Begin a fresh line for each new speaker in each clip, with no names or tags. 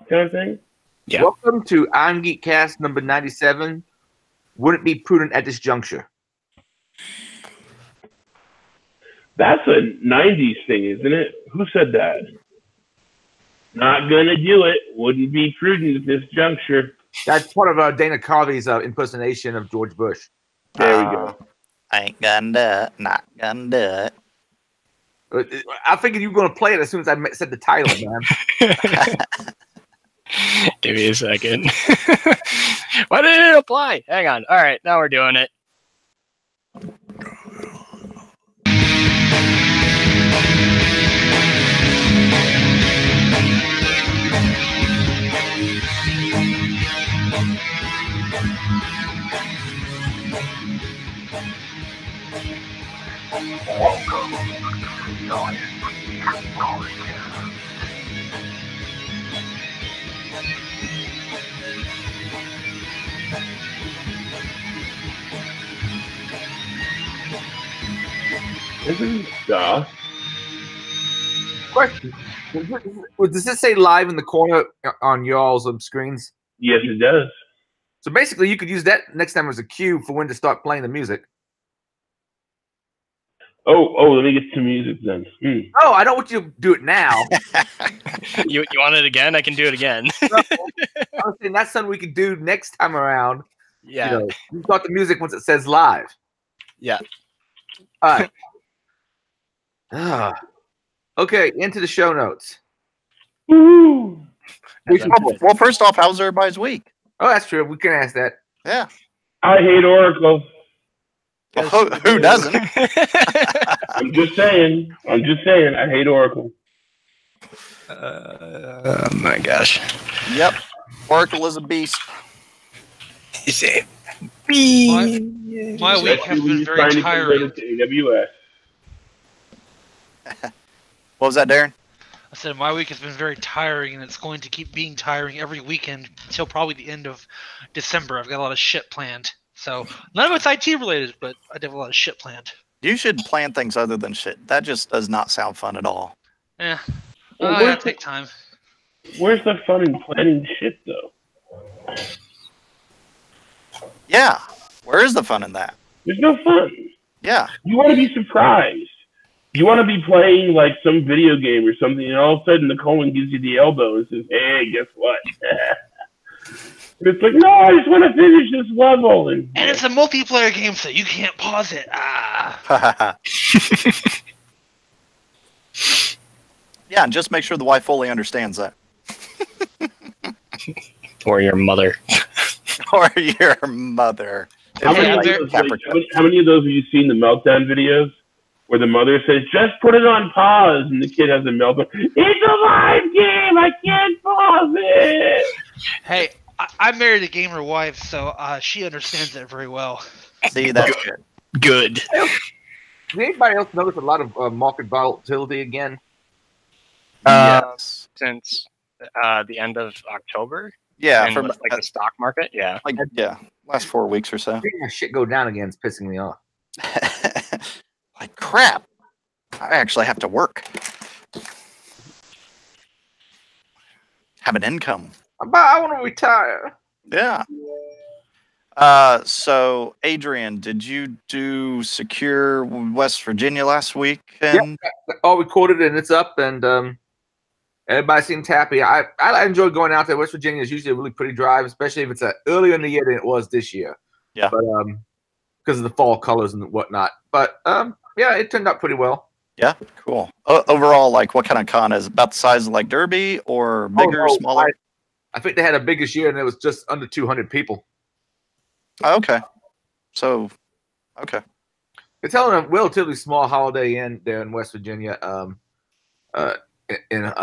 kind of thing.
Yeah.
Welcome to Irongeek Cast number 97. Wouldn't be prudent at this juncture.
That's a 90s thing, isn't it? Who said that? Not gonna do it. Wouldn't be prudent at this juncture.
That's part of Dana Carvey's impersonation of George Bush.
There we go.
Ain't gonna do it. Not gonna do it.
I figured you were going to play it as soon as I said the title, man.
Give me a second. Why did it apply? Hang on. All right, now we're doing it.
This is stuff.
Question. Does this say live in the corner on y'all's screens?
Yes, it does.
So basically, you could use that next time as a cue for when to start playing the music.
Oh, let me get some music then.
Oh, I don't want you to do it now.
You want it again? I can do it again.
I was saying that's something we could do next time around.
Yeah.
You start the music once it says live.
Yeah.
All right. Okay, into the show notes.
Woo!
Well, first off, how's everybody's week?
Oh, that's true. We can ask that.
Yeah.
I hate Oracle.
Well, who doesn't?
I'm just saying. I hate Oracle.
Oh my gosh.
Yep. Oracle is a beast.
You say
My week has been very tiring.
AWS.
What was that, Darren?
I said my week has been very tiring, and it's going to keep being tiring every weekend until probably the end of December. I've got a lot of shit planned. So none of it's IT related, but I have a lot of shit planned.
You should plan things other than shit. That just does not sound fun at all.
Yeah.
Well,
I gotta take time.
Where's the fun in planning shit, though?
Yeah. Where is the fun in that?
There's no fun.
Yeah.
You want to be surprised. You want to be playing like some video game or something, and all of a sudden the Coleman gives you the elbow and says, "Hey, guess what?" And it's like, no, I just want to finish this level. And
it's a multiplayer game, so you can't pause it. Ah.
Yeah, and just make sure the wife fully understands that.
or your mother.
Or your mother.
How many of those have you seen the meltdown videos? Where the mother says, "Just put it on pause," and the kid has a meltdown. It's a live game. I can't pause it.
Hey, I married a gamer wife, so she understands it very well.
See, that's good.
Good.
Did anybody else notice a lot of market volatility again?
Yes.
Since the end of October.
Yeah,
and
for
like the stock market. Yeah.
Last 4 weeks or so.
Seeing my shit go down again is pissing me off.
Like crap. I actually have to work. Have an income.
I want to retire.
Yeah. So Adrian, did you do Secure West Virginia last week? And
All recorded and it's up, and everybody seemed happy. I enjoy going out there. West Virginia is usually a really pretty drive, especially if it's earlier in the year than it was this year.
Yeah.
But because of the fall colors and whatnot. But yeah, it turned out pretty well.
Yeah, cool. Overall, like, what kind of con is it? About the size of like Derby or bigger, smaller?
I think they had a biggest year, and it was just under 200 people.
Oh, okay. So, okay.
It's held a relatively small Holiday Inn there in West Virginia, in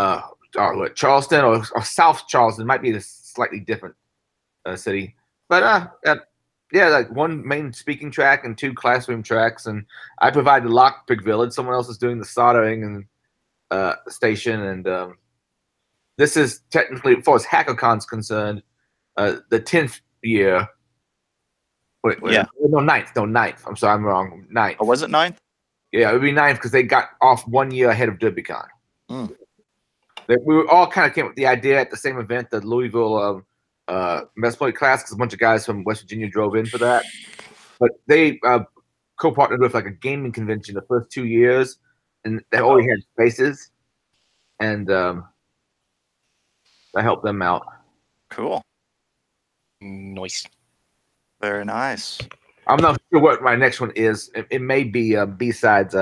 Charleston or South Charleston. It might be a slightly different city, but yeah, like one main speaking track and 2 classroom tracks, and I provide the lockpick village. Someone else is doing the soldering and station, and this is technically, as far as HackerCon's concerned, the 10th year. Wait,
yeah.
No, 9th. I'm sorry, I'm wrong. 9th.
Oh, was it 9th?
Yeah, it would be 9th because they got off 1 year ahead of DerbyCon.
Mm.
we were all kind of came up with the idea at the same event, the Louisville Mesploit class, because a bunch of guys from West Virginia drove in for that. But they co-partnered with like a gaming convention the first 2 years, and they already had spaces, and that helped them out.
Cool.
Nice.
Very nice.
I'm not sure what my next one is. It may be B-sides.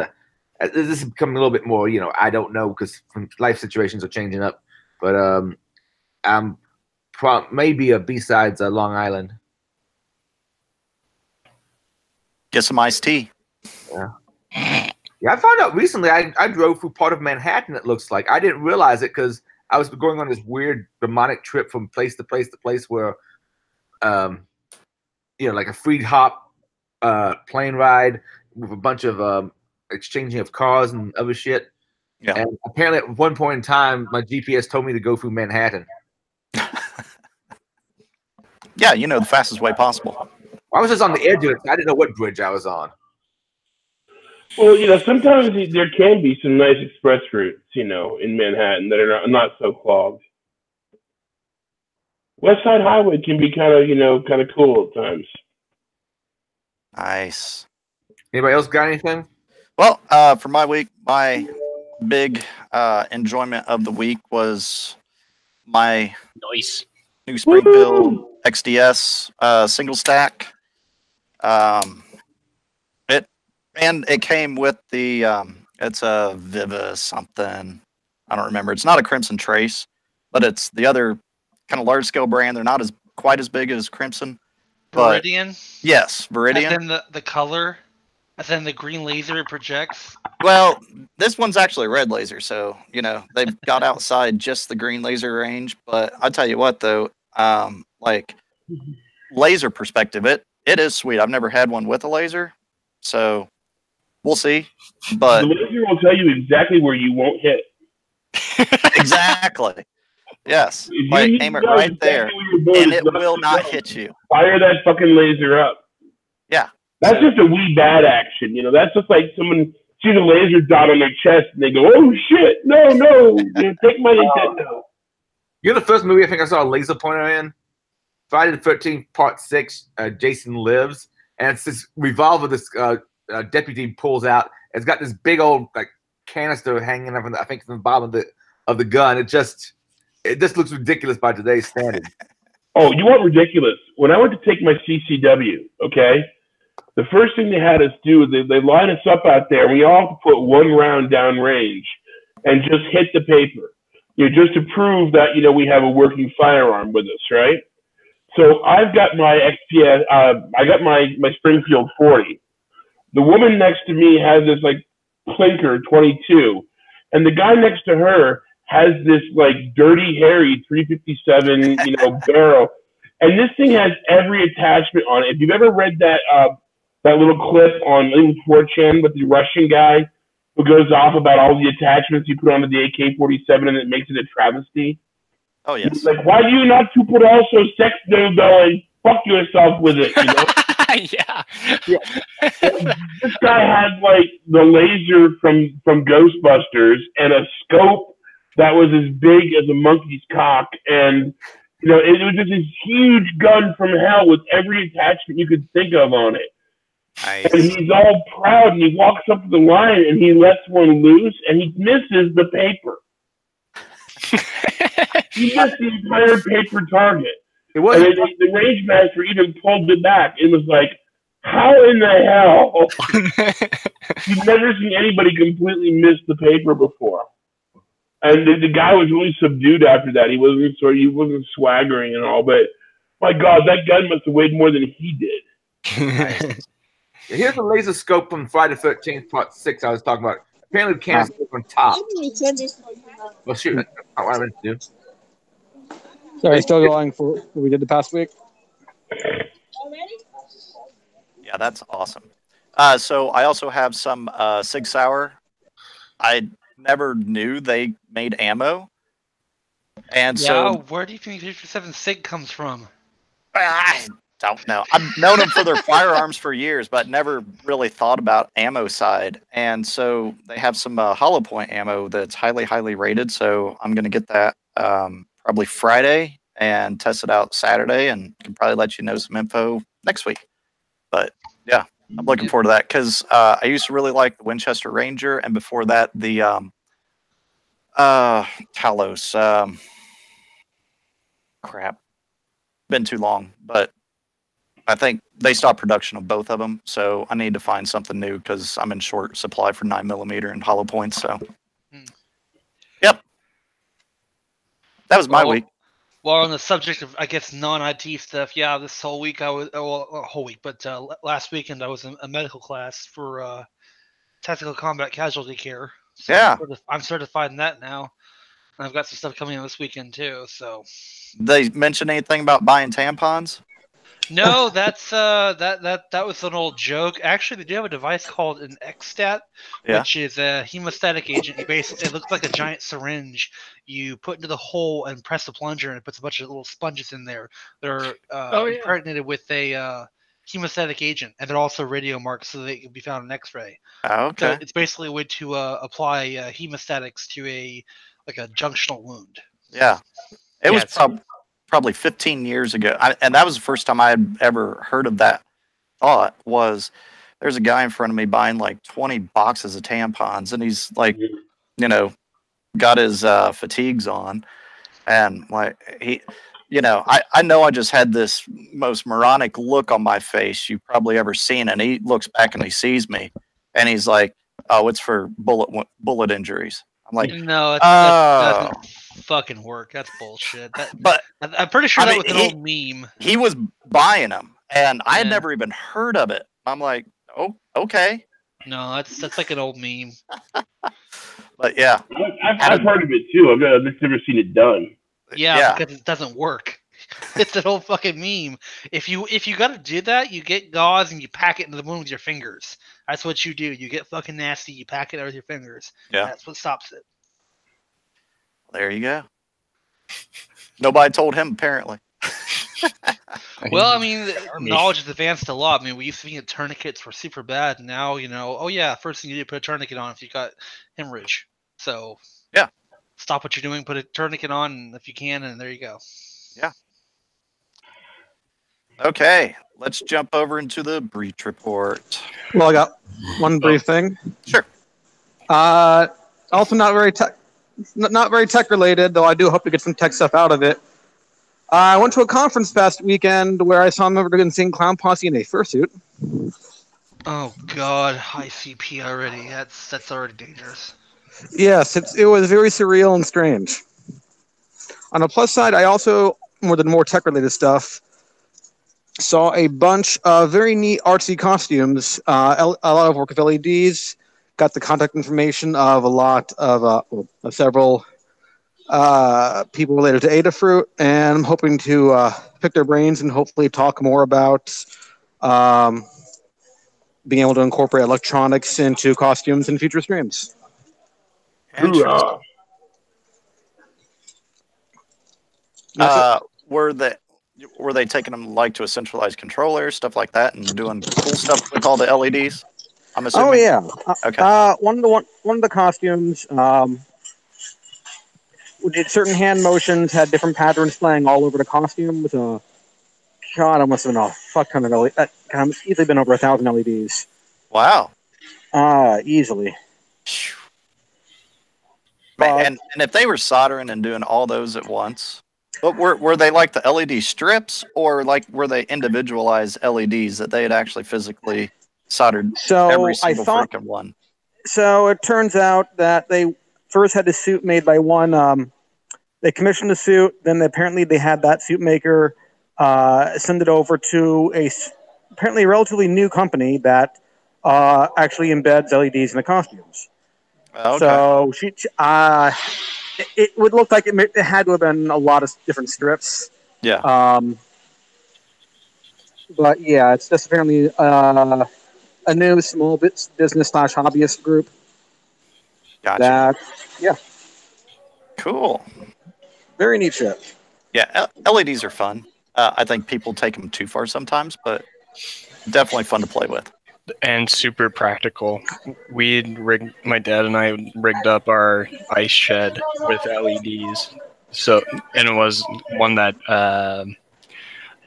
This is becoming a little bit more, I don't know because life situations are changing up. But I'm maybe a B-sides Long Island.
Get some iced tea.
Yeah, I found out recently. I drove through part of Manhattan. It looks like I didn't realize it because I was going on this weird demonic trip from place to place to place where, like a free hop plane ride with a bunch of exchanging of cars and other shit.
Yeah.
And apparently, at one point in time, my GPS told me to go through Manhattan.
Yeah, the fastest way possible.
I was just on the edge of it. I didn't know what bridge I was on.
Well, sometimes there can be some nice express routes, in Manhattan that are not so clogged. West Side Highway can be kind of cool at times.
Nice.
Anybody else got anything?
Well, for my week, my big enjoyment of the week was my
Nice.
new Springfield XDS single stack. It came with the it's a Viva something. I don't remember. It's not a Crimson Trace, but it's the other kind of large scale brand. They're not quite as big as Crimson.
Viridian?
Yes, Viridian.
And then the color, and then the green laser it projects.
Well, this one's actually a red laser, so they've got outside just the green laser range. But I tell you what, though, like laser perspective, it is sweet. I've never had one with a laser, so we'll see. But
the laser will tell you exactly where you won't hit.
Exactly. Yes. Like aim it right there, and it will not hit you.
Fire that fucking laser up.
Yeah.
That's just a wee bad action. That's just like someone sees a laser dot on their chest and they go, "Oh shit! No, take my Nintendo."
You're the first movie I think I saw a laser pointer in. Friday the 13th, Part 6. Jason Lives, and it's this revolver. This deputy pulls out. It's got this big old canister hanging up, I think, from the bottom of the gun. It just looks ridiculous by today's standards.
Oh, you want ridiculous? When I went to take my CCW, okay, the first thing they had us do, they line us up out there, and we all have to put one round down range and just hit the paper, just to prove that, we have a working firearm with us, right? So I've got my XPS, I got my Springfield 40. The woman next to me has this Plinker 22, and the guy next to her has this dirty, hairy 357, barrel, and this thing has every attachment on it. If you've ever read that little clip on 4chan with the Russian guy who goes off about all the attachments you put onto the AK-47 and it makes it a travesty.
Oh yes.
He's like, why do you not to put also sex dildo and fuck yourself with it?
Yeah.
This guy had the laser from Ghostbusters and a scope that was as big as a monkey's cock, and it was just this huge gun from hell with every attachment you could think of on it.
Nice.
And he's all proud, and he walks up to the line, and he lets one loose, and he misses the paper. He missed the entire paper target.
It was
the range master even pulled it back. It was like, how in the hell? You've never seen anybody completely miss the paper before. And the guy was really subdued after that. He wasn't swaggering and all, but my God, that gun must have weighed more than he did.
Here's the laser scope from Friday the 13th, Part 6 I was talking about. Apparently the canister on top. Well, shoot, that's not what I meant to do.
Sorry, still going for what we did the past week?
Yeah, that's awesome. So I also have some Sig Sauer. I never knew they made ammo. And
Yeah,
so
where do you think 57 Sig comes from?
don't know. I've known them for their firearms for years, but never really thought about ammo side. And so they have some hollow point ammo that's highly, highly rated. So I'm going to get that probably Friday and test it out Saturday, and can probably let you know some info next week. But yeah, I'm looking forward to that because I used to really like the Winchester Ranger, and before that, the Talos. Crap, been too long, but I think they stopped production of both of them, so I need to find something new because I'm in short supply for 9mm and hollow points. So, yep, that was my week.
Well, on the subject of, I guess, non-IT stuff, yeah, this whole week I was, but last weekend I was in a medical class for tactical combat casualty care. So
Yeah,
I'm certified in that now. And I've got some stuff coming in this weekend too. So
they mention anything about buying tampons?
no, that's that was an old joke. Actually, they do have a device called an XStat, which is a hemostatic agent. You basically, it looks like a giant syringe. You put into the hole and press the plunger, and it puts a bunch of little sponges in there. They're impregnated with a hemostatic agent, and they're also radio marked so they can be found in X-ray.
Okay.
So it's basically a way to apply hemostatics to a junctional wound.
Yeah, it was probably 15 years ago, and that was the first time I had ever heard of that thought. Was there's a guy in front of me buying like 20 boxes of tampons, and he's like, got his fatigues on, and like he, I know I just had this most moronic look on my face you've probably ever seen, and he looks back and he sees me, and he's like, "Oh, it's for bullet injuries." I'm like,
no, that doesn't fucking work. That's bullshit.
But
I'm pretty sure that was an old meme.
He was buying them, and I had never even heard of it. I'm like, oh, okay.
No, that's like an old meme.
But yeah,
I've heard of it too. I've just never seen it done.
Yeah, because it doesn't work. It's an old fucking meme. If you got to do that, you get gauze and you pack it into the wound with your fingers. That's what you do. You get fucking nasty. You pack it with your fingers.
Yeah,
that's what stops it.
There you go. Nobody told him, apparently.
Well, I mean, knowledge has advanced a lot. I mean, we used to think tourniquets were super bad. Now, first thing you do, put a tourniquet on if you got hemorrhage. So,
yeah,
stop what you're doing, put a tourniquet on if you can, and there you go.
Yeah. Okay, let's jump over into the breach report.
Well, I got one brief thing.
Sure.
Also not very tech related, though I do hope to get some tech stuff out of it. I went to a conference past weekend where I saw a member of the Insane Clown Posse in a fursuit.
Oh God, ICP already. That's already dangerous.
Yes, it was very surreal and strange. On the plus side, I also, more tech related stuff, saw a bunch of very neat artsy costumes, a lot of work of LEDs, got the contact information of a lot of several people related to Adafruit, and I'm hoping to pick their brains and hopefully talk more about being able to incorporate electronics into costumes in future streams.
Were they taking them like to a centralized controller, stuff like that, and doing cool stuff with all the LEDs? I'm assuming.
Oh yeah.
Okay.
One of the costumes did certain hand motions, had different patterns playing all over the costume. With it must have been a fuck ton of LEDs. Easily been over 1,000 LEDs.
Wow.
Easily.
Man, and if they were soldering and doing all those at once, but were they like the LED strips, or like were they individualized LEDs that they had actually physically soldered every single freaking one?
So it turns out that they first had a suit made by one. They commissioned a suit, then apparently they had that suit maker send it over to a apparently relatively new company that actually embeds LEDs in the costumes.
Okay.
So it would look like it had to have been a lot of different strips.
Yeah.
But yeah, it's just apparently a new small business / hobbyist group.
Gotcha.
Yeah.
Cool.
Very neat shit.
Yeah, LEDs are fun. I think people take them too far sometimes, but definitely fun to play with.
And super practical. My dad and I rigged up our ice shed with LEDs. So, and it was one that it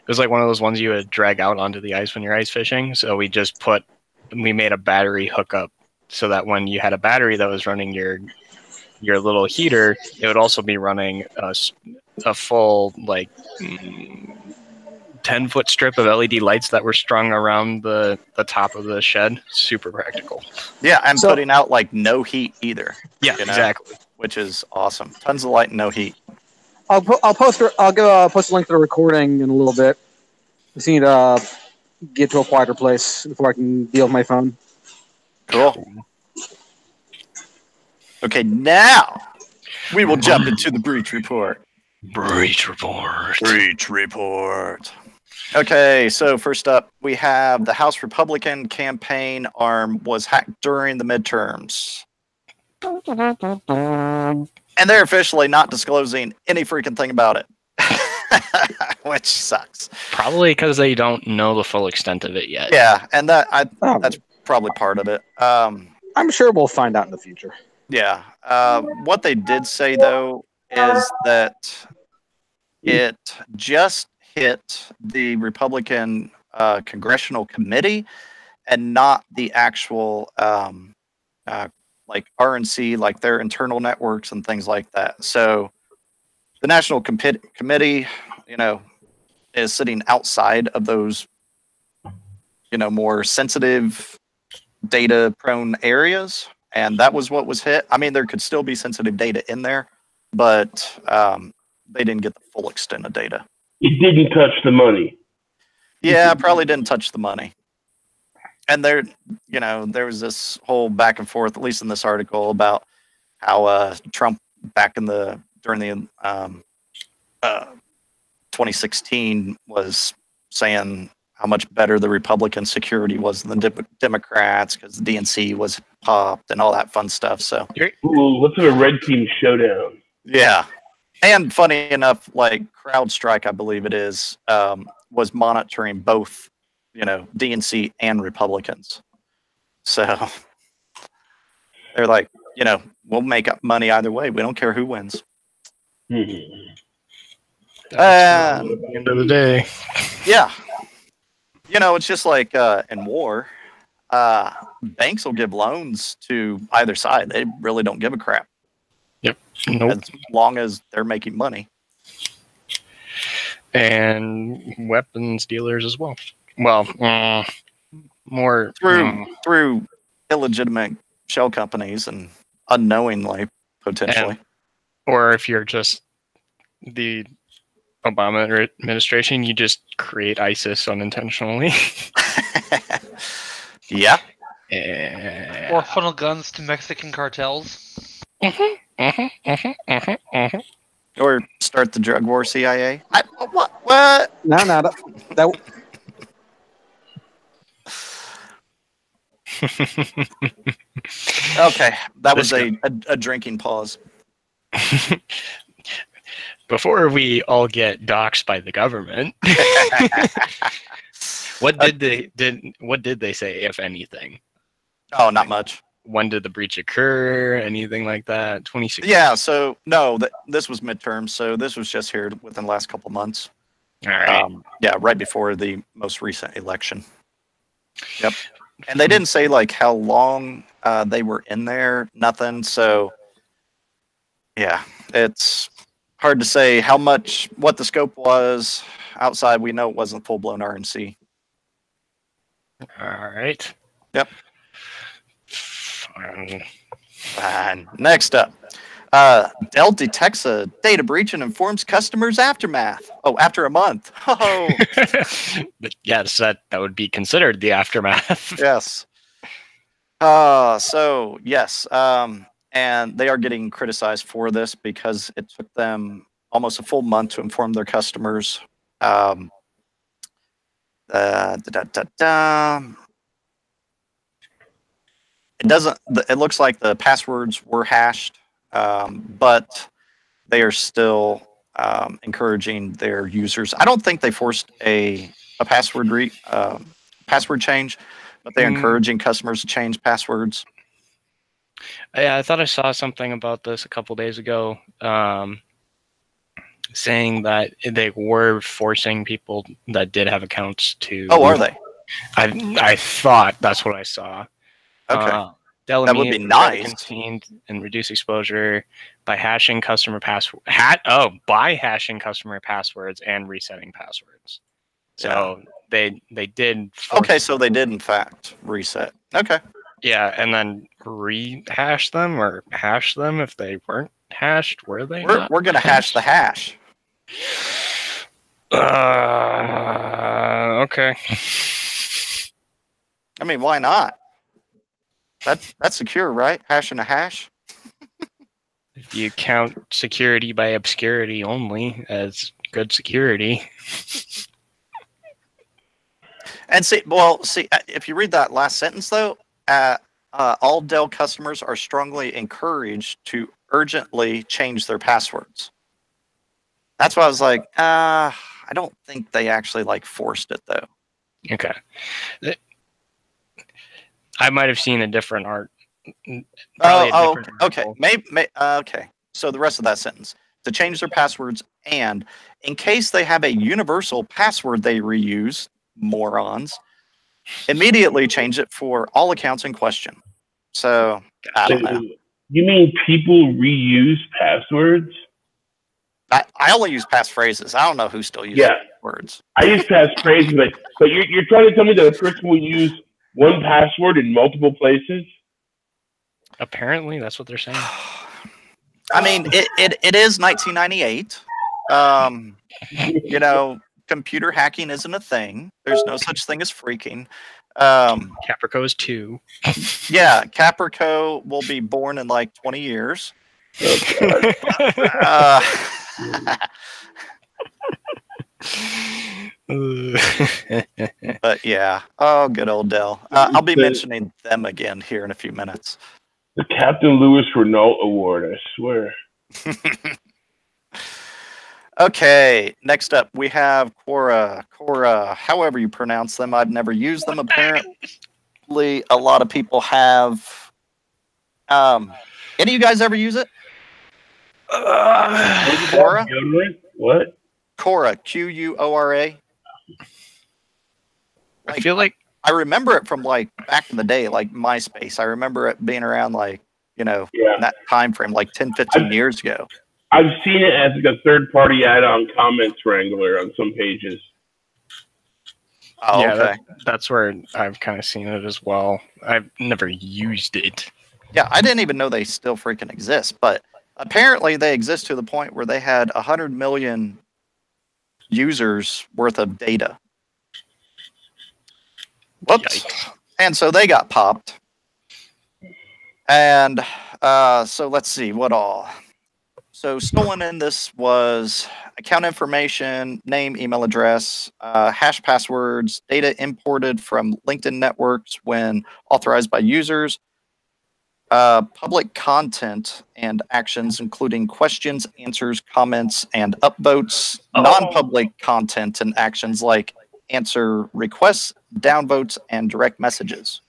was like one of those ones you would drag out onto the ice when you're ice fishing. So we made a battery hookup so that when you had a battery that was running your little heater, it would also be running a full 10-foot strip of LED lights that were strung around the top of the shed. Super practical.
Yeah, and putting out like no heat either.
Yeah, exactly.
Which is awesome. Tons of light and no heat.
I'll post a link to the recording in a little bit. I just need to get to a quieter place before I can deal with my phone.
Cool. Okay, now we will jump into the breach report.
Breach report.
Breach report. Okay, so first up, we have the House Republican campaign arm was hacked during the midterms. And they're officially not disclosing any freaking thing about it. Which sucks.
Probably because they don't know the full extent of it yet.
Yeah, and that's probably part of it.
I'm sure we'll find out in the future.
Yeah. What they did say, though, is that it just hit the Republican Congressional Committee and not the actual like RNC, like their internal networks and things like that. So the National Committee, is sitting outside of those, more sensitive data prone areas. And that was what was hit. I mean, there could still be sensitive data in there, but they didn't get the full extent of data.
It didn't touch the money.
Yeah, probably didn't touch the money. And there was this whole back and forth, at least in this article, about how Trump during the 2016 was saying how much better the Republican security was than the Democrats because the DNC was popped and all that fun stuff. So,
ooh, let's have a red team showdown.
Yeah. And funny enough, like CrowdStrike, I believe it is, was monitoring both, DNC and Republicans. So they're like, we'll make up money either way. We don't care who wins.
At the end of the day.
Yeah. It's just like in war, banks will give loans to either side. They really don't give a crap.
Yep. Nope.
As long as they're making money.
And weapons dealers as well. Well, more
through illegitimate shell companies and unknowingly, potentially.
Or if you're just the Obama administration, you just create ISIS unintentionally.
Yeah.
Or funnel guns to Mexican cartels.
Or start the drug war CIA. What?
No, that
Okay, that was a drinking pause.
Before we all get doxxed by the government, what did they say, if anything?
Oh, not much.
When did the breach occur? Anything like that? 2016.
Yeah. So no, this was midterm. So this was just here within the last couple of months.
All right.
Yeah, right before the most recent election. Yep. And they didn't say like how long they were in there. Nothing. So yeah, it's hard to say what the scope was. Outside, we know it wasn't full blown RNC.
All right.
Yep. Fine. Next up, Dell detects a data breach and informs customers aftermath. Oh, after a month. Oh,
yes, that would be considered the aftermath.
Yes. So yes, and they are getting criticized for this because it took them almost a full month to inform their customers. It looks like the passwords were hashed, but they are still encouraging their users. I don't think they forced a password password change, but they're encouraging customers to change passwords.
Yeah, I thought I saw something about this a couple days ago, saying that they were forcing people that did have accounts to.
Oh, are they?
I thought that's what I saw.
Okay.
That
would be nice.
Contained and reduce exposure by hashing customer password. By hashing customer passwords and resetting passwords. So they did.
Okay, so they did in fact reset. Okay.
Yeah, and then rehash them or hash them if they weren't hashed. Were they?
We're gonna hash the hash.
Okay.
I mean, why not? That's secure, right? Hashing a hash.
If you count security by obscurity only as good security.
And see, if you read that last sentence though, all Dell customers are strongly encouraged to urgently change their passwords. That's why I was like, I don't think they actually like forced it though.
Okay. I might have seen a different art.
Okay. Maybe. Okay. So the rest of that sentence: to change their passwords, and in case they have a universal password they reuse, morons, immediately change it for all accounts in question. So I don't know.
You mean people reuse passwords?
I only use passphrases. I don't know who still uses words.
I use passphrases, but you're trying to tell me that a person will use one password in multiple places?
Apparently, that's what they're saying.
I mean, it is 1998. You know, computer hacking isn't a thing. There's no such thing as freaking.
Caprico is 2.
Yeah, Caprico will be born in like 20 years. But yeah, good old Dell. I'll be mentioning them again here in a few minutes.
The Captain Lewis Renault Award, I swear.
Okay, next up we have Quora, however you pronounce them. I've never used them. Apparently, a lot of people have. Any of you guys ever use it? Quora?
What?
Quora, Quora.
I feel like
I remember it from like back in the day, like MySpace. I remember it being around like, in that time frame, like 10, 15 years ago.
I've seen it as like a third-party add-on comments wrangler on some pages.
Oh,
yeah,
okay.
That's where I've kind of seen it as well. I've never used it.
Yeah, I didn't even know they still freaking exist, but apparently they exist to the point where they had 100 million users worth of data. Whoops. Yikes. And so they got popped. And so let's see, what all? So stolen in this was account information, name, email address, hash passwords, data imported from LinkedIn networks when authorized by users, public content and actions, including questions, answers, comments, and upvotes, non-public content and actions like answer requests, downvotes, and direct messages.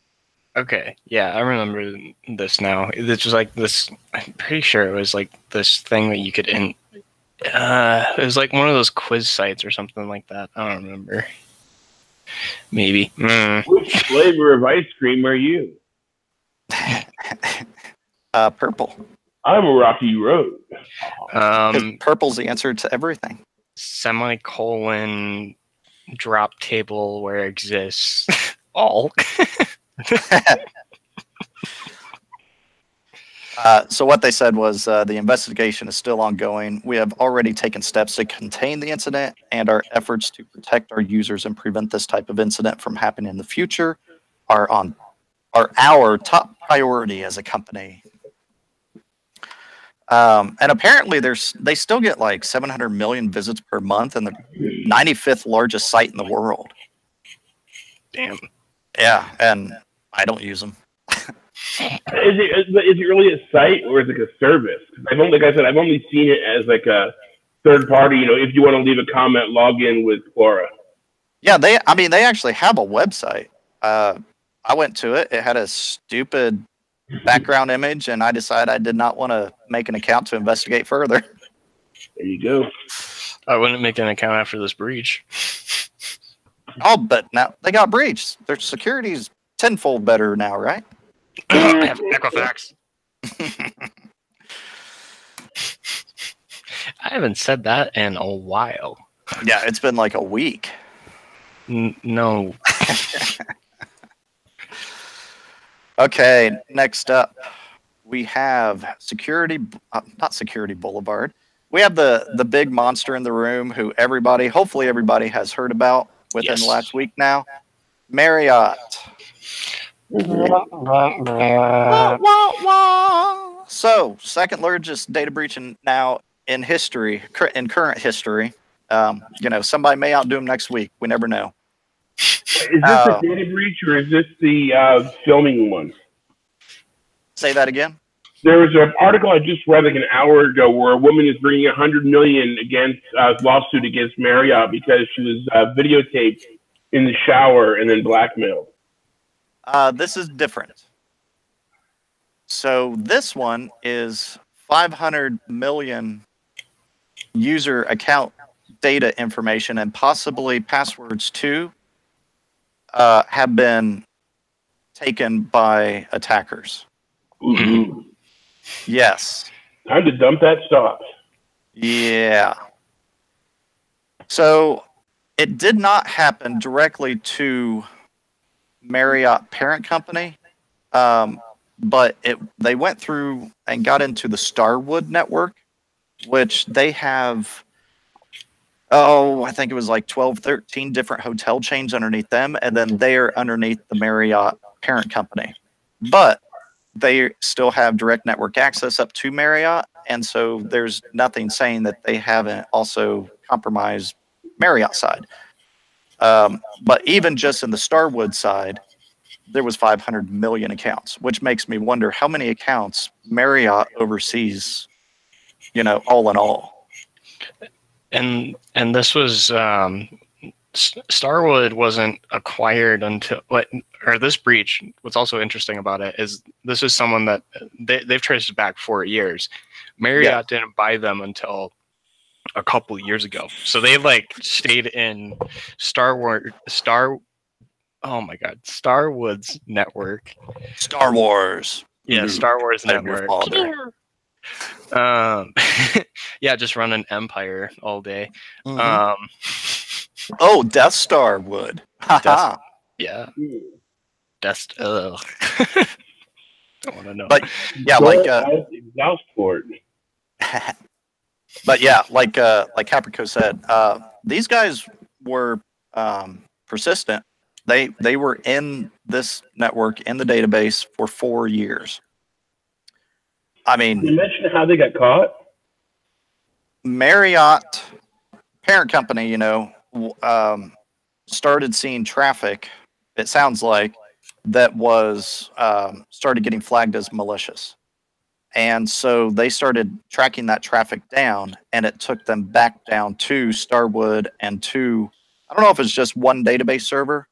Okay, yeah, I remember this now. It was like this. I'm pretty sure it was like this thing that you could it was like one of those quiz sites or something like that. I don't remember. Maybe.
Which flavor of ice cream are you?
Purple.
I'm a Rocky Road.
Purple's the answer to everything.
Semicolon drop table where exists all.
So what they said was the investigation is still ongoing. We have already taken steps to contain the incident, and our efforts to protect our users and prevent this type of incident from happening in the future are our top priority as a company. And apparently they still get like 700 million visits per month and the 95th largest site in the world.
Damn.
Yeah, and I don't use them.
Is it really a site or is it a service? Like I said, I've only seen it as like a third party. If you want to leave a comment, log in with Quora.
Yeah, they actually have a website. I went to it. It had a stupid background image, and I decided I did not want to make an account to investigate further.
There you go.
I wouldn't make an account after this breach.
Oh, but now they got breached. Their security's tenfold better now, right?
I have Equifax. I haven't said that in a while.
Yeah, it's been like a week.
No.
Okay, next up, we have not Security Boulevard. We have the big monster in the room who hopefully everybody has heard about within the last week now. Marriott. So, second largest data breach now in history, in current history. Somebody may outdo him next week. We never know.
Is this a data breach or is this the filming one?
Say that again.
There was an article I just read like an hour ago where a woman is bringing $100 million against lawsuit against Marriott because she was videotaped in the shower and then blackmailed.
This is different. So this one is 500 million user account data information and possibly passwords too have been taken by attackers.
Ooh.
Yes.
Time to dump that stock.
Yeah. So it did not happen directly to Marriott parent company, but they went through and got into the Starwood network, which they have, I think it was like 12, 13 different hotel chains underneath them, and then they're underneath the Marriott parent company. But they still have direct network access up to Marriott, and so there's nothing saying that they haven't also compromised Marriott side. But even just in the Starwood side, there was 500 million accounts, which makes me wonder how many accounts Marriott oversees, all in all.
And this was Starwood wasn't acquired until this breach. What's also interesting about it is this is someone that they've traced it back 4 years. Marriott didn't buy them until a couple years ago, so they stayed in Starwood's network.
Star Wars.
Yeah, Star Wars network. Just run an empire all day.
Oh, Death Star would.
Yeah. Don't want to know.
But yeah,
exhaust port.
But yeah, like Caprico said, these guys were persistent. They were in this network in the database for 4 years. I mean,
you mentioned how they got caught.
Marriott parent company, started seeing traffic. It sounds like that was started getting flagged as malicious. And so they started tracking that traffic down, and it took them back down to Starwood and to, I don't know if it's just one database server,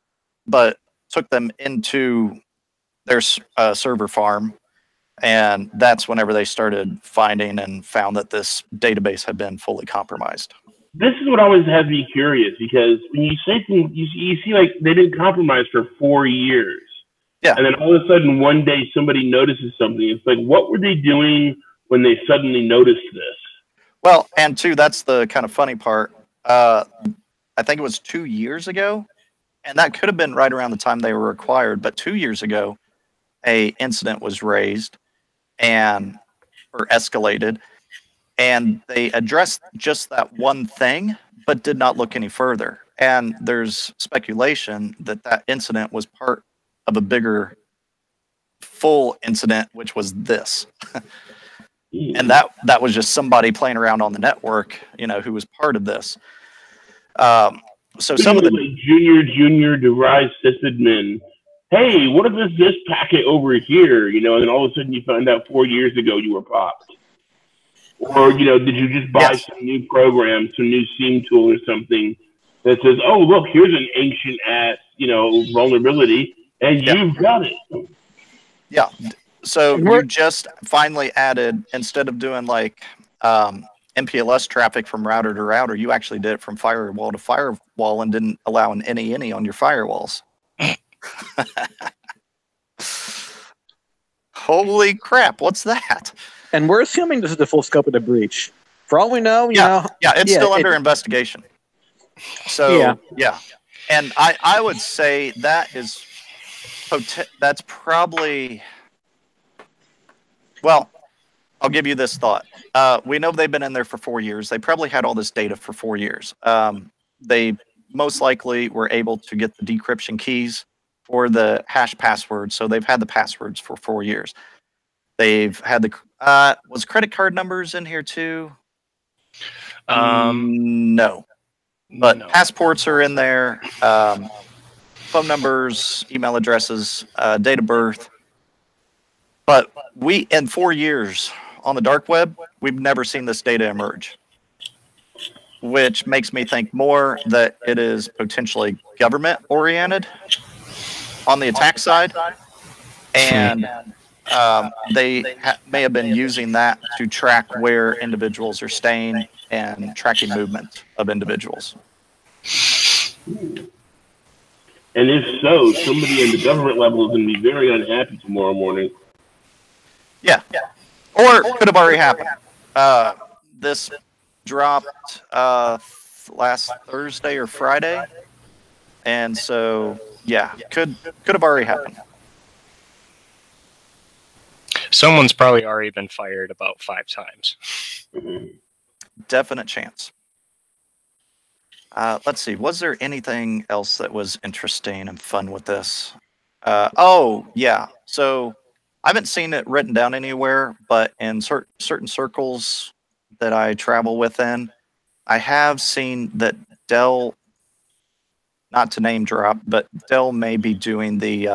but took them into their server farm. And that's whenever they started finding and found that this database had been fully compromised.
This is what always has me curious, because when you say things, you see like they didn't compromise for 4 years.
Yeah.
And then all of a sudden, one day, somebody notices something. It's like, what were they doing when they suddenly noticed this?
Well, and two, that's the kind of funny part. I think it was 2 years ago, and that could have been right around the time they were acquired. But 2 years ago, a incident was raised or escalated, and they addressed just that one thing, but did not look any further. And there's speculation that that incident was part of a bigger full incident, which was this. And that was just somebody playing around on the network, who was part of this. So some of the
junior derived sysadmin, hey, what if it's this packet over here? And then all of a sudden you find out 4 years ago you were popped. Or, did you just buy
Yes.
some new program, some new seam tool or something that says, oh, look, here's an ancient ass, vulnerability, and you've got it.
Yeah. So you just finally added, instead of doing like MPLS traffic from router to router, you actually did it from firewall to firewall and didn't allow an any on your firewalls. Holy crap, what's that?
And we're assuming this is the full scope of the breach. For all we know,
it's still under investigation. So yeah. And I would say that's probably, well, I'll give you this thought. We know they've been in there for 4 years. They probably had all this data for 4 years. They most likely were able to get the decryption keys for the hash passwords. So they've had the passwords for 4 years. They've had the was credit card numbers in here too? No, but passports are in there. Phone numbers, email addresses, date of birth. But we, in 4 years on the dark web, we've never seen this data emerge, which makes me think more that it is potentially government oriented on the attack side, and they may have been using that to track where individuals are staying and tracking movement of individuals.
And if so, somebody in the government level is going to be very unhappy tomorrow morning.
Yeah. Or it could have already happened. This dropped last Thursday or Friday. And so, yeah, could have already happened.
Someone's probably already been fired about 5 times.
Definite chance. Let's see. Was there anything else that was interesting and fun with this? Oh, yeah. So I haven't seen it written down anywhere, but in certain circles that I travel within, I have seen that Dell, not to name drop, but Dell may be doing the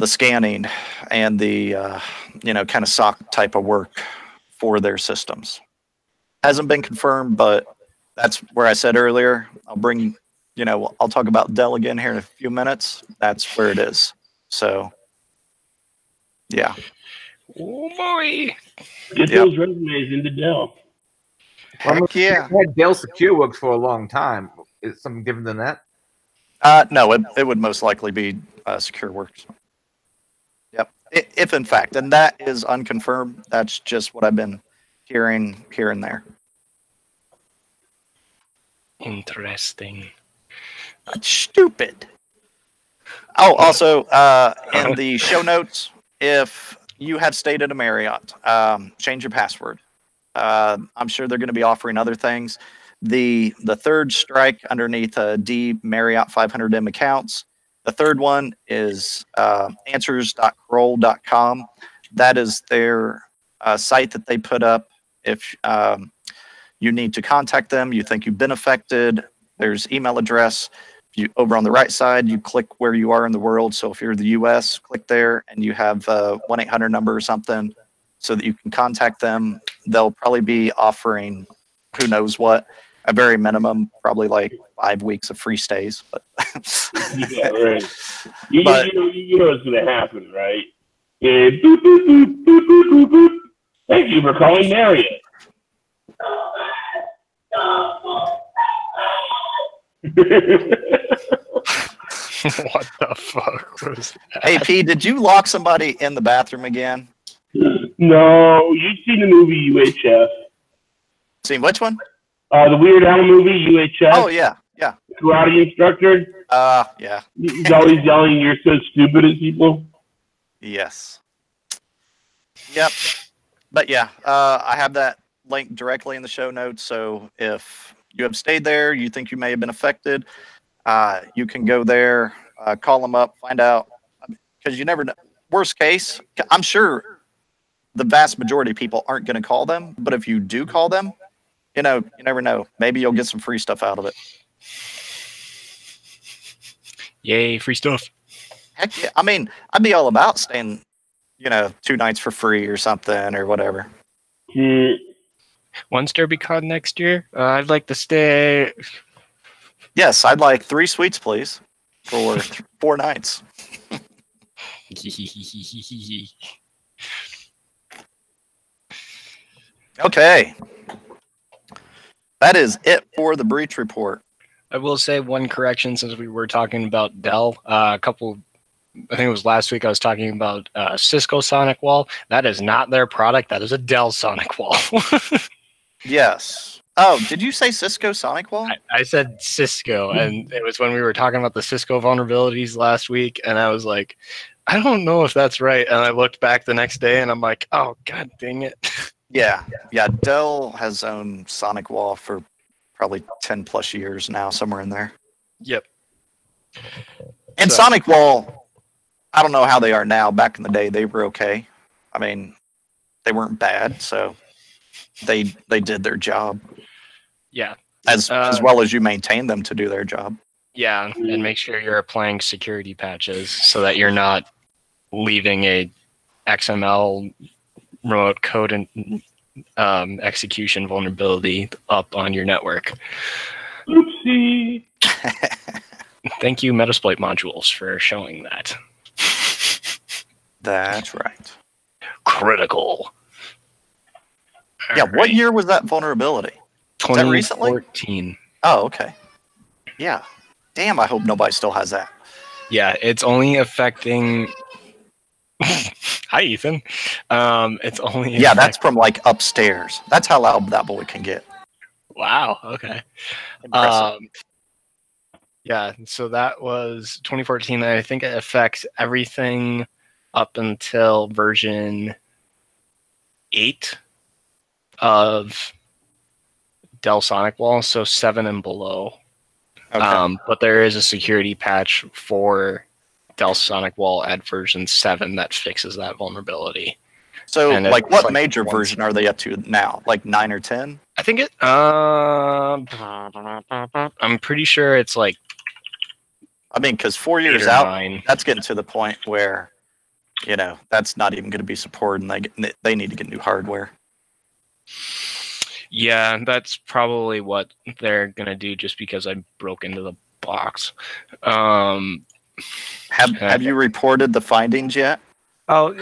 scanning and the kind of SOC type of work for their systems. Hasn't been confirmed, but that's where I said earlier, I'll talk about Dell again here in a few minutes. That's where it is. So, yeah.
Oh boy.
Get those resumes into Dell.
Heck yeah.
I had Dell SecureWorks for a long time. Is it something different than that?
No, it would most likely be SecureWorks. Yep. If in fact, and that is unconfirmed. That's just what I've been hearing here and there.
Interesting.
That's stupid. Oh, also, in the show notes, if you have stayed at a Marriott, change your password. I'm sure they're going to be offering other things. The third strike underneath D Marriott 500M accounts. The third one is answers.kroll.com. That is their site that they put up. If you need to contact them, you think you've been affected, there's email address. Over on the right side, you click where you are in the world. So if you're in the US, click there and you have a 1-800 number or something so that you can contact them. They'll probably be offering who knows what, a very minimum, probably like 5 weeks of free stays. But
yeah, right. You know what's going to happen, right? Yeah, boop, boop, boop, boop, boop, boop, boop. Thank you for calling Marriott.
What the fuck was that?
Hey, P, did you lock somebody in the bathroom again?
No, you've seen the movie UHF.
Seen which one?
The Weird Al movie UHF.
Oh, yeah.
Karate instructor.
Yeah.
He's always yelling, "You're so stupid" at people.
Yes. Yep. But yeah, I have that link directly in the show notes. So if you have stayed there, you think you may have been affected, you can go there, call them up, find out, because you never know. Worst case, I'm sure the vast majority of people aren't going to call them, but if you do call them, you never know. Maybe you'll get some free stuff out of it.
Yay, free stuff.
Heck yeah. I mean, I'd be all about staying, 2 nights for free or something or whatever.
When's DerbyCon next year? I'd like to stay.
Yes, I'd like 3 suites, please, for 4 nights. Okay. That is it for the breach report.
I will say one correction since we were talking about Dell. I think it was last week I was talking about Cisco Sonic Wall. That is not their product. That is a Dell Sonic Wall.
Yes. Oh, did you say Cisco Sonic Wall?
I said Cisco, and it was when we were talking about the Cisco vulnerabilities last week, and I was like, I don't know if that's right. And I looked back the next day, and I'm like, oh, god dang it.
Yeah. Dell has owned Sonic Wall for probably 10 plus years now, somewhere in there.
Yep.
And
So-
Sonic Wall, I don't know how they are now. Back in the day, they were okay. I mean, they weren't bad, so they did their job
Yeah.
as well as you maintain them to do their job.
Yeah, and make sure you're applying security patches so that you're not leaving a XML remote code and execution vulnerability up on your network.
Oopsie.
Thank you, Metasploit modules, for showing that.
That's right.
Critical.
Yeah, what year was that vulnerability? Was that recently?
2014.
Oh, okay. Yeah. Damn, I hope nobody still has that.
Yeah, it's only affecting. Hi, Ethan. It's only.
Yeah, that's from like upstairs. That's how loud that boy can get.
Wow. Okay.
Impressive.
Yeah. So that was 2014. I think it affects everything up until version 8 of Dell Sonic Wall. So 7 and below.
Okay.
But there is a security patch for Dell Sonic Wall at version 7 that fixes that vulnerability.
So,
and
like,
it's
what
like
major
once-
version are they up to now? Like 9 or 10?
I think it. I'm pretty sure it's like
I mean, because 4
8
years
or
out,
9.
that's getting to the point where, that's not even going to be supported, and they need to get new hardware.
Yeah, that's probably what they're gonna do. Just because I broke into the box.
Have you reported the findings yet?
Oh,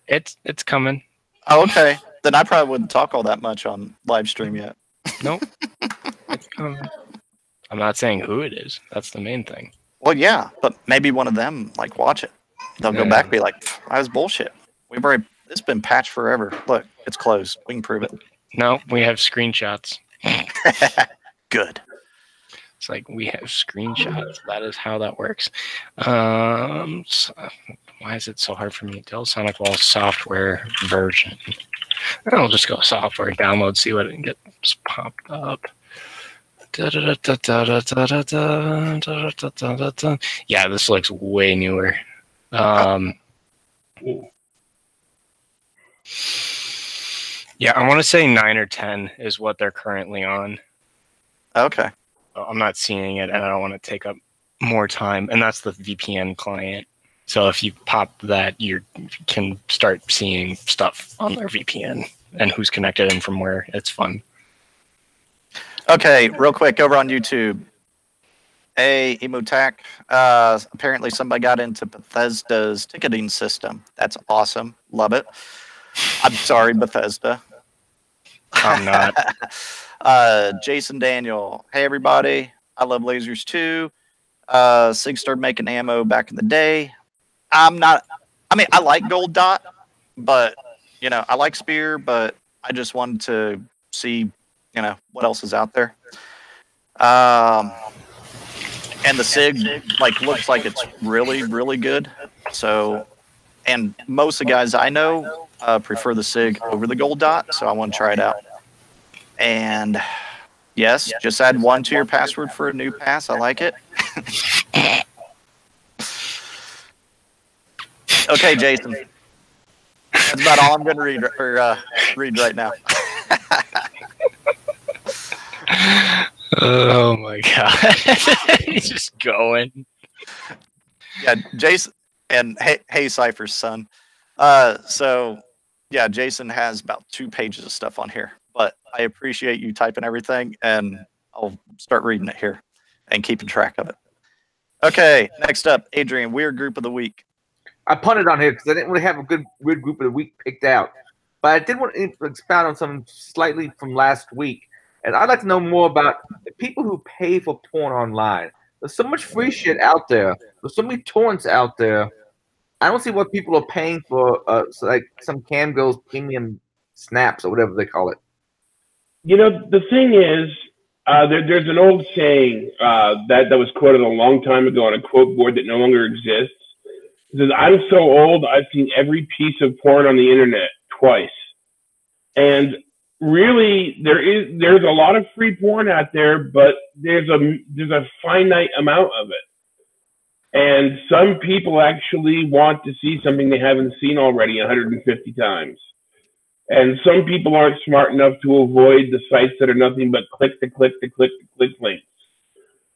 it's coming.
Oh, okay. Then I probably wouldn't talk all that much on live stream yet.
Nope. It's coming. I'm not saying who it is. That's the main thing.
Well, yeah, but maybe one of them watch it. They'll go back and be like, "That was bullshit. It's been patched forever. Look, it's closed. We can prove it."
No, we have screenshots.
Good.
It's like we have screenshots. That is how that works. So why is it so hard for me? Dell Sonic Wall software version. I'll just go software download, see what it gets popped up. Yeah, this looks way newer. Yeah, I want to say 9 or 10 is what they're currently on.
Okay.
I'm not seeing it, and I don't want to take up more time. And that's the VPN client. So if you pop that, you can start seeing stuff on their VPN and who's connected and from where. It's fun.
Okay, real quick, over on YouTube. Hey, Emotac. Apparently somebody got into Bethesda's ticketing system. That's awesome. Love it. I'm sorry, Bethesda.
I'm not.
Jason Daniel. Hey, everybody. I love lasers too. Sig started making ammo back in the day. I like Gold Dot, but, I like Spear, but I just wanted to see, what else is out there. And the Sig, looks like it's really, really good. So, and most of the guys I know prefer the Sig over the Gold Dot, so I want to try it out. And yes, just add 1 to your password for a new pass. I like it. Okay, Jason. That's about all I'm going to read right now.
Oh my god. He's just going.
Yeah, Jason, and hey, Cypher's son. So yeah, Jason has about 2 pages of stuff on here, but I appreciate you typing everything, and I'll start reading it here and keeping track of it. Okay, next up, Adrian, weird group of the week.
I punted on here because I didn't really have a good weird group of the week picked out. But I did want to expound on something slightly from last week. And I'd like to know more about the people who pay for porn online. There's so much free shit out there. There's so many torrents out there. I don't see what people are paying for, so like some cam girls premium snaps or whatever they call it.
You know, the thing is, there's an old saying that was quoted a long time ago on a quote board that no longer exists. It says, "I'm so old, I've seen every piece of porn on the internet twice." And really, there's a lot of free porn out there, but there's a finite amount of it. And some people actually want to see something they haven't seen already 150 times. And some people aren't smart enough to avoid the sites that are nothing but click links.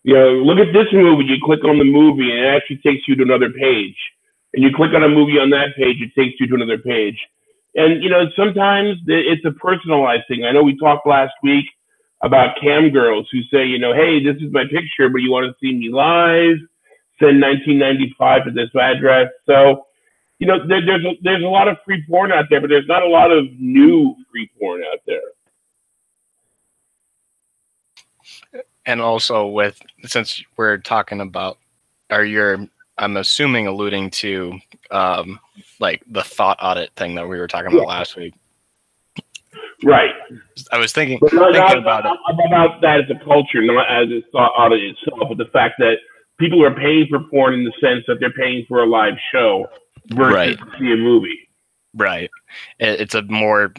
You know, look at this movie. You click on the movie, and it actually takes you to another page. And you click on a movie on that page, it takes you to another page. And, you know, sometimes it's a personalized thing. I know we talked last week about cam girls who say, you know, hey, this is my picture, but you want to see me live? Send 1995 to this address. So, you know, there's a lot of free porn out there, but there's not a lot of new free porn out there.
And also since we're talking about, I'm assuming alluding to like the thought audit thing that we were talking about last week.
Right.
I was thinking
about that as a culture, not as a thought audit itself, but the fact that people are paying for porn in the sense that they're paying for a live show versus to see a movie.
Right. It's a more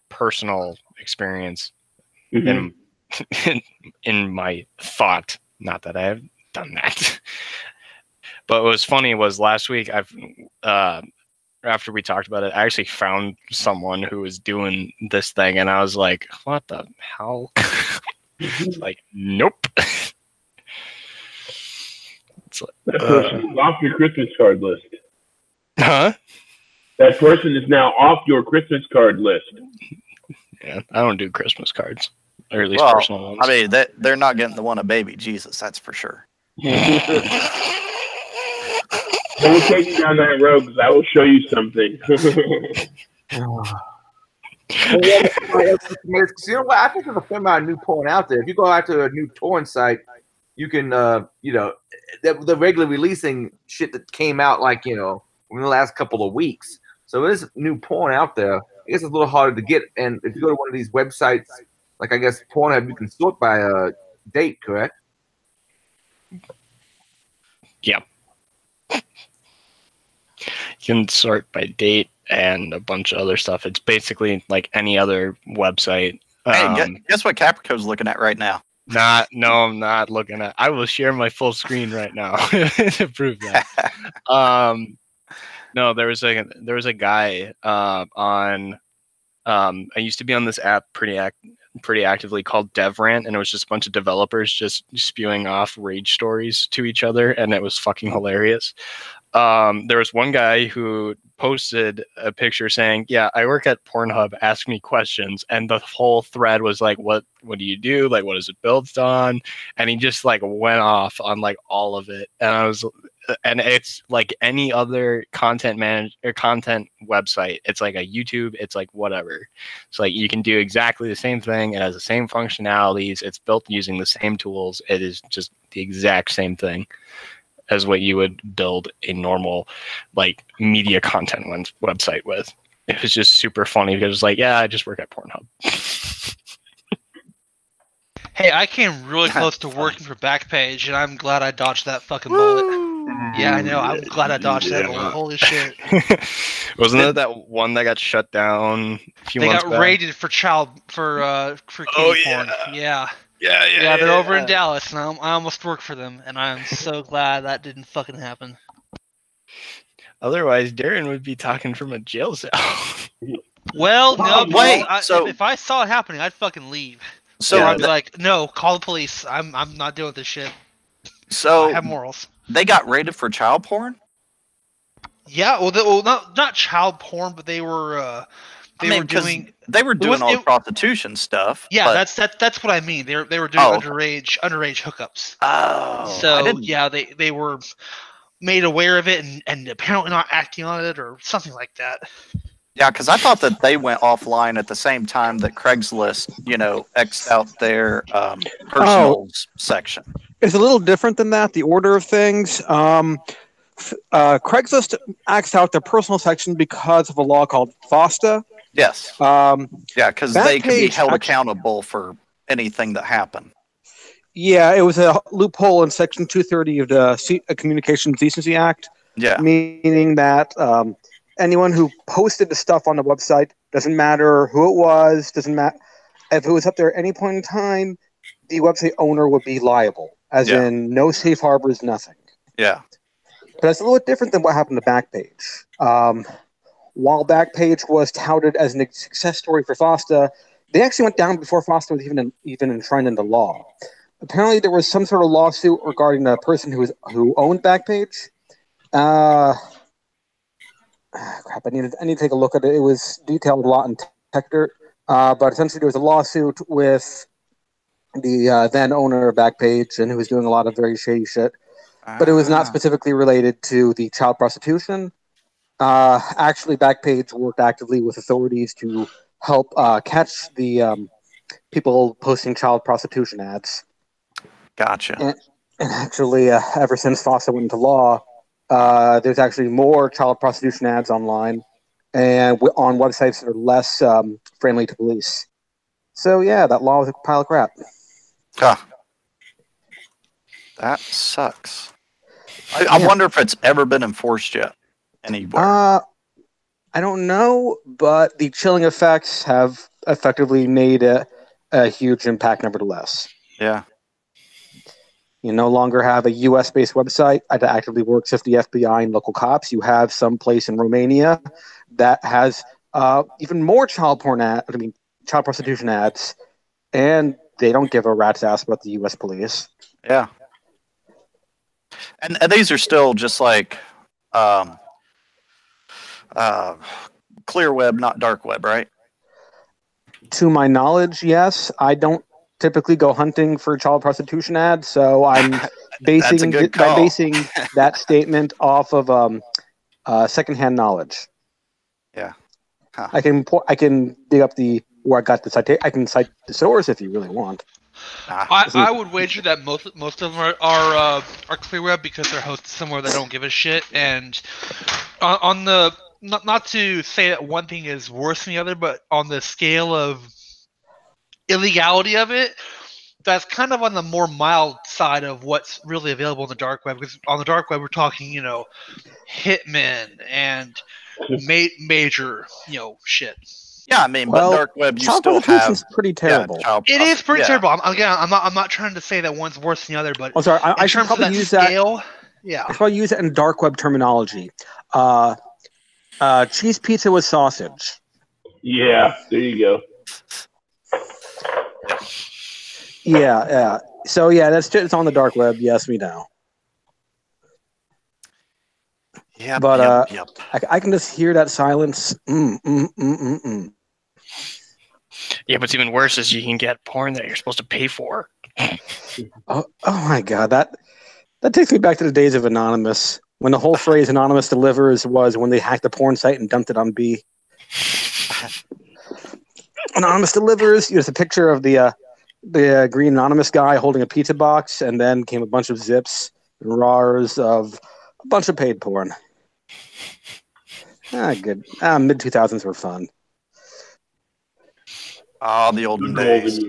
personal experience in my thought. Not that I have done that. But what was funny was last week, after we talked about it, I actually found someone who was doing this thing, and I was like, what the hell? It's like, nope.
That person is off your Christmas card list.
Huh?
That person is now off your Christmas card list.
Yeah, I don't do Christmas cards, or at least personal ones.
I mean, they're not getting the one of baby Jesus, that's for sure.
Don't take me down that road, because I will show you something.
You know what? I think there's a fair amount of new porn out there. If you go out to a new torrent site, you can, you know, the regular releasing shit that came out, like, you know, in the last couple of weeks. So there's new porn out there. I guess it's a little harder to get. And if you go to one of these websites, like I guess Pornhub, you can sort by date, correct?
Yeah. You can sort by date and a bunch of other stuff. It's basically like any other website.
Hey, guess what Caprico's looking at right now?
No, I'm not looking at. I will share my full screen right now to prove that. No, there was a guy on. I used to be on this app pretty actively called DevRant, and it was just a bunch of developers just spewing off rage stories to each other, and it was fucking hilarious. There was one guy who posted a picture saying, "Yeah, I work at Pornhub. Ask me questions." And the whole thread was like, "What do you do? Like, what is it built on?" And he just like went off on like all of it. And it's like any other content website. It's like a YouTube. It's like whatever. It's like you can do exactly the same thing. It has the same functionalities. It's built using the same tools. It is just the exact same thing as what you would build a normal like media content website with. It was just super funny because it's like, yeah, I just work at Pornhub.
Hey, I came really close to working for Backpage, and I'm glad I dodged that fucking bullet. Yeah, I know. I'm glad I dodged that bullet. Holy shit!
Wasn't it that one that got shut down a few months back?
They got raided for kiddie porn. Yeah. Yeah, they're over in Dallas, and I almost work for them, and I'm so glad that didn't fucking happen.
Otherwise, Darren would be talking from a jail cell.
Well, no,
wait.
If I saw it happening, I'd fucking leave.
So
I'd be like, no, call the police. I'm not dealing with this shit.
So
I have morals.
They got raided for child porn?
Yeah, well, not child porn, but they were
they were doing all the prostitution stuff.
Yeah,
but...
that's what I mean. They were doing underage hookups.
Oh,
so yeah, they were made aware of it and apparently not acting on it or something like that.
Yeah, because I thought that they went offline at the same time that Craigslist, X'd out their personals section.
It's a little different than that, the order of things. Craigslist X'd out their personal section because of a law called FOSTA.
Yes. Yeah, because they could be held accountable for anything that happened.
Yeah, it was a loophole in Section 230 of the Communications Decency Act.
Yeah.
Meaning that anyone who posted the stuff on the website, doesn't matter who it was, doesn't matter if it was up there at any point in time, the website owner would be liable. As in, no safe harbors, nothing.
Yeah.
But it's a little bit different than what happened to Backpage. While Backpage was touted as a success story for FOSTA, they actually went down before FOSTA was even enshrined into law. Apparently, there was some sort of lawsuit regarding a person who owned Backpage. Crap! I need to take a look at it. It was detailed a lot in Tech Dirt, but essentially there was a lawsuit with the then owner of Backpage, and who was doing a lot of very shady shit. But it was not specifically related to the child prostitution. Actually, Backpage worked actively with authorities to help catch the people posting child prostitution ads.
Gotcha.
And actually, ever since FOSTA went into law, there's actually more child prostitution ads online and on websites that are less friendly to police. So yeah, that law was a pile of crap.
Huh. That sucks. I wonder if it's ever been enforced yet anywhere.
I don't know, but the chilling effects have effectively made a huge impact nevertheless.
Yeah.
You no longer have a U.S.-based website that actively works with the FBI and local cops. You have some place in Romania that has even more child prostitution ads, and they don't give a rat's ass about the U.S. police.
Yeah. And these are still just like clear web, not dark web, right?
To my knowledge, yes. I don't typically go hunting for child prostitution ads, so I'm basing that statement off of secondhand knowledge.
Yeah. Huh.
I can dig up where I got the citation. I can cite the source if you really want.
I would wager that most of them are clear web because they're hosted somewhere that don't give a shit. And on the not to say that one thing is worse than the other, but on the scale of illegality of it, that's kind of on the more mild side of what's really available on the dark web. Because on the dark web, we're talking, hitmen and major, shit.
Yeah, I mean, but dark web, you still have
pretty terrible.
It is pretty terrible. I'm not trying to say that one's worse than the other, but
I'm sorry. I should probably use
scale,
that. Yeah, I should probably use it in dark web terminology. Cheese pizza with sausage.
Yeah, there you go.
Yeah. So yeah, it's on the dark web. Yes, we know.
Yeah,
but
yep.
I can just hear that silence.
Yeah, what's even worse is you can get porn that you're supposed to pay for.
Oh my god, that takes me back to the days of Anonymous, when the whole phrase "Anonymous delivers" was when they hacked the porn site and dumped it on B. Anonymous delivers. There's a picture of the green anonymous guy holding a pizza box, and then came a bunch of zips and RARs of a bunch of paid porn. Good. Mid 2000s were fun.
The olden days.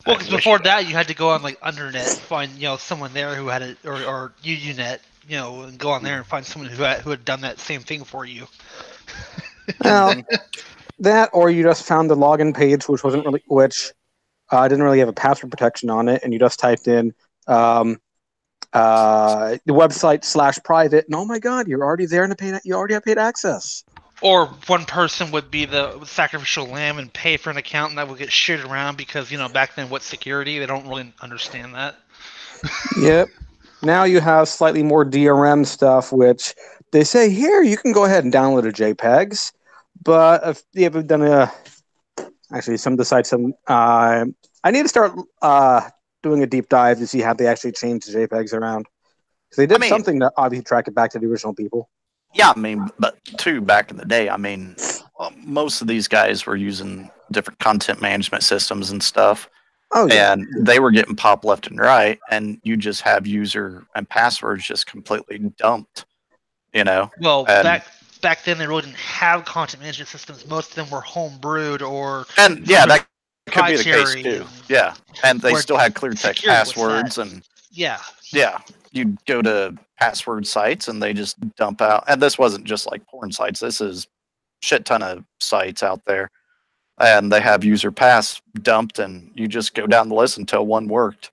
Well, because before that, you had to go on like Undernet, find someone there who had it, or Unet, and go on there and find someone who had done that same thing for you.
Well, that, or you just found the login page, which didn't really have a password protection on it, and you just typed in the website /private, and oh my god, you're already there and you already have paid access.
Or one person would be the sacrificial lamb and pay for an account, and that would get shared around because back then, what's security? They don't really understand that.
Yep. Now you have slightly more DRM stuff, which they say here you can go ahead and download a JPEGs, but if you haven't done actually some of the sites, I need to start doing a deep dive to see how they actually changed the JPEGs around. Because they did something to obviously track it back to the original people.
Yeah, but too, back in the day, most of these guys were using different content management systems and stuff.
Oh, yeah.
And they were getting popped left and right, and you just have user and passwords just completely dumped,
Well, back then they really didn't have content management systems. Most of them were home brewed or
that could be the case too. Yeah, and they still had clear text passwords and you'd go to password sites and they just dump out. And this wasn't just like porn sites. This is shit ton of sites out there. And they have user pass dumped, and you just go down the list until one worked.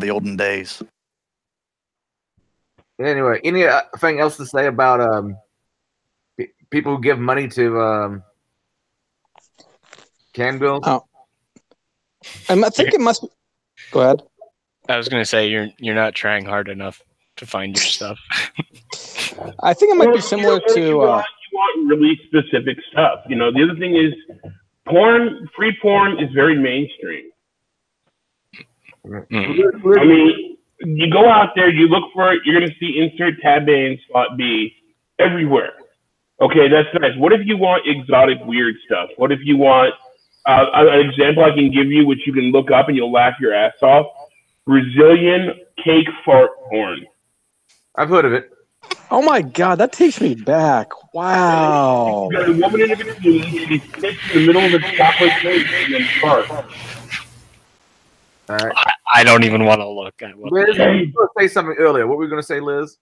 The olden days.
Anyway, anything else to say about people who give money to CanGirls?
Oh, I think it must be. Go ahead.
I was gonna say you're not trying hard enough to find your stuff.
I think it might be similar to.
You want really specific stuff. The other thing is, free porn is very mainstream. I mean, you go out there, you look for it, you're going to see insert tab A and slot B everywhere. Okay, that's nice. What if you want exotic, weird stuff? What if you want an example I can give you, which you can look up and you'll laugh your ass off? Brazilian cake fart porn.
I've heard of it.
Oh my god, that takes me back. Wow.
You got a woman in a bikini, she sits in the middle of a chocolate cake and then farts.
All right.
I don't even want to look at what.
Liz, you were going to say something earlier. What were you going to say, Liz?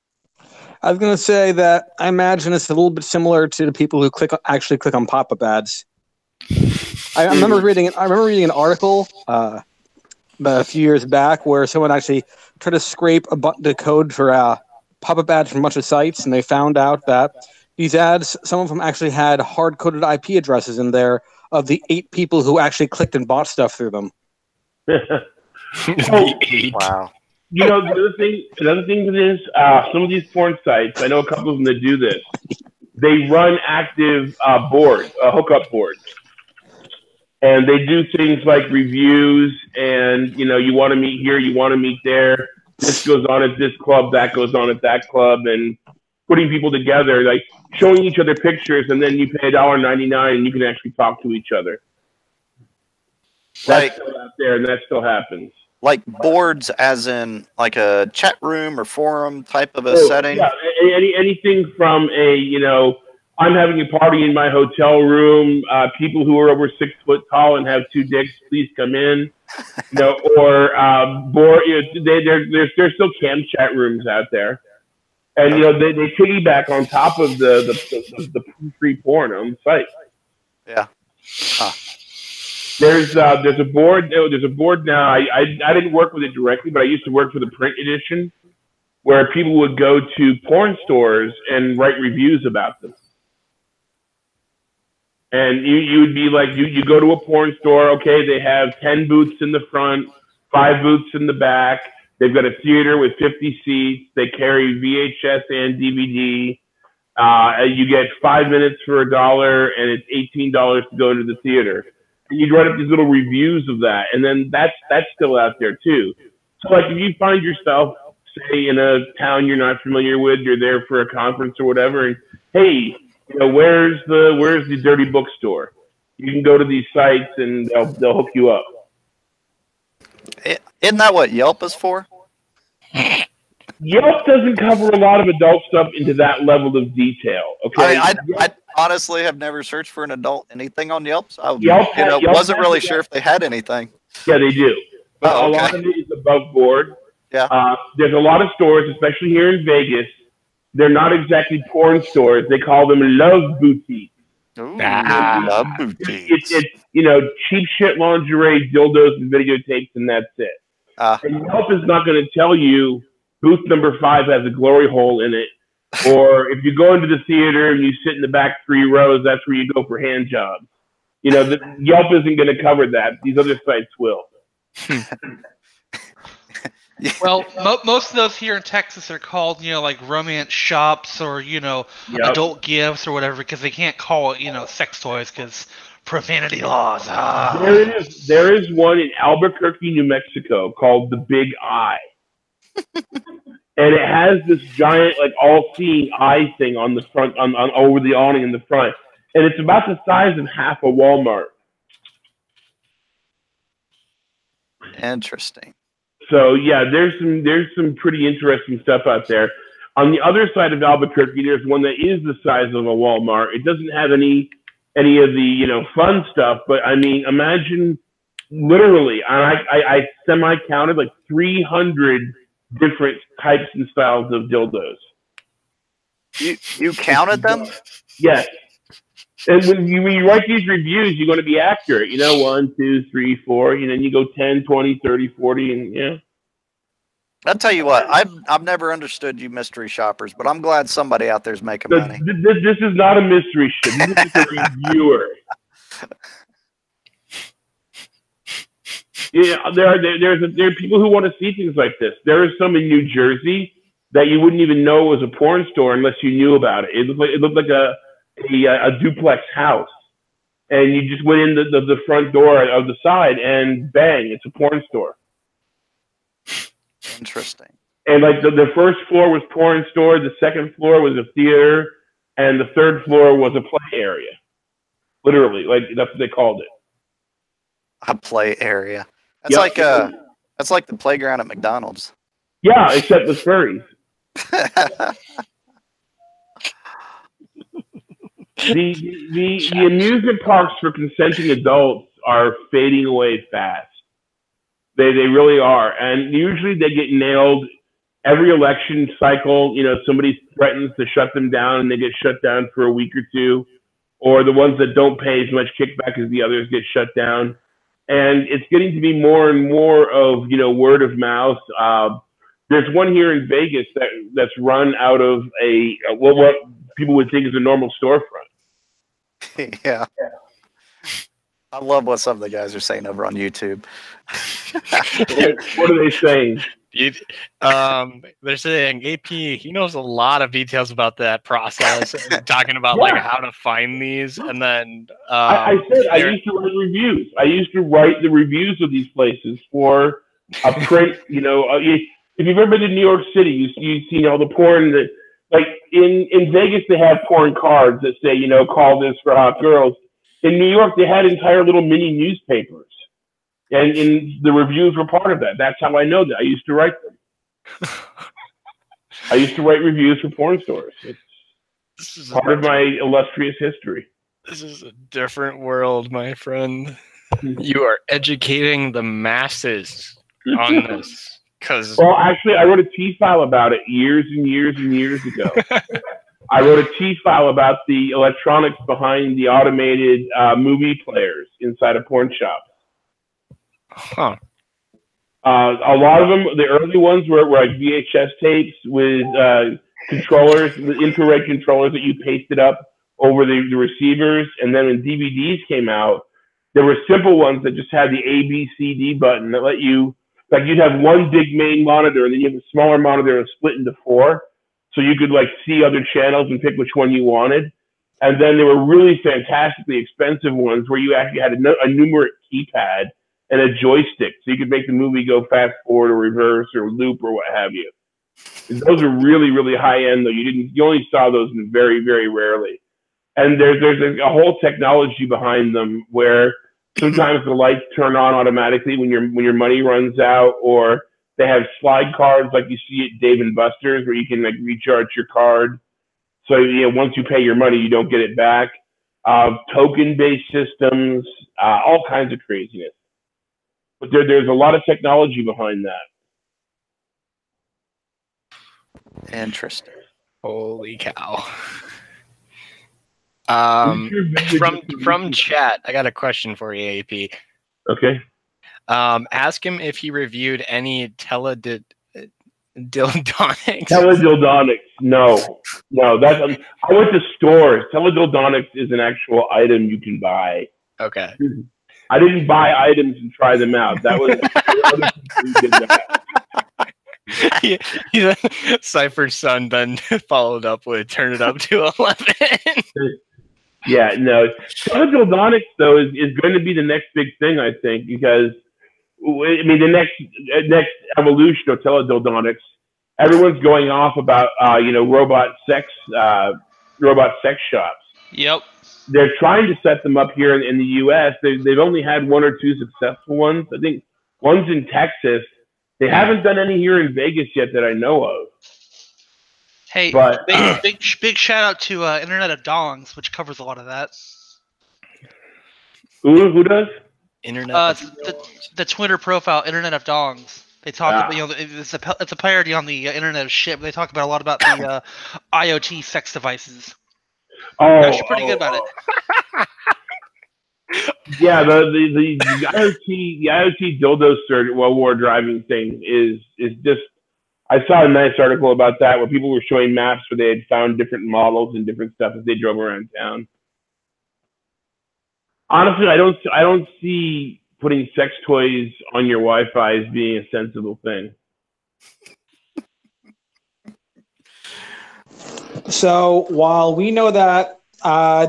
I was going to say that I imagine it's a little bit similar to the people who actually click on pop-up ads. I remember reading an article a few years back where someone actually tried to scrape the code for pop-up ads from a bunch of sites, and they found out that these ads, some of them actually had hard-coded IP addresses in there of the 8 people who actually clicked and bought stuff through them.
Wow.
Another thing to this, some of these porn sites, I know a couple of them that do this, they run active hookup boards. And they do things like reviews and, you want to meet here, you want to meet there. This goes on at this club, that goes on at that club, and putting people together, like showing each other pictures, and then you pay $1.99 and you can actually talk to each other. That's still out there, and that still happens.
Like boards, as in like a chat room or forum type of a setting?
Yeah, anything from I'm having a party in my hotel room. People who are over 6 foot tall and have 2 dicks, please come in. Or there's still cam chat rooms out there, and they piggyback on top of the free porn on the site.
Yeah. Huh.
There's a board. There's a board now. I didn't work with it directly, but I used to work for the print edition, where people would go to porn stores and write reviews about them. And you would be like, you go to a porn store, okay, they have 10 booths in the front, 5 booths in the back. They've got a theater with 50 seats. They carry VHS and DVD. You get 5 minutes for $1, and it's $18 to go into the theater. And you'd write up these little reviews of that, and then that's still out there too. So like if you find yourself, say, in a town you're not familiar with, you're there for a conference or whatever, and hey, where's the dirty bookstore? You can go to these sites and they'll hook you up.
Isn't that what Yelp is for?
Yelp doesn't cover a lot of adult stuff into that level of detail. Okay,
I honestly have never searched for an adult anything on Yelp. So
Yelp
wasn't really sure if they had anything.
Yeah, they do, but a lot of it is above board.
Yeah,
there's a lot of stores, especially here in Vegas. They're not exactly porn stores. They call them love boutiques.
Ooh, love boutiques.
It's cheap shit lingerie, dildos, and videotapes, and that's it. And Yelp is not going to tell you booth number 5 has a glory hole in it, or if you go into the theater and you sit in the back 3 rows, that's where you go for hand jobs. You know, Yelp isn't going to cover that. These other sites will.
Well, most of those here in Texas are called, like romance shops or, adult gifts or whatever, because they can't call it, sex toys because profanity laws.
There is one in Albuquerque, New Mexico called the Big Eye. And it has this giant, like, all-seeing eye thing on the front, on over the awning in the front. And it's about the size of half a Walmart.
Interesting.
So yeah, there's some pretty interesting stuff out there. On the other side of Albuquerque, there's one that is the size of a Walmart. It doesn't have any of the fun stuff, but I mean, imagine literally, I semi counted like 300 different types and styles of dildos.
You counted them?
Yes. And when you write these reviews, you're going to be accurate. 1, 2, 3, 4. And you go 10, 20, 30, 40, and yeah.
I'll tell you what, I've never understood you mystery shoppers, but I'm glad somebody out there's making money.
This is not a mystery shop. This is just a reviewer. Yeah, there are people who want to see things like this. There are some in New Jersey that you wouldn't even know was a porn store unless you knew about it. It looked like a duplex house, and you just went in the front door of the side, and bang, it's a porn store.
Interesting.
And like the first floor was porn store, the second floor was a theater, and the third floor was a play area. Literally, like that's what they called it.
A play area. That's like the playground at McDonald's.
Yeah, except with furries. The amusement parks for consenting adults are fading away fast. They really are, and usually they get nailed every election cycle. Somebody threatens to shut them down, and they get shut down for a week or two, or the ones that don't pay as much kickback as the others get shut down. And it's getting to be more and more of word of mouth. There's one here in Vegas that's run out of what people would think is a normal storefront.
Yeah. I love what some of the guys are saying over on YouTube.
What are they saying?
They're saying AP, he knows a lot of details about that process, talking about like how to find these, and then
I said I used to write reviews. I used to write the reviews of these places for a print. If you've ever been to New York City, you've seen all the porn that, like in Vegas, they have porn cards that say call this for hot girls. In New York, they had entire little mini newspapers. And the reviews were part of that. That's how I know that. I used to write them. I used to write reviews for porn stores. It's part of my illustrious history.
This is a different world, my friend. You are educating the masses on this.
Well, actually, I wrote a T-file about it years and years and years ago. I wrote a T-file about the electronics behind the automated movie players inside of porn shops.
Huh.
A lot of them, the early ones were like VHS tapes with controllers, the infrared controllers that you pasted up over the receivers. And then when DVDs came out, there were simple ones that just had the A, B, C, D button that let you, like you'd have one big main monitor and then you have a smaller monitor and split into 4. So you could like see other channels and pick which one you wanted. And then there were really fantastically expensive ones where you actually had a numeric keypad and a joystick, so you could make the movie go fast forward or reverse or loop or what have you. And those are really, really high end though. You only saw those very, very rarely. And there's a whole technology behind them where sometimes the lights turn on automatically when your money runs out, or they have slide cards like you see at Dave & Buster's where you can like recharge your card. So once you pay your money, you don't get it back. Token-based systems, all kinds of craziness. But there's a lot of technology behind that.
Interesting.
Holy cow. From chat, I got a question for you, AP.
Okay.
Ask him if he reviewed any teledildonics.
Teledildonics, no. I went to stores. Teledildonics is an actual item you can buy.
Okay.
I didn't buy items and try them out. That was other people who did that.
Cypher's son then followed up with turn it up to 11.
Yeah, no. Teledildonics, though, is going to be the next big thing, I think, because, I mean, the next evolution of teledildonics, everyone's going off about, robot sex shops.
Yep.
They're trying to set them up here in the U.S. They've only had one or two successful ones. I think one's in Texas. They haven't done any here in Vegas yet that I know of.
Hey,
but,
big shout out to Internet of Dongs, which covers a lot of that.
Who does?
Internet.
The Twitter profile, Internet of Dongs. They talk about, it's a parody on the Internet of Shit. But they talk about a lot about the IoT sex devices. They're actually pretty good about it.
Yeah, the IoT dildo war driving thing is just. I saw a nice article about that where people were showing maps where they had found different models and different stuff as they drove around town. Honestly, I don't see putting sex toys on your Wi-Fi as being a sensible thing.
So while we know that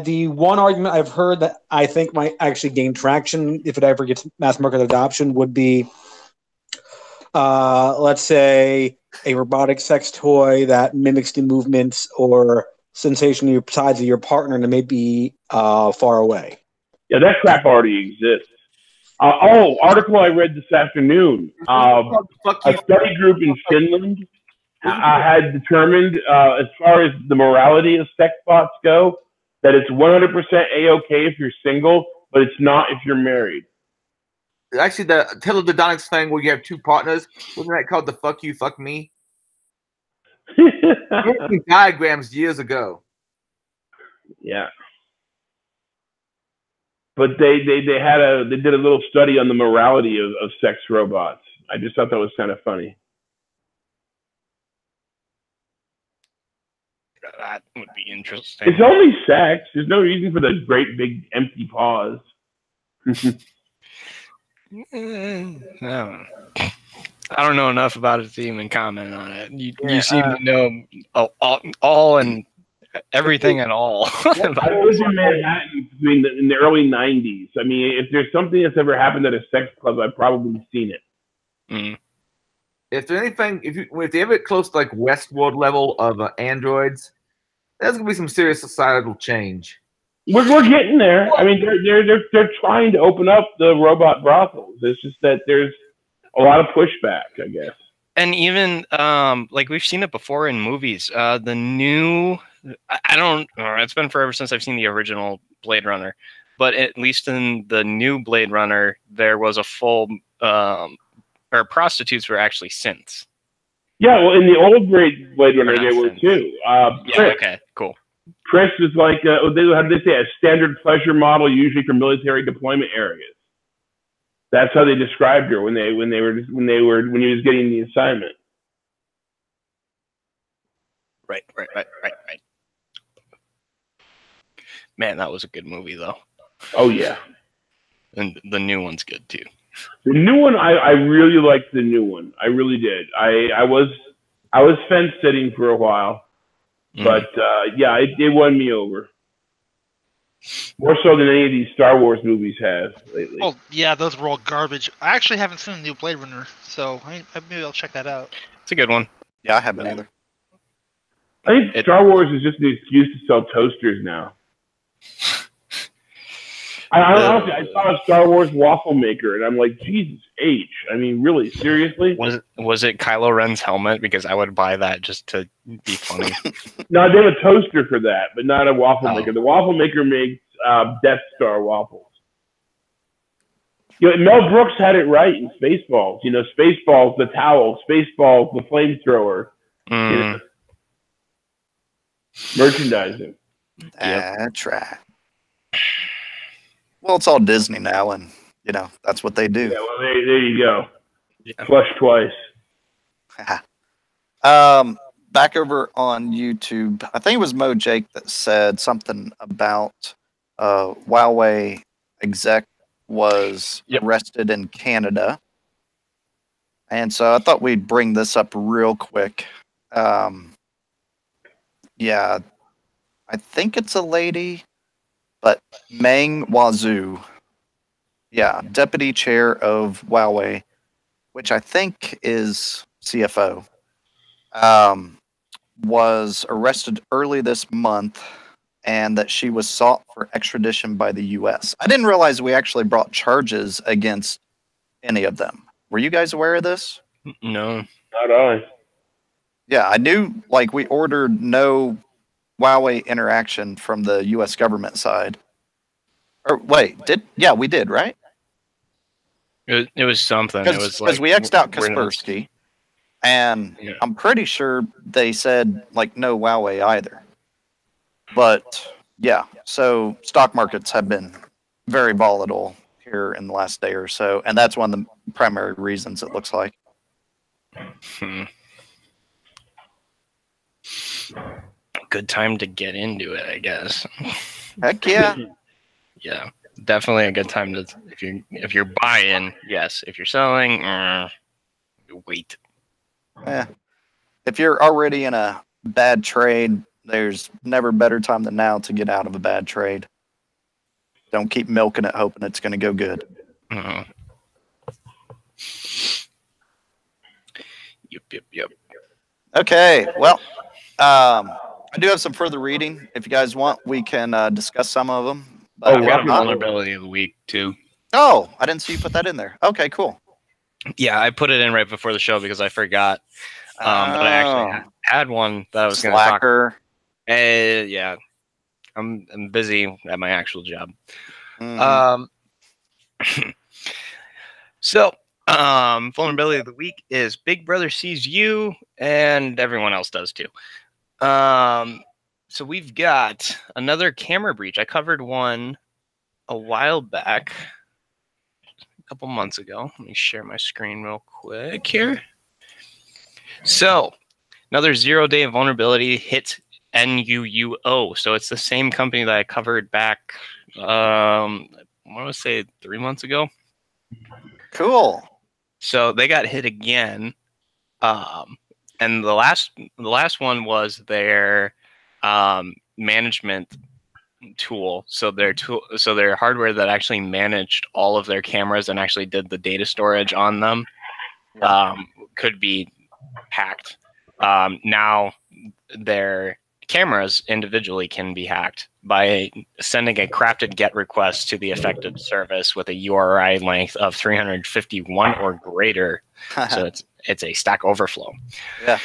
the one argument I've heard that I think might actually gain traction if it ever gets mass market adoption would be, let's say, a robotic sex toy that mimics the movements or sensation of your sides of your partner and it may be far away.
Yeah, that crap already exists. Article I read this afternoon. A study group in Finland had determined, as far as the morality of sex bots go, that it's 100% A-okay if you're single, but it's not if you're married.
Actually, the teledildonics thing where you have two partners, wasn't that called the fuck you, fuck me? Diagrams years ago.
Yeah. But they did a little study on the morality of sex robots. I just thought that was kind of funny.
That would be interesting.
It's only sex. There's no reason for the great big empty pause.
No. I don't know enough about it to even comment on it. You seem to know all and everything and all.
I was in Manhattan in the early 90s. I mean, if there's something that's ever happened at a sex club, I've probably seen it.
Mm.
If there's anything, if they ever get close to like Westworld level of androids, there's gonna be some serious societal change.
We're getting there. I mean, they're trying to open up the robot brothels. It's just that there's a lot of pushback, I guess.
And even like we've seen it before in movies. The new, it's been forever since I've seen the original Blade Runner, but at least in the new Blade Runner, there was a full, or prostitutes were actually synths.
Yeah, well, in the old Blade Runner, there were too.
Okay, cool.
Chris is like, how do they say, a standard pleasure model, usually for military deployment areas. That's how they described her when he was getting the assignment.
Right. Man, that was a good movie, though.
Oh yeah,
and the new one's good too.
The new one, I really liked the new one. I really did. I was fence sitting for a while, but yeah, it won me over. More so than any of these Star Wars movies have lately.
Oh yeah, those were all garbage. I actually haven't seen the new Blade Runner, so maybe I'll check that out.
It's a good one.
Yeah, I haven't either.
I think Star Wars is just an excuse to sell toasters now. I saw a Star Wars waffle maker, and I'm like, Jesus H. I mean, really, seriously?
Was it Kylo Ren's helmet? Because I would buy that just to be funny.
No, they have a toaster for that, but not a waffle maker. The waffle maker makes Death Star waffles. Mel Brooks had it right in Spaceballs. Spaceballs, the towel. Spaceballs, the flamethrower. Merchandising.
That's right. Well, it's all Disney now, and that's what they do.
Yeah, well, there you go. Yeah. Flush twice.
Back over on YouTube, I think it was Mo Jake that said something about Huawei exec was arrested in Canada. And so I thought we'd bring this up real quick. Yeah, I think it's a lady, but Meng Wazoo. Yeah, deputy chair of Huawei, which I think is CFO, was arrested early this month, and that she was sought for extradition by the U.S. I didn't realize we actually brought charges against any of them. Were you guys aware of this?
No.
Not I.
Yeah, I knew, like, we ordered no Huawei interaction from the U.S. government side. Or wait, we did, right?
It was something. It was
because
like
we X'd out
we're not-
Kaspersky, and
Yeah.
I'm pretty sure they said like no Huawei either. But yeah, so stock markets have been very volatile here in the last day or so, and that's one of the primary reasons it looks like.
Good time to get into it, I guess.
Heck yeah.
Yeah, definitely a good time to if you're buying, yes. If you're selling, wait.
Yeah. If you're already in a bad trade, there's never a better time than now to get out of a bad trade. Don't keep milking it, hoping it's going to go good.
Yep.
Okay, well, I do have some further reading. If you guys want, we can discuss some of them. But
I've got a
if not-
vulnerability of the week too.
Oh, I didn't see you put that in there. Okay, cool.
Yeah, I put it in right before the show because I forgot. But I actually had one that I was going to talk.
Slacker.
Yeah, I'm busy at my actual job.
Mhm.
So, vulnerability of the week is Big Brother sees you, and everyone else does too. So we've got another camera breach. I covered one a while back, a couple months ago. Let me share my screen real quick here. So, another 0-day vulnerability hit NUUO. So it's the same company that I covered back, I want to say 3 months ago.
Cool.
So they got hit again. And the last one was their management tool. So their hardware that actually managed all of their cameras and actually did the data storage on them could be hacked. Now their cameras individually can be hacked by sending a crafted GET request to the affected service with a URI length of 351 or greater. So it's a Stack Overflow.
Yeah.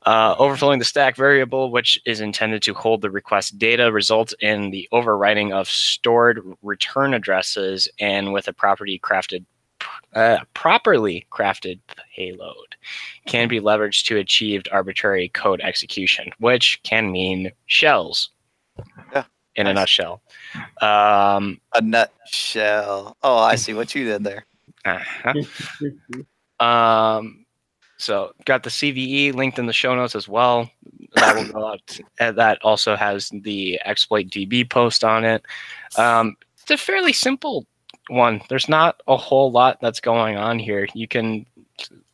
Overflowing the stack variable, which is intended to hold the request data, results in the overwriting of stored return addresses, and with a properly crafted payload can be leveraged to achieve arbitrary code execution, which can mean shells.
Yeah.
In a nutshell.
A nutshell. Oh, I see what you did there.
So got the CVE linked in the show notes as well. That will go out. That also has the exploit DB post on it. It's a fairly simple one. There's not a whole lot that's going on here.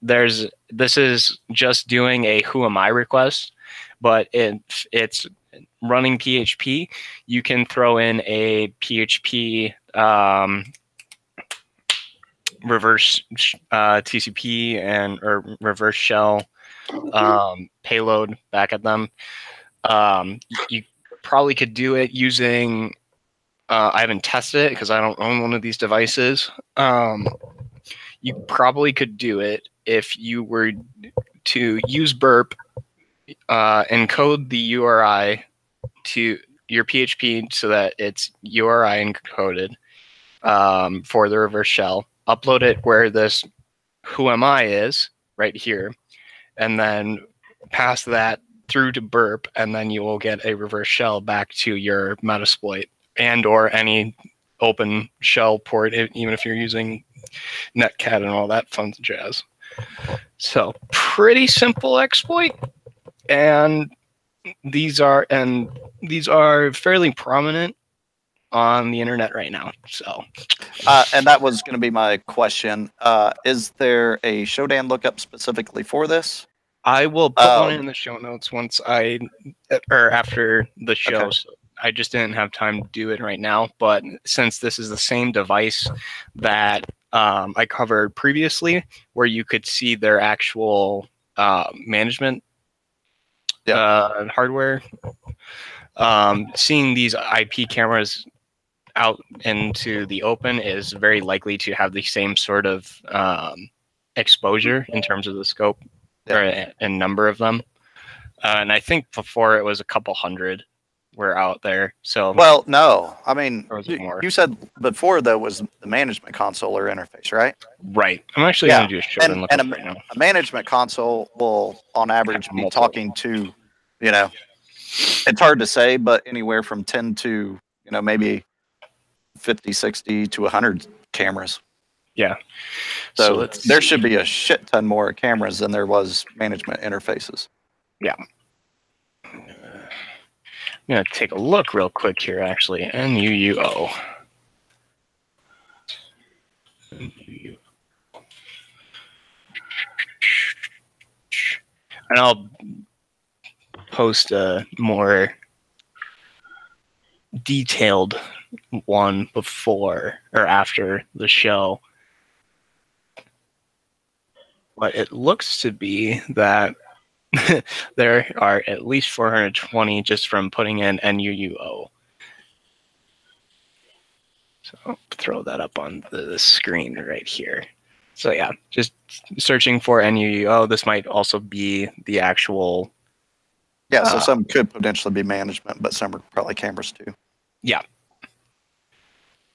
This is just doing a who am I request, but it's running PHP. You can throw in a PHP reverse TCP or reverse shell payload back at them. You probably could do it using I haven't tested it because I don't own one of these devices. You probably could do it if you were to use burp, encode the URI to your PHP so that it's URI encoded for the reverse shell. Upload it where this who am I is right here, and then pass that through to burp, and then you will get a reverse shell back to your Metasploit and or any open shell port, even if you're using Netcat and all that fun jazz. So pretty simple exploit, and these are fairly prominent on the internet right now. So,
and that was going to be my question. Is there a Shodan lookup specifically for this?
I will put one in the show notes once after the show.
Okay.
So I just didn't have time to do it right now. But since this is the same device that I covered previously, where you could see their actual management hardware, seeing these IP cameras out into the open is very likely to have the same sort of exposure in terms of the scope and number of them. And I think before it was a couple hundred were out there. So
well, no, I mean,
more.
You said before though was the management console or interface, right?
Right. I'm actually going to do a show and look up right now.
A management console will, on average, be talking to, it's hard to say, but anywhere from 10 to maybe 50, 60 to 100 cameras.
Yeah.
So there should be a shit ton more cameras than there was management interfaces.
Yeah. I'm going to take a look real quick here, actually. NUUO. And I'll post a more detailed one before or after the show. But it looks to be that there are at least 420 just from putting in NUUO. So I'll throw that up on the screen right here. So yeah, just searching for NUUO. This might also be the actual.
Yeah, so some could potentially be management, but some are probably cameras too.
Yeah.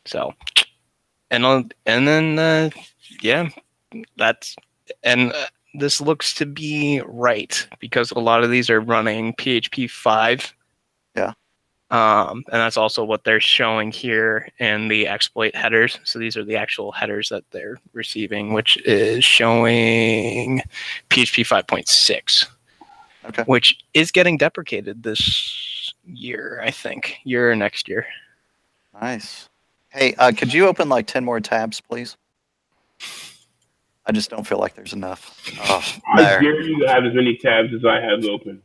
So, and then yeah, that's this looks to be right because a lot of these are running PHP 5.
Yeah.
And that's also what they're showing here in the exploit headers. So these are the actual headers that they're receiving, which is showing PHP 5.6.
Okay.
Which is getting deprecated this year, I think. Year or next year.
Nice. Hey, could you open like 10 more tabs, please? I just don't feel like there's enough. Oh,
I dare you to have as many tabs as I have open.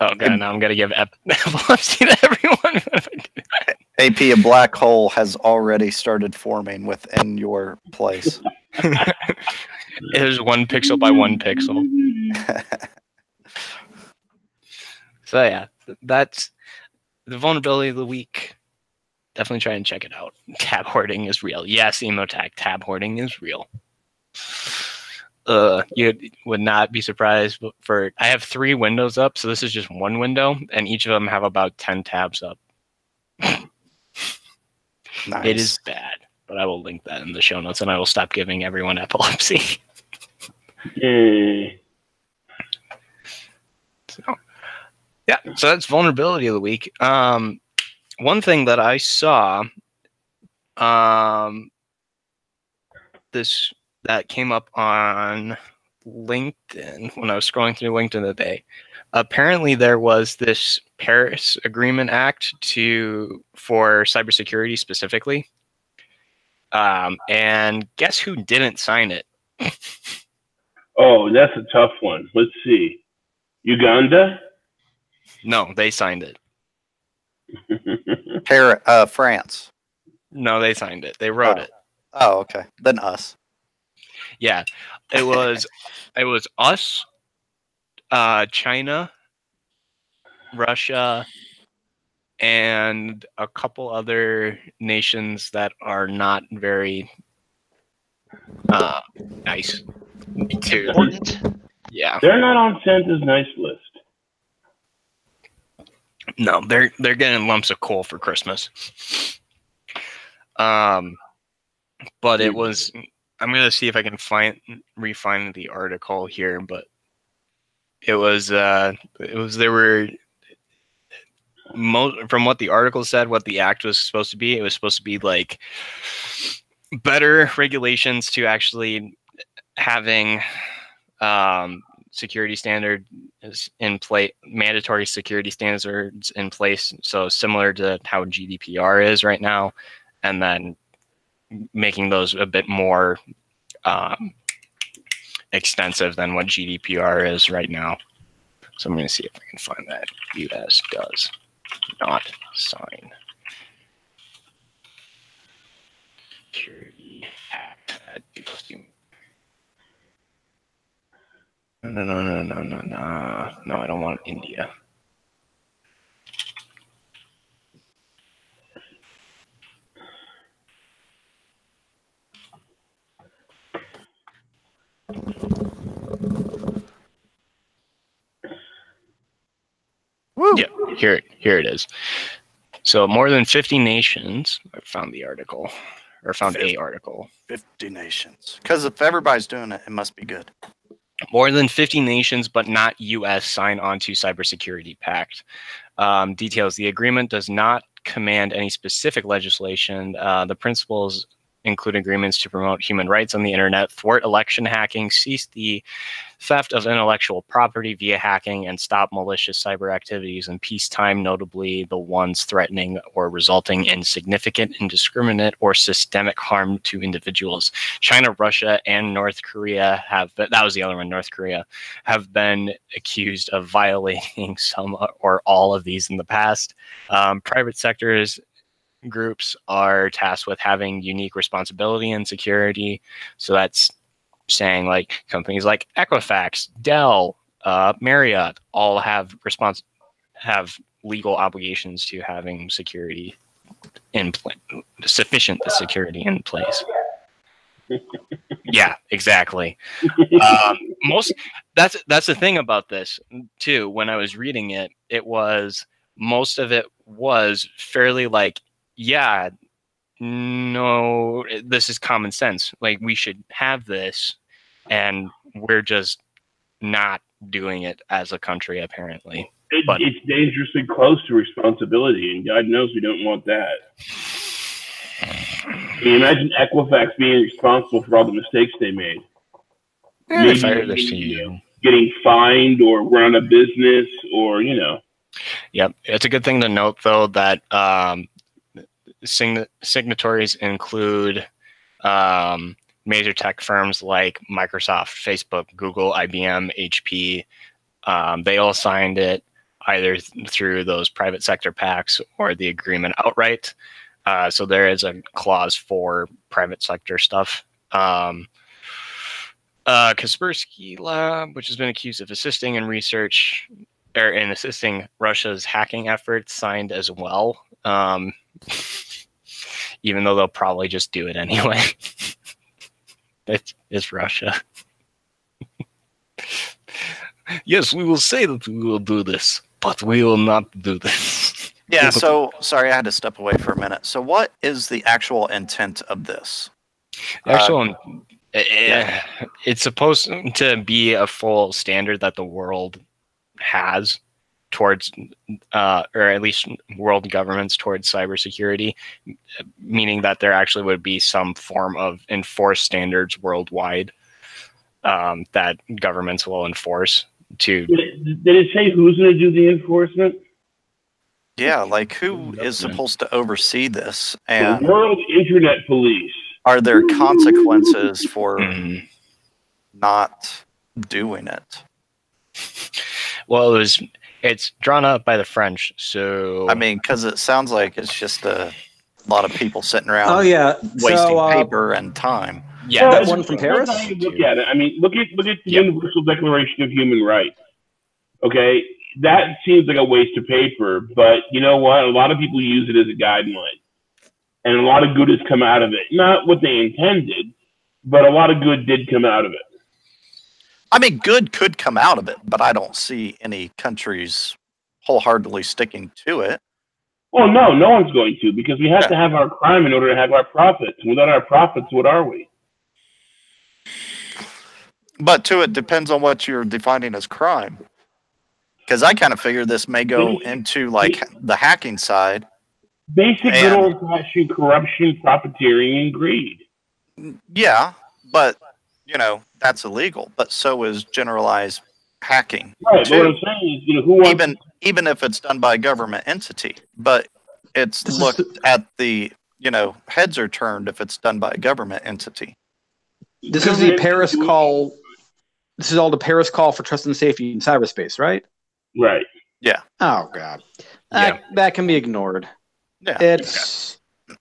Oh god, now I'm gonna give epilepsy to everyone.
AP, a black hole has already started forming within your place.
It is 1 pixel by 1 pixel. So yeah, that's the vulnerability of the week. Definitely try and check it out. Tab hoarding is real. Yes, Emotag, tab hoarding is real. You would not be surprised. But I have 3 windows up, so this is just one window, and each of them have about 10 tabs up.
Nice.
It is bad, but I will link that in the show notes, and I will stop giving everyone epilepsy. So that's vulnerability of the week. One thing that I saw, that came up on LinkedIn when I was scrolling through LinkedIn today. Apparently, there was this Paris Agreement Act for cybersecurity specifically, and guess who didn't sign it?
Oh, that's a tough one. Let's see. Uganda?
No, they signed it.
France.
No, they signed it. They wrote it.
Oh, okay. Then us.
Yeah, it was us, China, Russia, and a couple other nations that are not very nice.
Important.
Yeah.
They're not on Santa's nice list.
No, they're getting lumps of coal for Christmas. But it was. I'm gonna see if I can refine the article here, but it was there were from what the article said, what the act was supposed to be. It was supposed to be like better regulations to actually having security standard is in place, mandatory security standards in place. So similar to how GDPR is right now, and then making those a bit more extensive than what GDPR is right now. So I'm going to see if I can find that. U.S. does not sign Security Act. No, I don't want India.
Woo.
Yeah, here it is. So more than 50 nations. I found the article, or found a article.
50 nations. Because if everybody's doing it, it must be good.
More than 50 nations, but not U.S., sign on to Cybersecurity Pact. Details: the agreement does not command any specific legislation. The principles include agreements to promote human rights on the internet, thwart election hacking, cease the theft of intellectual property via hacking, and stop malicious cyber activities in peacetime, notably the ones threatening or resulting in significant, indiscriminate, or systemic harm to individuals. China, Russia, and North Korea have been, that was the other one, North Korea, have been accused of violating some or all of these in the past. Private sectors groups are tasked with having unique responsibility and security. So that's saying like companies like Equifax, Dell, Marriott all have legal obligations to having security in place, sufficient security in place. Yeah, exactly. That's the thing about this too. When I was reading it, most of it was fairly like, yeah, no, this is common sense. Like, we should have this, and we're just not doing it as a country, apparently.
It's dangerously close to responsibility, and God knows we don't want that. Can you imagine Equifax being responsible for all the mistakes they made?
Yeah,
maybe getting fined or run a business, or
Yep, it's a good thing to note though that signatories include major tech firms like Microsoft, Facebook, Google, IBM, HP. They all signed it either through those private sector pacts or the agreement outright. So there is a clause for private sector stuff. Kaspersky Lab, which has been accused of assisting in research or in assisting Russia's hacking efforts, signed as well. Even though they'll probably just do it anyway. It's Russia. Yes, we will say that we will do this, but we will not do this.
Yeah, so, sorry, I had to step away for a minute. So what is the actual intent of this?
It's supposed to be a full standard that the world has towards, or at least world governments towards cybersecurity, meaning that there actually would be some form of enforced standards worldwide that governments will enforce. Did
it say who's going to do the enforcement?
Yeah, like who is supposed to oversee this? And
the World Internet Police.
Are there consequences for not doing it?
Well, it's drawn up by the French, so
I mean, because it sounds like it's just a lot of people sitting around.
Oh yeah,
wasting paper and time.
Yeah,
that one from Paris.
Look at it. I mean, look at the Universal Declaration of Human Rights. Okay, that seems like a waste of paper, but you know what? A lot of people use it as a guideline, and a lot of good has come out of it. Not what they intended, but a lot of good did come out of it.
I mean, good could come out of it, but I don't see any countries wholeheartedly sticking to it.
Well, no one's going to, because we have to have our crime in order to have our profits. Without our profits, what are we?
But it depends on what you're defining as crime. Because I kind of figure this may go into like the hacking side.
Basic good old-fashioned corruption, profiteering, and greed.
Yeah, but that's illegal. But so is generalized hacking.
Right. But what I'm
Two,
saying is, who wants
even if it's done by a government entity, but it's looked at the heads are turned if it's done by a government entity.
This is the Paris call. This is all the Paris call for trust and safety in cyberspace, right?
Right.
Yeah.
Oh God,
Yeah.
that can be ignored.
Yeah.
It's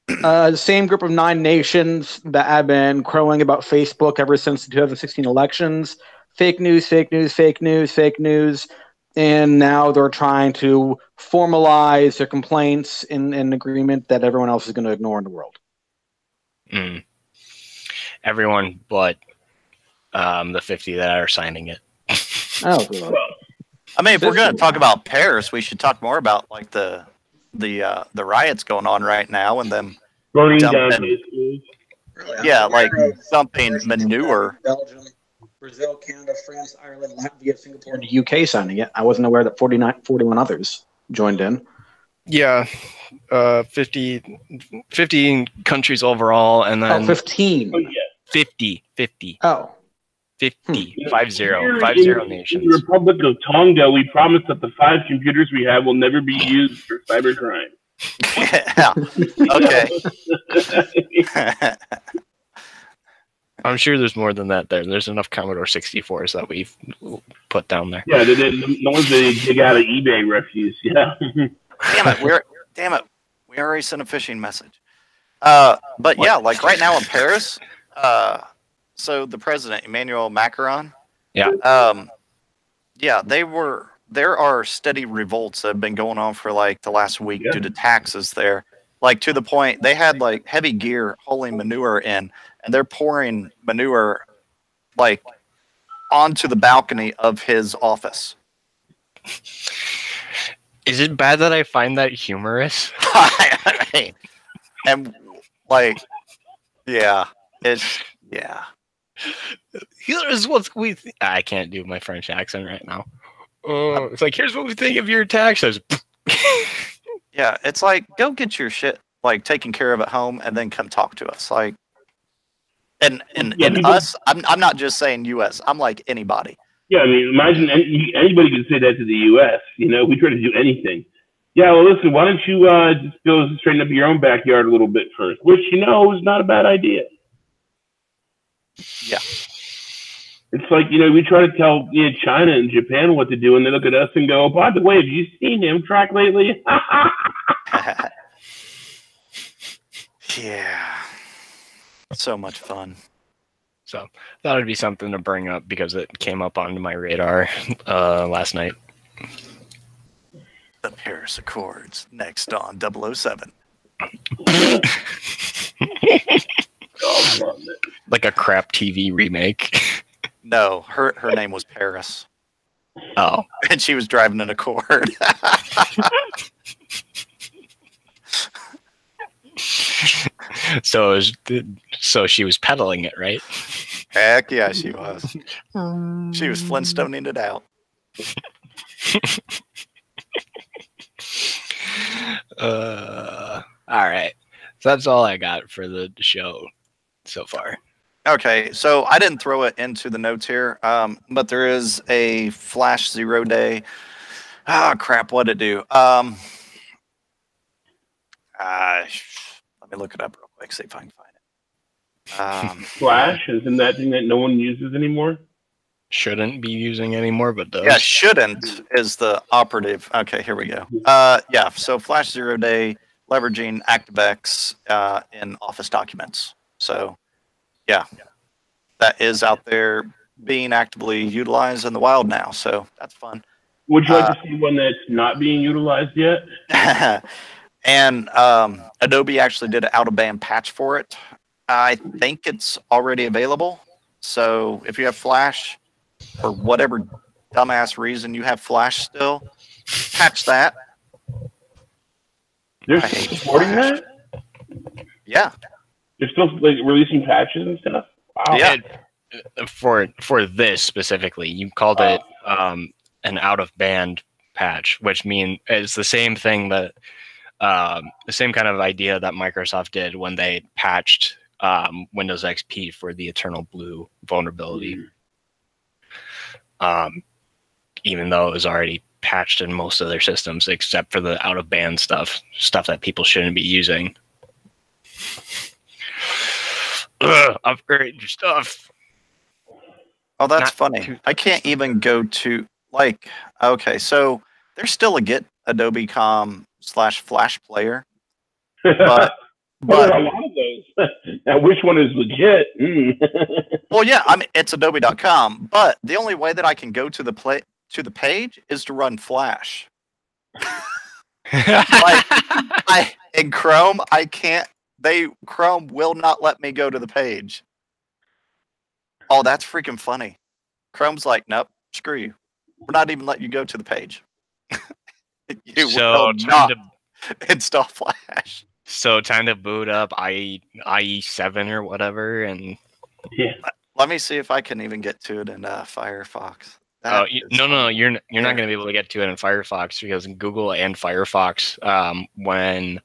the same group of 9 nations that have been crowing about Facebook ever since the 2016 elections. Fake news, fake news, fake news, fake news. And now they're trying to formalize their complaints in an agreement that everyone else is going to ignore in the world.
Mm. Everyone but the 50 that are signing it.
Oh, God.
I mean, if we're going to talk about Paris, we should talk more about like the riots going on right now and them
burning down
dumping,
schools.
yeah, like dumping manure.
Belgium, Brazil, Canada, France, Ireland, Latvia, Singapore, and the UK signing it. I wasn't aware that 41 others joined in.
Yeah, 50 countries overall, and then
15.
Oh, yeah.
50.
Oh.
50.
You know,
50
here
nations.
In the Republic of Tonga, we promise that the 5 computers we have will never be used for cybercrime.
Yeah. Okay.
I'm sure there's more than that there. There's enough Commodore 64s that we've put down there.
Yeah, the ones they dig out of eBay refuse. Yeah.
Damn it. We already sent a phishing message. But yeah, like right now in Paris, so the president, Emmanuel Macron,
Yeah.
Yeah, there are steady revolts that have been going on for like the last week due to taxes there. Like to the point they had like heavy gear hauling manure in, and they're pouring manure like onto the balcony of his office.
Is it bad that I find that humorous?
And like, yeah, it's yeah.
Here's what we. I can't do my French accent right now. It's like, here's what we think of your taxes.
Yeah, it's like, go get your shit like taken care of at home, and then come talk to us. Like, and us, I'm not just saying U.S. I'm like anybody.
Yeah, I mean, imagine anybody can say that to the U.S. We try to do anything. Yeah, well, listen, why don't you just go straighten up your own backyard a little bit first, which is not a bad idea.
Yeah.
It's like, we try to tell China and Japan what to do, and they look at us and go, oh, by the way, have you seen Amtrak lately?
Yeah. So much fun.
So that would be something to bring up because it came up onto my radar last night.
The Paris Accords, next on 007.
Like a crap TV remake.
No, her name was Paris.
Oh.
And she was driving an Accord.
So she was peddling it, right?
Heck yeah, she was. She was Flintstoning it out.
All right. So that's all I got for the show so far.
Okay, so I didn't throw it into the notes here, but there is a Flash 0 day. Ah, crap, what'd it do? Let me look it up real quick, see if I can find it.
Flash, isn't that thing that no one uses anymore?
Shouldn't be using anymore, but does.
Yeah, shouldn't is the operative. Okay, here we go. Yeah, so Flash 0 day leveraging ActiveX in Office documents. So, yeah, that is out there being actively utilized in the wild now. So that's fun.
Would you like to see one that's not being utilized yet?
And Adobe actually did an out-of-band patch for it. I think it's already available. So if you have Flash, for whatever dumbass reason you have Flash still, patch that.
They're supporting that?
Yeah.
They're still releasing patches and stuff? Wow.
Yeah.
For this specifically, you called it an out-of-band patch, which means it's the same thing that the same kind of idea that Microsoft did when they patched Windows XP for the Eternal Blue vulnerability. even though it was already patched in most of their systems, except for the out-of-band stuff that people shouldn't be using. Upgrade your stuff.
Oh, that's funny. I can't even go to, like, okay, so there's still a Get Adobe Com /Flash player, but
there are a lot of those. Now, which one is legit?
Well, yeah, I mean, it's Adobe.com, but the only way that I can go to the page is to run Flash. Like, in Chrome, I can't. Chrome will not let me go to the page. Oh, that's freaking funny. Chrome's like, nope, screw you. We're not even letting you go to the page. You will not install Flash.
So time to boot up IE7 or whatever, and
let me see if I can even get to it in Firefox.
No, you're not going to be able to get to it in Firefox because Google and Firefox, when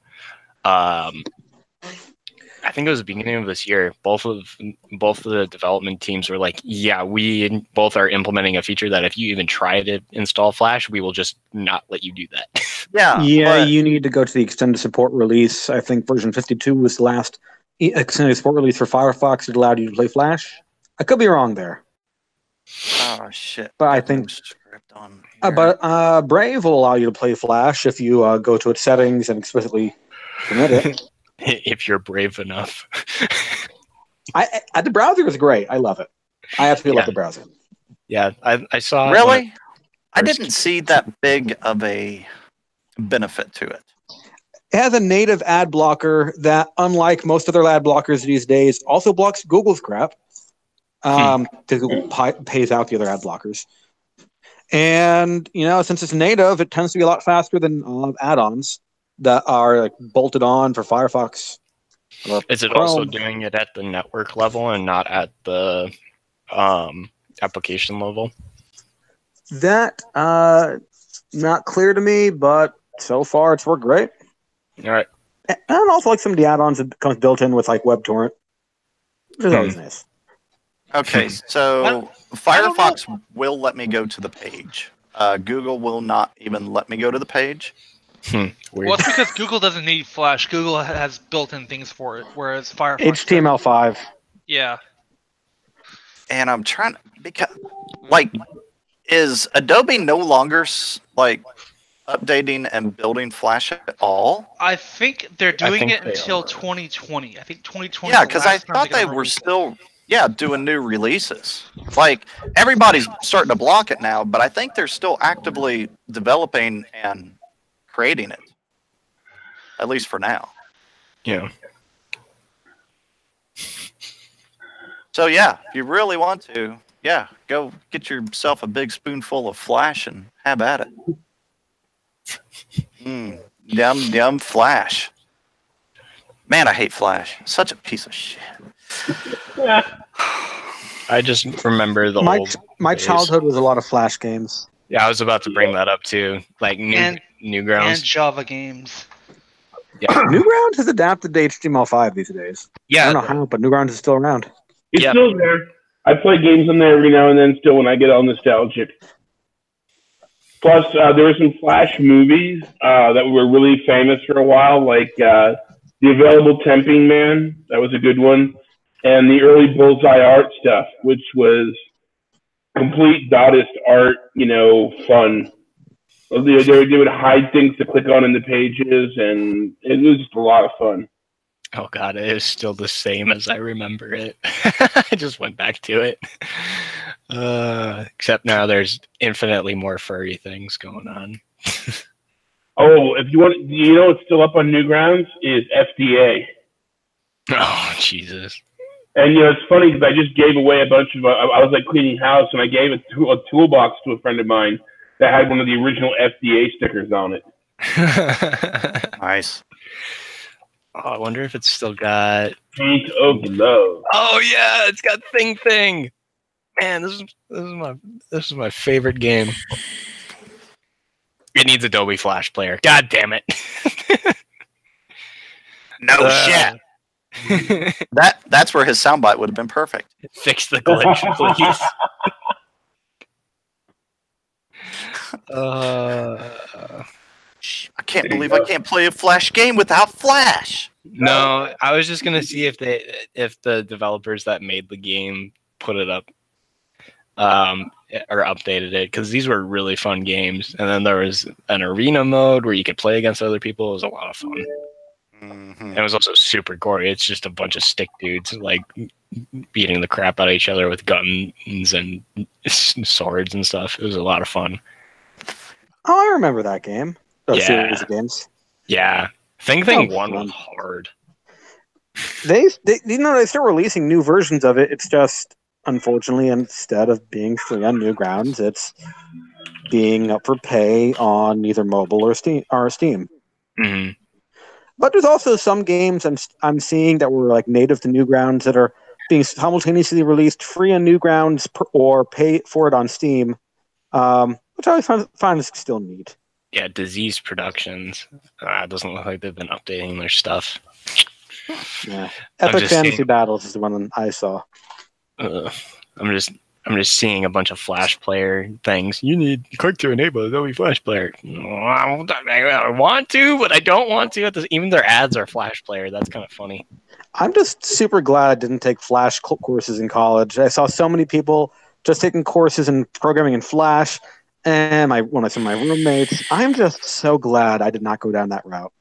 I think it was the beginning of this year, both of the development teams were like, yeah, we both are implementing a feature that if you even try to install Flash, we will just not let you do that.
Yeah.
You need to go to the extended support release. I think version 52 was the last extended support release for Firefox that allowed you to play Flash. I could be wrong there.
Oh, shit.
But I think Brave will allow you to play Flash if you go to its settings and explicitly permit it.
If you're brave enough.
The browser is great. I love it. I absolutely love the browser.
Yeah, I saw.
Really? I didn't see that big of a benefit to it.
It has a native ad blocker that, unlike most other ad blockers these days, also blocks Google's crap. Because Google pays out the other ad blockers. And, since it's native, it tends to be a lot faster than add-ons that are like bolted on for Firefox.
Is it also doing it at the network level and not at the application level?
That not clear to me, but so far it's worked great.
All right.
And also like some of the add-ons that comes built in with like WebTorrent. It's always nice.
Okay, so Firefox will let me go to the page. Google will not even let me go to the page.
Weird.
Well, it's because Google doesn't need Flash. Google has built-in things for it, whereas Firefox
HTML5.
Yeah.
And I'm trying to, because, like, is Adobe no longer like updating and building Flash at all?
I think they're doing it until 2020. I think 2020.
Yeah, because I thought they were still doing new releases. Like, everybody's starting to block it now, but I think they're still actively developing and creating it, at least for now.
Yeah.
So yeah, if you really want to, go get yourself a big spoonful of Flash and have at it. Yum Flash. Man, I hate Flash. Such a piece of shit.
I just remember
my childhood was a lot of Flash games.
Yeah, I was about to bring that up too, like Newgrounds
and Java games.
Yeah,
Newgrounds has adapted to HTML5 these days.
Yeah,
I don't know how, but Newgrounds is still around.
It's still there. I play games on there every now and then. Still, when I get all nostalgic. Plus, there were some Flash movies that were really famous for a while, like The Available Temping Man. That was a good one, and the early Bullseye art stuff, which was complete Dotist art, fun. They would hide things to click on in the pages, and it was just a lot of fun.
Oh god, it is still the same as I remember it. I just went back to it. Except now there's infinitely more furry things going on.
Oh, if you want, what's still up on Newgrounds is FDA.
Oh, Jesus.
And, it's funny because I just gave away a bunch of, I was like cleaning house and I gave a toolbox to a friend of mine that had one of the original FDA stickers on it.
Nice.
Oh, I wonder if it's still got
Paint of Love.
Oh yeah, it's got Thing. Man, this is my favorite game. It needs Adobe Flash Player. God damn it.
No shit. That's where his soundbite would have been perfect.
Fix the glitch, please.
I can't believe I can't play a Flash game without Flash.
No, I was just gonna see if the developers that made the game put it up, or updated it, because these were really fun games. And then there was an arena mode where you could play against other people. It was a lot of fun. And it was also super gory. It's just a bunch of stick dudes like beating the crap out of each other with guns and swords and stuff. It was a lot of fun.
Oh, I remember that game. Those series of games.
Yeah. Thing 1 was hard.
They still releasing new versions of it. It's just, unfortunately, instead of being free on Newgrounds, it's being up for pay on either mobile or Steam.
Mm-hmm.
But there's also some games I'm seeing that were like native to Newgrounds that are being simultaneously released free on Newgrounds or pay for it on Steam, which I find is still neat.
Yeah, Disease Productions. It doesn't look like they've been updating their stuff.
Yeah, Epic Fantasy Battles is the one I saw.
I'm just seeing a bunch of Flash player things. You need click to enable Adobe Flash Player. I want to, but I don't want to. Even their ads are Flash Player. That's kind of funny. I'm
just super glad I didn't take Flash courses in college. I saw so many people just taking courses in programming in Flash, and one of some of my roommates. I'm just so glad I did not go down that route.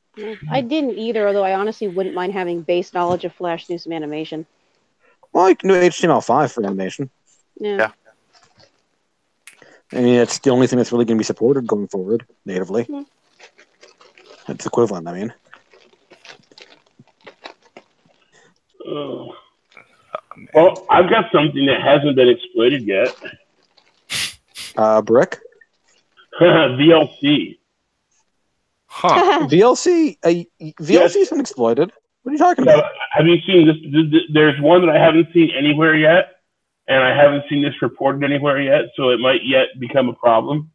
I didn't either, although I honestly wouldn't mind having base knowledge of Flash to do some animation.
Well, you can do HTML5 for animation.
Yeah.
I mean, it's the only thing that's really going to be supported going forward natively. Mm-hmm. It's equivalent, I mean.
Well, I've got something that hasn't been exploited yet.
Brick?
VLC.
Huh.
VLC's been exploited. What are you talking about?
Have you seen this? There's one that I haven't seen anywhere yet, and I haven't seen this reported anywhere yet, so it might yet become a problem.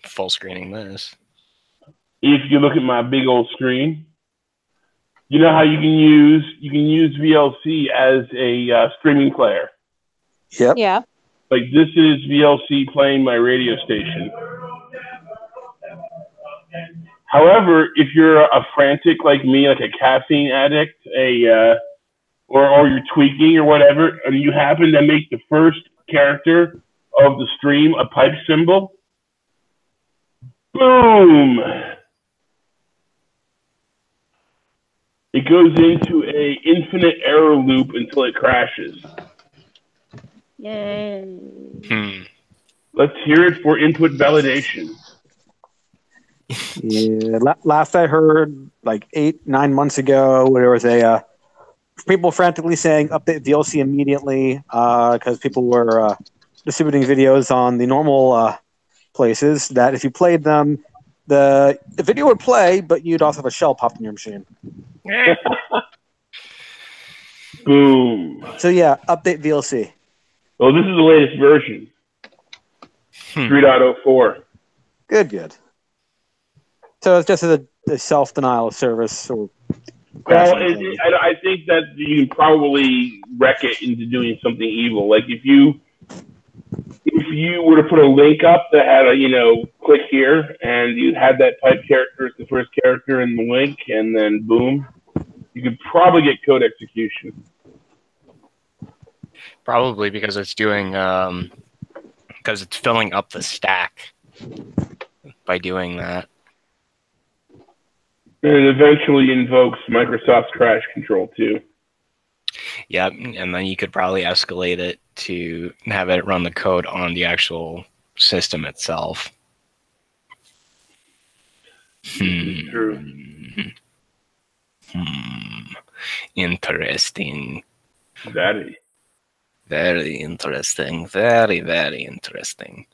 Full screening this.
If you look at my big old screen, you know how you can use VLC as a streaming player.
Yep.
Yeah.
Like this is VLC playing my radio station. However, if you're a frantic like me, like a caffeine addict, or you're tweaking or whatever, and you happen to make the first character of the stream a pipe symbol, boom! It goes into a infinite error loop until it crashes.
Yay.
Let's hear it for input validation.
Yeah, last I heard, like 8-9 months ago, there was people frantically saying update VLC immediately because people were distributing videos on the normal places that if you played them, the video would play, but you'd also have a shell popped in your machine.
Boom.
So yeah, update VLC.
Well, this is the latest version. 3.04.
Good. So it's just a self-denial of service. Or
well, I think that you can probably wreck it into doing something evil. Like if you were to put a link up that had click here, and you had that type character as the first character in the link, and then boom, you could probably get code execution.
Probably because it's doing because it's filling up the stack by doing that.
And it eventually invokes Microsoft's crash control too.
Yep, and then you could probably escalate it to have it run the code on the actual system itself.
True.
Interesting.
Very
interesting. Very, very interesting.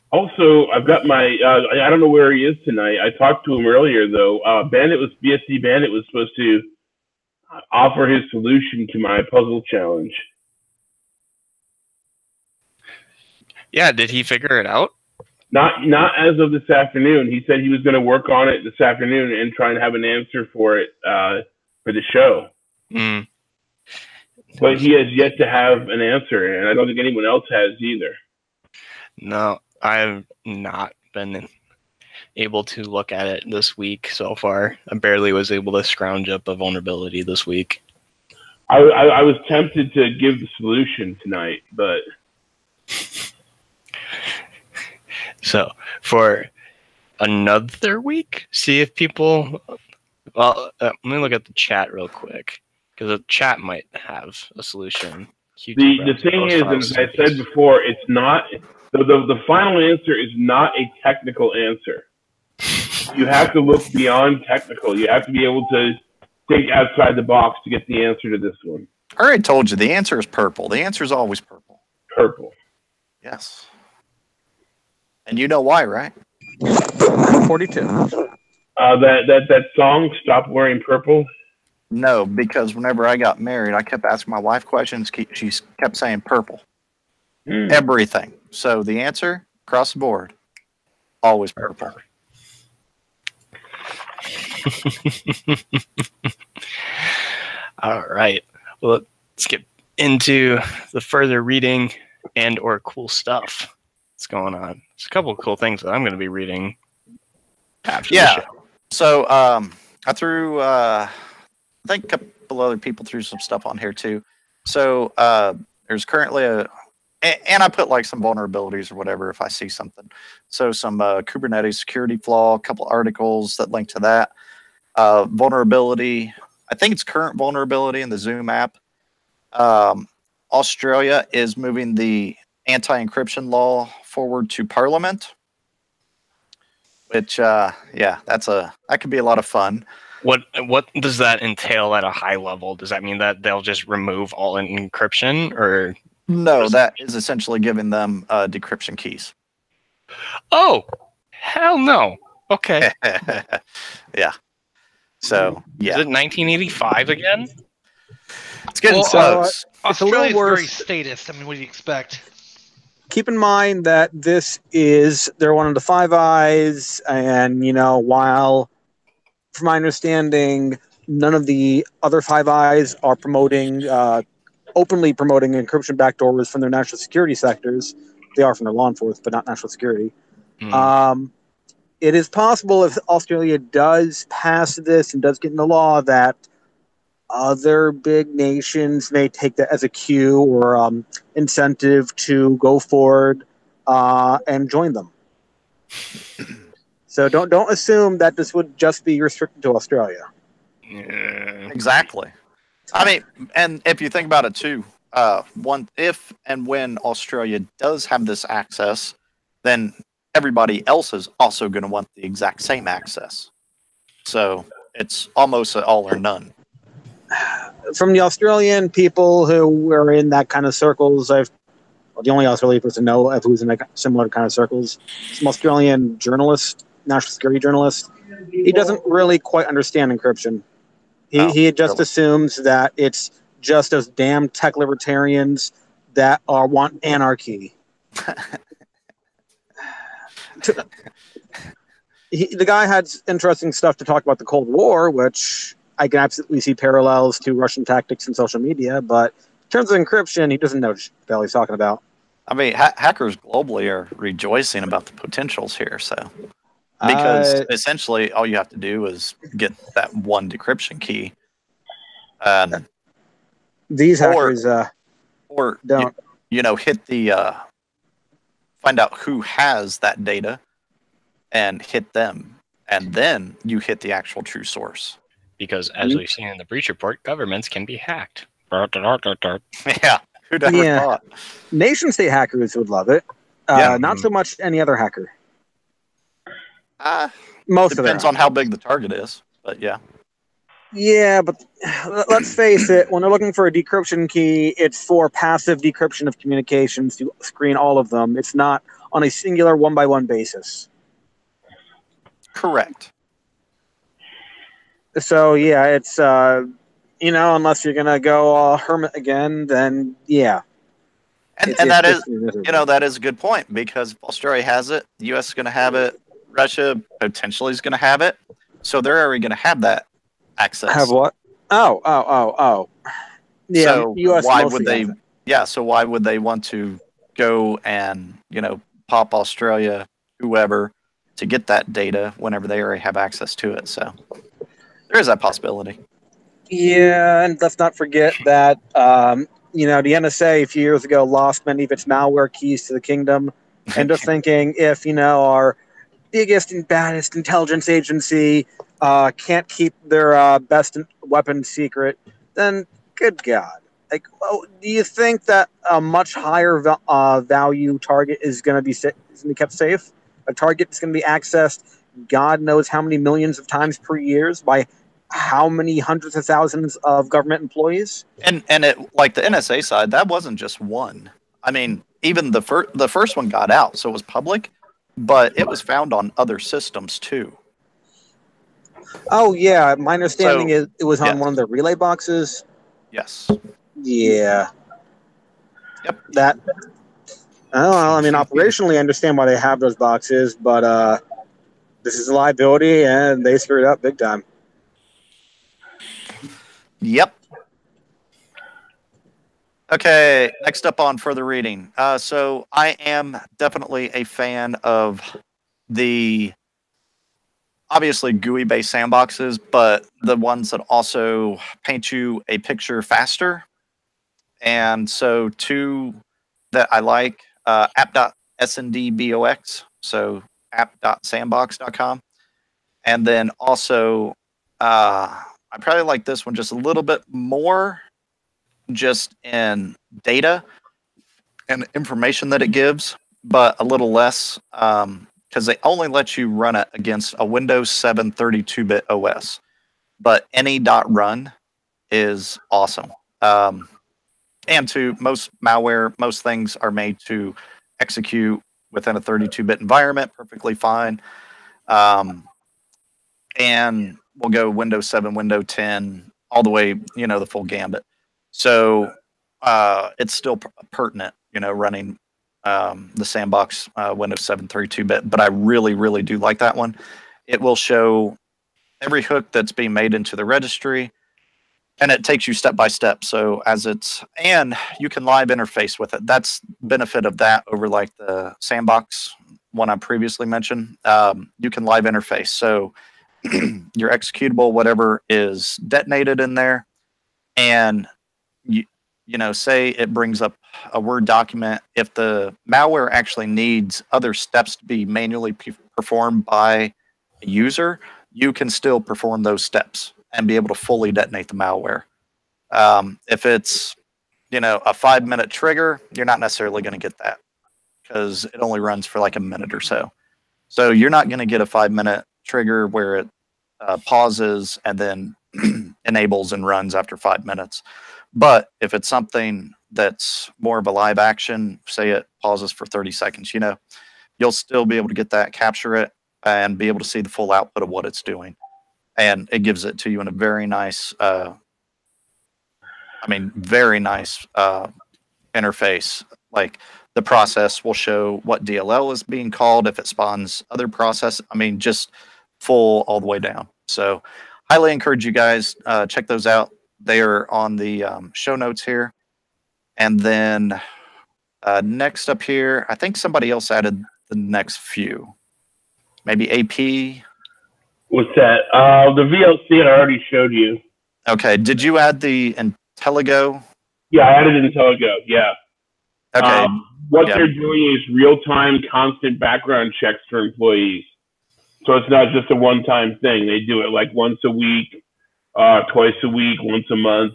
Also, I've got my, I don't know where he is tonight. I talked to him earlier, though. BSC Bandit was supposed to offer his solution to my puzzle challenge.
Yeah, did he figure it out?
Not as of this afternoon. He said he was going to work on it this afternoon and try and have an answer for it for the show. But he has yet to have an answer, and I don't think anyone else has either.
No, I've not been able to look at it this week so far. I barely was able to scrounge up a vulnerability this week.
I was tempted to give the solution tonight, but
so for another week, see if people. Well, let me look at the chat real quick because the chat might have a solution.
The thing is, and as I said before, it's not the final answer is not a technical answer. You have to look beyond technical. You have to be able to think outside the box to get the answer to this one.
I already told you the answer is purple. The answer is always purple.
Purple.
Yes. And you know why, right?
42.
That song, Stop Wearing Purple?
No, because whenever I got married, I kept asking my wife questions. She kept saying purple. Everything. So the answer, across the board, always purple.
All right. Well, let's get into the further reading and or cool stuff that's going on. There's a couple of cool things that I'm going to be reading after the show.
So I threw, I think a couple other people threw some stuff on here too. So there's currently and I put like some vulnerabilities or whatever if I see something. So some Kubernetes security flaw, a couple articles that link to that. Vulnerability, I think it's current vulnerability in the Zoom app. Australia is moving the anti-encryption law forward to Parliament, which, that could be a lot of fun.
What does that entail at a high level? Does that mean that they'll just remove all encryption, or
no? That is essentially giving them decryption keys.
Oh, hell no! Okay.
Yeah. So yeah.
Is it 1985 again?
It's getting close.
Australia's very statist. I mean, what do you expect?
Keep in mind that they're one of the Five Eyes, and while, from my understanding, none of the other Five Eyes are openly promoting encryption backdoors from their national security sectors. They are from their law enforcement, but not national security. It is possible if Australia does pass this and does get in the law that other big nations may take that as a cue or incentive to go forward and join them. So don't assume that this would just be restricted to Australia.
Yeah.
Exactly. I mean, and if you think about it too, if and when Australia does have this access, then everybody else is also going to want the exact same access. So it's almost an all or none.
From the Australian people who were in that kind of circles, the only Australian person I know of who's in that similar kind of circles, some Australian journalist, national security journalist. He doesn't really quite understand encryption. He just assumes that it's just those damn tech libertarians that want anarchy. The guy had interesting stuff to talk about the Cold War, which I can absolutely see parallels to Russian tactics and social media, but in terms of encryption, he doesn't know what the hell he's talking about.
I mean, hackers globally are rejoicing about the potentials here, because essentially all you have to do is get that one decryption key.
These hackers don't.
Hit the find out who has that data and hit them, and then you hit the actual true source.
Because as we've seen in the breach report, governments can be hacked.
Yeah, who'd ever thought?
Nation-state hackers would love it. Not so much any other hacker. Most of them.
Depends on how big the target is, but yeah.
Yeah, but let's face it, when they're looking for a decryption key, it's for passive decryption of communications to screen all of them. It's not on a singular one-by-one basis.
Correct.
So, yeah, it's, unless you're going to go hermit again, then, yeah.
And that is a good point, because if Australia has it, the U.S. is going to have it, Russia potentially is going to have it, so they're already going to have that access.
Have what? Oh. Yeah,
so
US
why would they? Yeah, so why would they want to go and Pop Australia, whoever, to get that data whenever they already have access to it. So there is that possibility.
Yeah, and let's not forget that the NSA a few years ago lost many of its malware keys to the kingdom. And just thinking if our biggest and baddest intelligence agency can't keep their best weapon secret, then good God. Like, do you think that a much higher value target is going to be kept safe? A target is going to be accessed God knows how many millions of times per year by how many hundreds of thousands of government employees?
And it, like the NSA side, that wasn't just one. I mean, even the first one got out, so it was public, but it was found on other systems too.
Oh yeah, my understanding is it was on
yeah.
one of the relay boxes.
Yes.
Yeah.
Yep.
That. I don't know. I mean, operationally, I understand why they have those boxes, but this is a liability, and they screwed up big time.
Yep. Okay, next up on further reading. So I am definitely a fan of the obviously GUI-based sandboxes, but the ones that also paint you a picture faster. And so two that I like, app.sndbox, so app.sandbox.com. And then also, I probably like this one just a little bit more, just in data and information that it gives, but a little less because they only let you run it against a Windows 7 32-bit OS. But any .run is awesome. And to most malware, most things are made to execute within a 32-bit environment perfectly fine. And we'll go Windows 7, Windows 10, all the way, the full gambit. So it's still pertinent, running the sandbox Windows 7 32-bit. But I really, really do like that one. It will show every hook that's being made into the registry, and it takes you step by step. So and you can live interface with it. That's benefit of that over like the sandbox one I previously mentioned. You can live interface. So your executable, whatever is detonated in there, and say it brings up a Word document. If the malware actually needs other steps to be manually performed by a user, you can still perform those steps and be able to fully detonate the malware. If it's, a 5-minute trigger, you're not necessarily going to get that because it only runs for like a minute or so. So you're not going to get a 5-minute trigger where it pauses and then enables and runs after 5 minutes. But if it's something that's more of a live action, say it pauses for 30 seconds, you'll still be able to get that, capture it, and be able to see the full output of what it's doing. And it gives it to you in a very nice, interface. Like the process will show what DLL is being called, if it spawns other process. Just full all the way down. So highly encourage you guys, check those out. They are on the show notes here. And then next up here, I think somebody else added the next few. Maybe AP.
What's that? The VLC I already showed you.
Okay. Did you add the IntelliGo?
Yeah, I added IntelliGo. Yeah.
Okay.
What they're doing is real-time, constant background checks for employees. So it's not just a one-time thing. They do it like once a week, twice a week, once a month.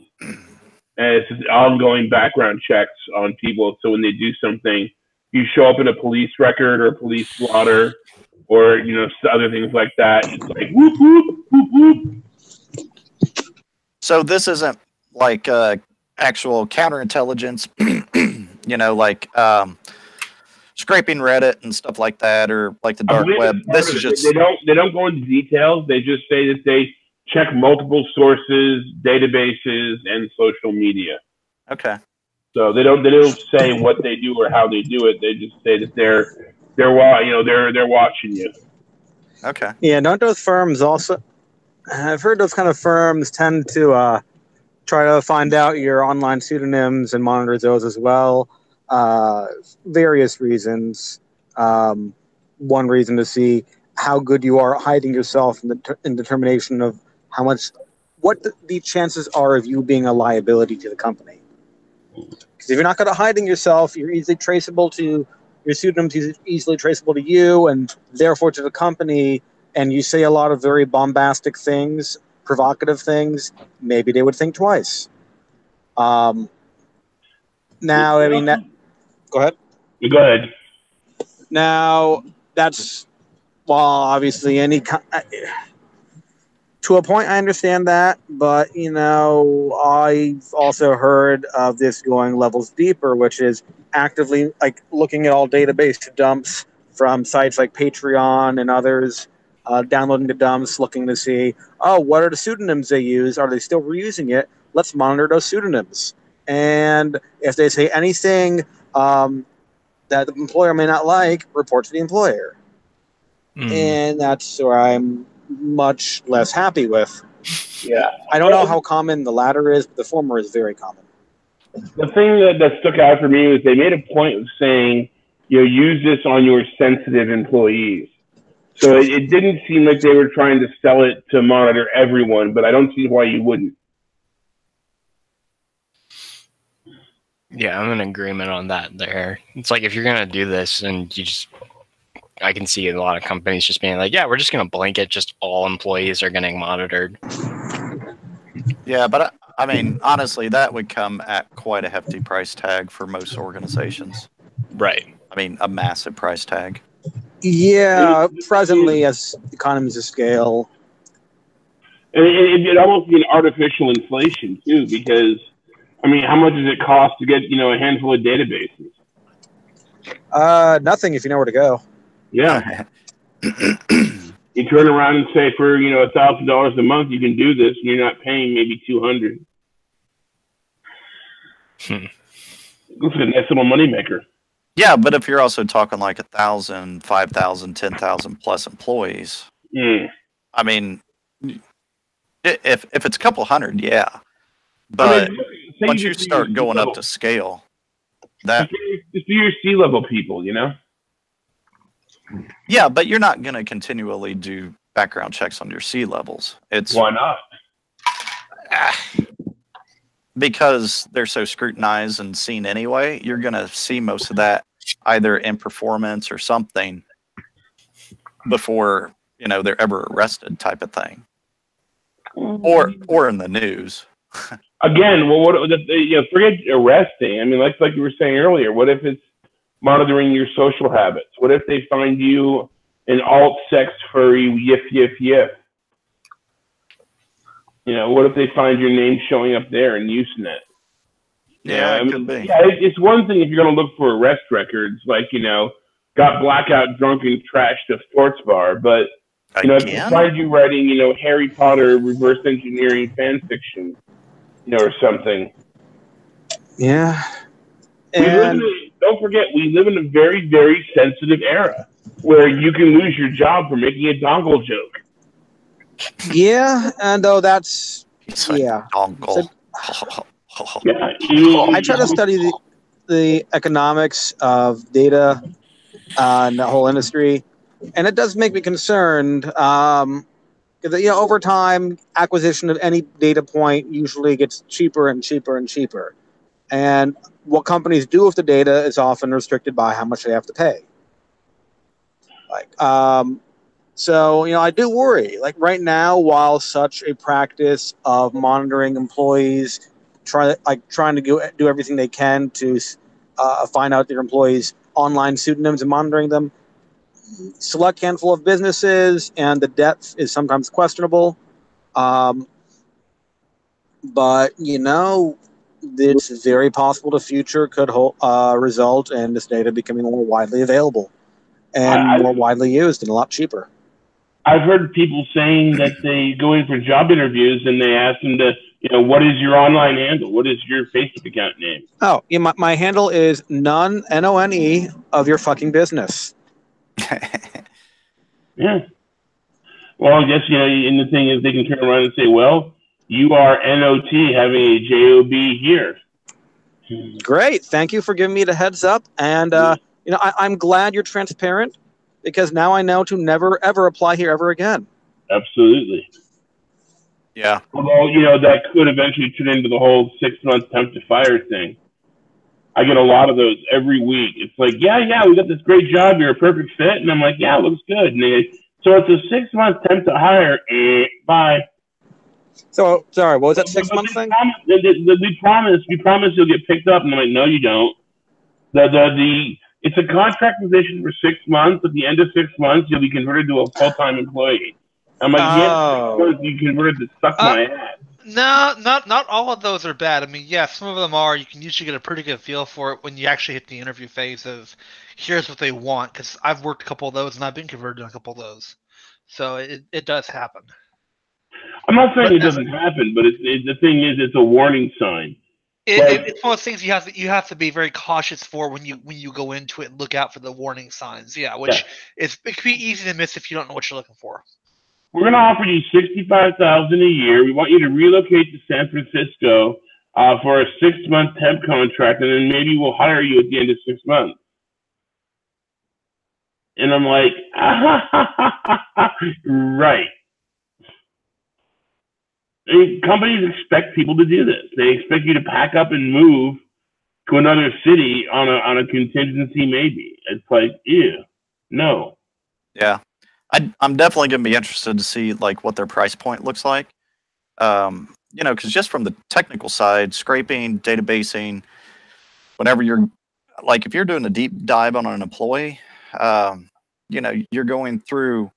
And it's just ongoing background checks on people. So when they do something, you show up in a police record or a police blotter or, other things like that. It's like, whoop, whoop, whoop, whoop.
So this isn't like actual counterintelligence, like scraping Reddit and stuff like that, or like the dark web. This is just
they don't go into details. They just say that they check multiple sources, databases, and social media.
Okay.
So they don't say what they do or how they do it. They just say that they're watching you.
Okay.
Yeah, don't those firms also? I've heard those kind of firms tend to try to find out your online pseudonyms and monitor those as well. Various reasons. one reason to see how good you are hiding yourself in determination of what the chances are of you being a liability to the company. Because if you're not good at hiding yourself, you're easily traceable to your pseudonym's easily traceable to you and therefore to the company. And you say a lot of very bombastic things, provocative things. Maybe they would think twice. Now, I mean, go ahead.
Go ahead.
Now, that's, well, obviously, to a point, I understand that, but, I've also heard of this going levels deeper, which is actively, looking at all database dumps from sites like Patreon and others, downloading the dumps, looking to see, what are the pseudonyms they use? Are they still reusing it? Let's monitor those pseudonyms. And if they say anything that the employer may not like, report to the employer. And that's where I'm much less happy with.
Yeah.
I don't know how common the latter is, but the former is very common.
The thing that stuck out for me was they made a point of saying, use this on your sensitive employees. So it didn't seem like they were trying to sell it to monitor everyone, but I don't see why you wouldn't.
Yeah, I'm in agreement on that there. It's like if you're going to do this and I can see a lot of companies just being like, yeah, we're just going to blanket just all employees are getting monitored.
Yeah, but I mean, honestly, that would come at quite a hefty price tag for most organizations.
Right.
I mean, a massive price tag.
Yeah, presently as economies of scale.
And it'd almost be an artificial inflation, too, because, I mean, how much does it cost to get, a handful of databases?
Nothing if you know where to go.
Yeah. You turn around and say for, $1,000 a month, you can do this, and you're not paying maybe $200. Looks like a nice little moneymaker.
Yeah, but if you're also talking like 1,000, 5,000, 10,000 plus employees, I mean, if it's a couple hundred, yeah. But once you start going up to scale, that
just do your C-level people,
Yeah, but you're not going to continually do background checks on your C levels.
Why not?
Because they're so scrutinized and seen anyway. You're going to see most of that either in performance or something before they're ever arrested, type of thing, or in the news.
Again, well, forget arresting. I mean, like you were saying earlier, what if it's monitoring your social habits? What if they find you an alt-sex furry yif? What if they find your name showing up there in Usenet?
Yeah, it could be.
Yeah, it's one thing if you're going to look for arrest records, like, got blackout drunk and trashed a sports bar, but, if they find you writing, Harry Potter reverse engineering fan fiction, or something.
Yeah.
Don't forget, we live in a very, very sensitive era where you can lose your job for making a dongle joke.
Yeah, and though that's
dongle.
I try to study the economics of data and the whole industry, and it does make me concerned. Because over time, acquisition of any data point usually gets cheaper and cheaper and cheaper, and what companies do with the data is often restricted by how much they have to pay. So, I do worry. Like right now, while such a practice of monitoring employees, trying to do everything they can to find out their employees' online pseudonyms and monitoring them, select handful of businesses, and the depth is sometimes questionable. But it's very possible the future could result in this data becoming more widely available and more widely used and a lot cheaper.
I've heard people saying that they go in for job interviews and they ask them to, what is your online handle? What is your Facebook account name?
Oh, yeah, my handle is none, N-O-N-E, of your fucking business.
Yeah. Well, I guess, and the thing is they can turn around and say, well, you are N-O-T having a J-O-B here.
Great. Thank you for giving me the heads up. And I'm glad you're transparent, because now I know to never ever apply here ever again.
Absolutely.
Yeah.
Although, that could eventually turn into the whole 6-month temp to fire thing. I get a lot of those every week. It's like, yeah, we got this great job. You're a perfect fit. And I'm like, yeah, it looks good. And so it's a 6-month temp to hire. Bye.
So, sorry, what was that 6-month thing?
We promise you'll get picked up. And I'm like, no, you don't. It's a contract position for 6 months. At the end of 6 months, you'll be converted to a full-time employee. I'm like, yes, you converted to suck my ass.
No, not all of those are bad. I mean, yeah, some of them are. You can usually get a pretty good feel for it when you actually hit the interview phase of here's what they want. Because I've worked a couple of those and I've been converted on a couple of those, so it does happen.
I'm not saying it doesn't happen, but the thing is, it's a warning sign.
It's one of those things you have to be very cautious for when you go into it and look out for the warning signs. Yeah, it could be easy to miss if you don't know what you're looking for.
We're going to offer you $65,000 a year. We want you to relocate to San Francisco for a 6-month temp contract, and then maybe we'll hire you at the end of 6 months. And I'm like, right. Companies expect people to do this. They expect you to pack up and move to another city on a contingency maybe. It's like, ew, no.
Yeah. I'm definitely going to be interested to see like what their price point looks like. Because just from the technical side, scraping, databasing, whenever you're like, if you're doing a deep dive on an employee, you're going through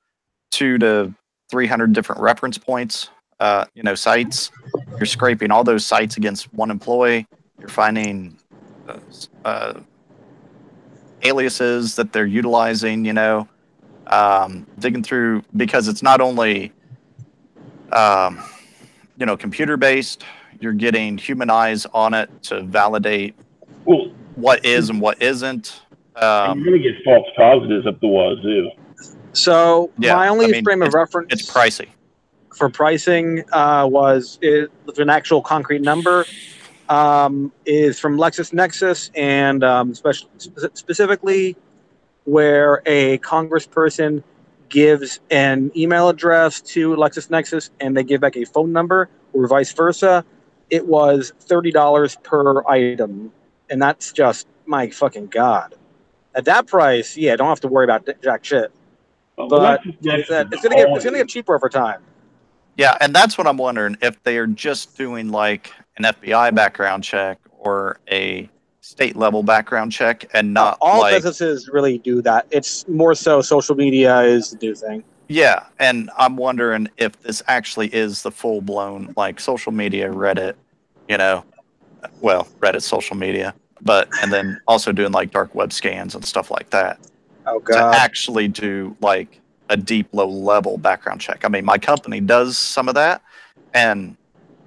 200 to 300 different reference points, sites. You're scraping all those sites against one employee. You're finding aliases that they're utilizing, digging through, because it's not only computer based. You're getting human eyes on it to validate what is and what isn't.
You're gonna get false positives up the wazoo.
So my only frame of reference,
it's pricey.
For pricing was an actual concrete number, is from LexisNexis, and specifically where a congressperson gives an email address to LexisNexis and they give back a phone number, or vice versa. It was $30 per item, and that's just, my fucking god. At that price, yeah, don't have to worry about jack shit. But it's gonna get cheaper over time.
Yeah, and that's what I'm wondering, if they are just doing like an FBI background check or a state level background check, and not
all businesses really do that. It's more so social media is the new thing.
Yeah, and I'm wondering if this actually is the full blown like social media, Reddit, Reddit social media, and then also doing like dark web scans and stuff like that.
Oh god!
To actually do like a deep low level background check. I mean, my company does some of that, and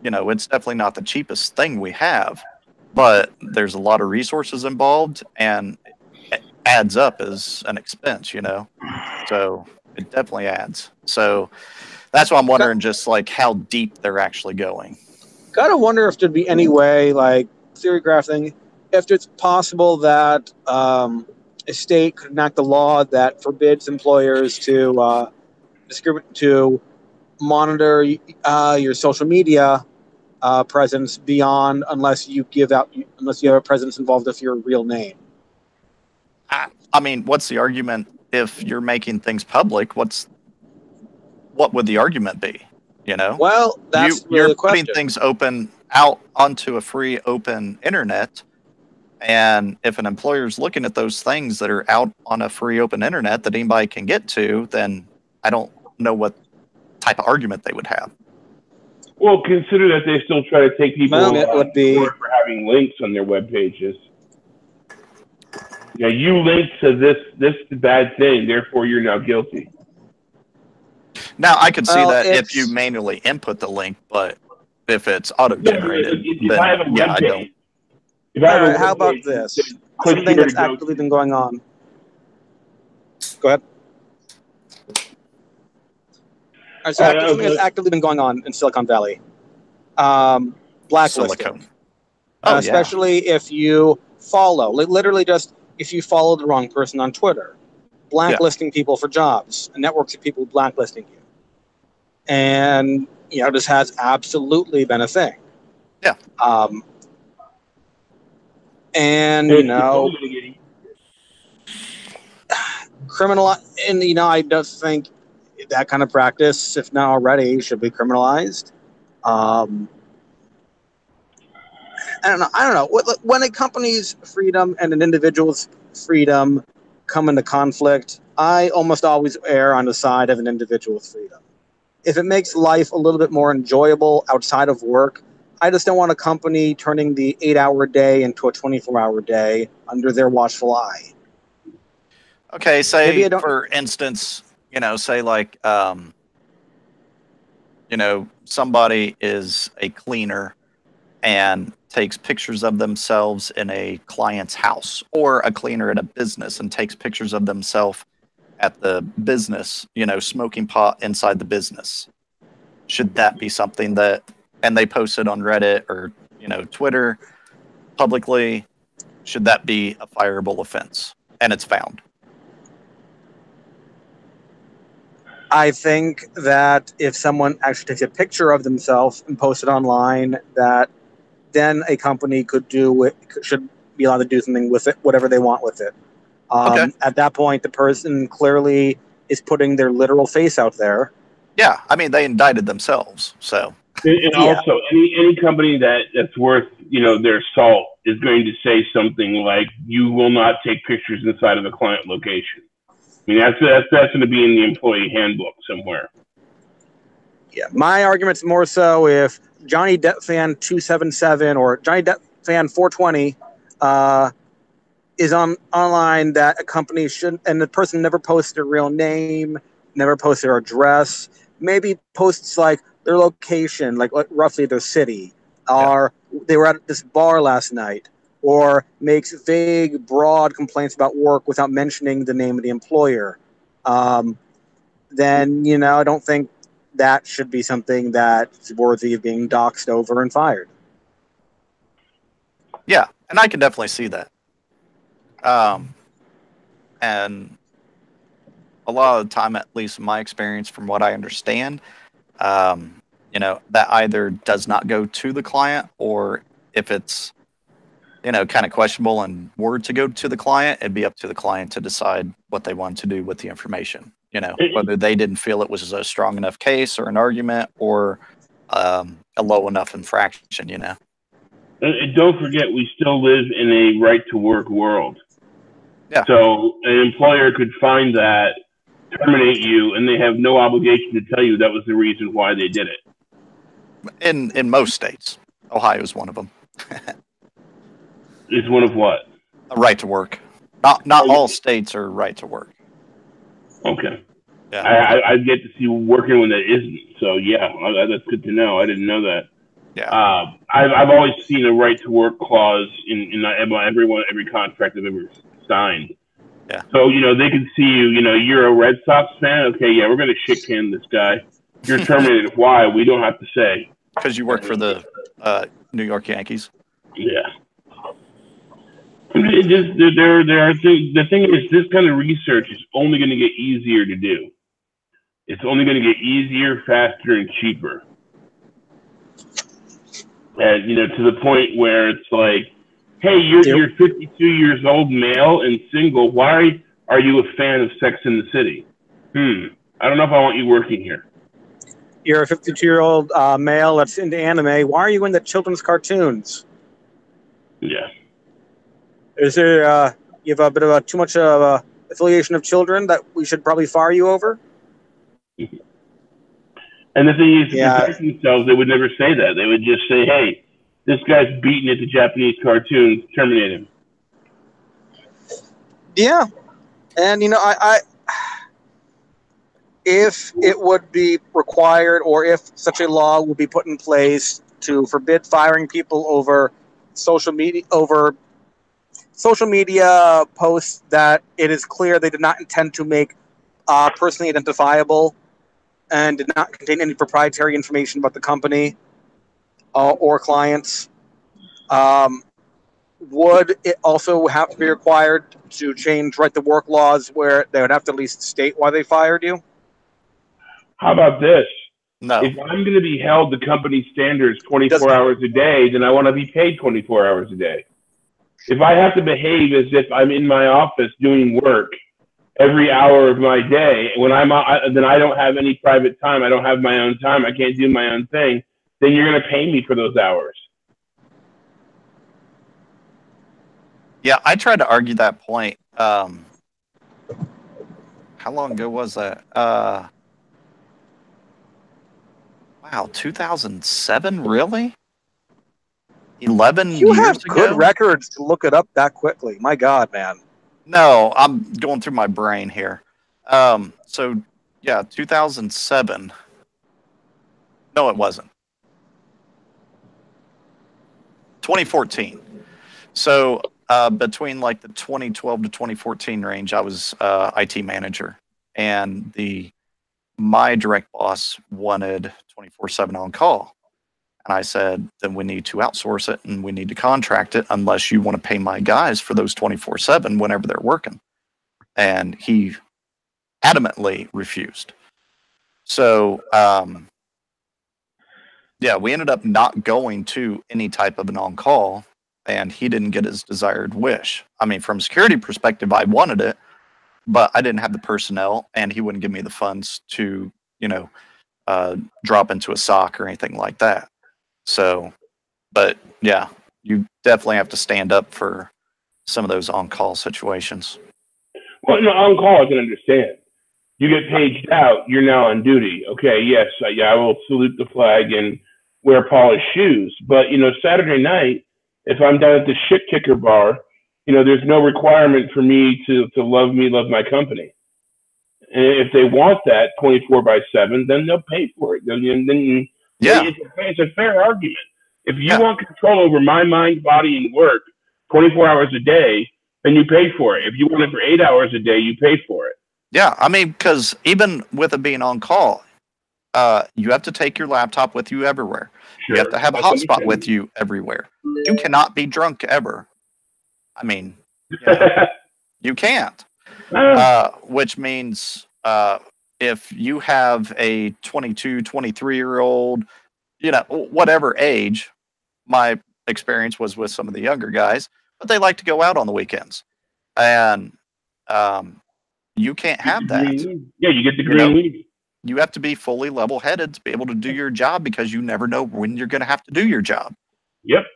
it's definitely not the cheapest thing we have. But there's a lot of resources involved, and it adds up as an expense, So it definitely adds. So that's why I'm wondering just like how deep they're actually going.
Gotta wonder if there'd be any way, like theory crafting, if it's possible that a state could enact a law that forbids employers to monitor your social media presence beyond, unless you have a presence involved with your real name.
I mean, what's the argument if you're making things public? What would the argument be?
Well, that's
you're
the question.
Putting things open out onto a free open internet, and if an employer's looking at those things that are out on a free open internet that anybody can get to, then I don't know what type of argument they would have.
Well, consider that they still try to take people for having links on their web pages. You linked to this bad thing, therefore you're now guilty.
Now, I could see that if you manually input the link, but if it's auto-generated, then I don't.
How about this? Something that's actively been going on. Go ahead. Something that's actively been going on in Silicon Valley. Blacklisting.
Silicon.
Especially if you follow. Literally just if you follow the wrong person on Twitter, blacklisting people for jobs, and networks of people blacklisting you. And, this has absolutely been a thing.
Yeah.
And, I don't think that kind of practice, if not already, should be criminalized. I don't know. When a company's freedom and an individual's freedom come into conflict, I almost always err on the side of an individual's freedom. If it makes life a little bit more enjoyable outside of work, I just don't want a company turning the 8-hour day into a 24-hour day under their watchful eye.
Okay, say for instance, say like, somebody is a cleaner and takes pictures of themselves in a client's house, or a cleaner at a business and takes pictures of themselves at the business, smoking pot inside the business. Should that be something that, and they post it on Reddit or, Twitter publicly, should that be a fireable offense? And it's found.
I think that if someone actually takes a picture of themselves and posts it online, that then a company should be allowed to do something with it, whatever they want with it.
Okay.
At that point, the person clearly is putting their literal face out there.
Yeah, I mean, they indicted themselves, so.
And also, any company that's worth their salt is going to say something like, "You will not take pictures inside of a client location." I mean, that's going to be in the employee handbook somewhere.
Yeah, my argument's more so if Johnny Depp fan 277 or Johnny Depp fan 420 is online, that a company shouldn't, and the person never posts their real name, never posts their address, maybe posts like their location, like roughly their city, or they were at this bar last night, or makes vague, broad complaints about work without mentioning the name of the employer, then, I don't think that should be something that's worthy of being doxxed over and fired.
Yeah, and I can definitely see that. And a lot of the time, at least in my experience, from what I understand, that either does not go to the client, or if it's, kind of questionable and were to go to the client, it'd be up to the client to decide what they want to do with the information. Whether they didn't feel it was a strong enough case or an argument, or a low enough infraction,
And don't forget, we still live in a right-to-work world.
Yeah.
So an employer could find that, terminate you, and they have no obligation to tell you that was the reason why they did it.
In most states, Ohio is one of them.
Is one of what?
A right to work. Not all states are right to work.
Okay.
Yeah.
I get to see working when that isn't. So yeah, that's good to know. I didn't know that.
Yeah.
I've always seen a right to work clause in every contract I've ever signed.
Yeah.
So they can see you're a Red Sox fan. Okay, yeah, we're gonna shit can this guy. You're terminated. Why? We don't have to say.
Because you work for the New York Yankees.
Yeah. The thing is, this kind of research is only going to get easier to do. It's only going to get easier, faster, and cheaper. And to the point where it's like, hey, you're 52 years old, male, and single. Why are you a fan of Sex and the City? I don't know if I want you working here.
You're a 52-year-old male that's into anime. Why are you into children's cartoons?
Yeah.
Is there you have a bit of too much affiliation of children that we should probably fire you over?
And the thing is, to protect themselves, they would never say that. They would just say, hey, this guy's beating at the Japanese cartoons, terminate him.
Yeah. And, I if it would be required, or if such a law would be put in place to forbid firing people over social media posts that it is clear they did not intend to make personally identifiable and did not contain any proprietary information about the company or clients, would it also have to be required to change right to work laws where they would have to at least state why they fired you?
How about this?
No.
If I'm going to be held to company standards 24 hours a day, then I want to be paid 24 hours a day. If I have to behave as if I'm in my office doing work every hour of my day, when then I don't have any private time. I don't have my own time. I can't do my own thing. Then you're going to pay me for those hours.
Yeah, I tried to argue that point. How long ago was that? Wow, 2007? Really? 11
You
years
have
ago?
good records to look it up that quickly. My God, man.
No, I'm going through my brain here. So, yeah, 2007. No, it wasn't. 2014. So, between like the 2012 to 2014 range, I was IT manager, and my direct boss wanted 24/7 on call. And I said, then we need to outsource it and we need to contract it unless you want to pay my guys for those 24/7 whenever they're working. And he adamantly refused. So, yeah, we ended up not going to any type of an on-call, and he didn't get his desired wish. I mean, from a security perspective, I wanted it, but I didn't have the personnel, and he wouldn't give me the funds to, drop into a SOC or anything like that. So, but yeah, you definitely have to stand up for some of those on-call situations.
Well, no, on call I can understand. You get paged out, you're now on duty. Okay, yes, I will salute the flag and wear polished shoes. But Saturday night, if I'm down at the shit kicker bar, there's no requirement for me to love my company. And if they want that 24/7, then they'll pay for it. Then
Yeah,
it's a fair argument. If you want control over my mind, body, and work 24 hours a day, then you pay for it. If you want it for 8 hours a day, you pay for it.
yeah. I mean, because even with it being on call, you have to take your laptop with you everywhere.
Sure.
You have to have a hotspot with you everywhere. You cannot be drunk ever. I mean, you can't. Which means if you have a 22, 23-year-old, whatever age, my experience was with some of the younger guys, but they like to go out on the weekends. And you can't have that.
Yeah, you get the green weed.
You have to be fully level-headed to be able to do your job because you never know when you're going to have to do your job.
Yep.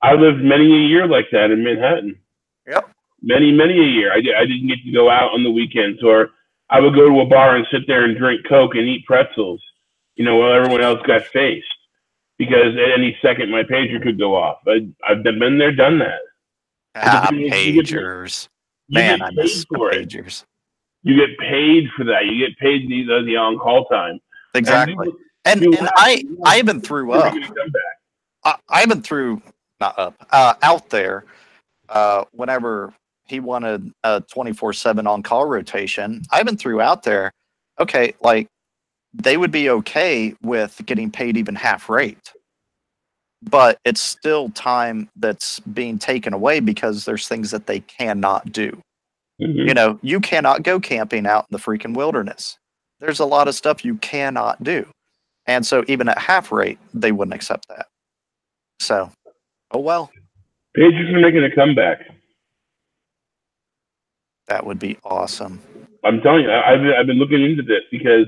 I lived many a year like that in Manhattan.
Yep.
Many a year. I didn't get to go out on the weekends, or I would go to a bar and sit there and drink Coke and eat pretzels, while everyone else got faced. Because at any second my pager could go off. I've been there, done that.
Pagers. Man, I miss pagers.
You get paid for that. You get paid the on-call time.
Exactly. And I even threw up. I even threw out there whenever he wanted a 24/7 on-call rotation. I even threw out there, okay, like they would be okay with getting paid even half rate. But it's still time that's being taken away because there's things that they cannot do. Mm-hmm. You cannot go camping out in the freaking wilderness. There's a lot of stuff you cannot do. And so even at half rate, they wouldn't accept that. So, oh well.
Pagers are making a comeback.
That would be awesome.
I'm telling you, I've been looking into this because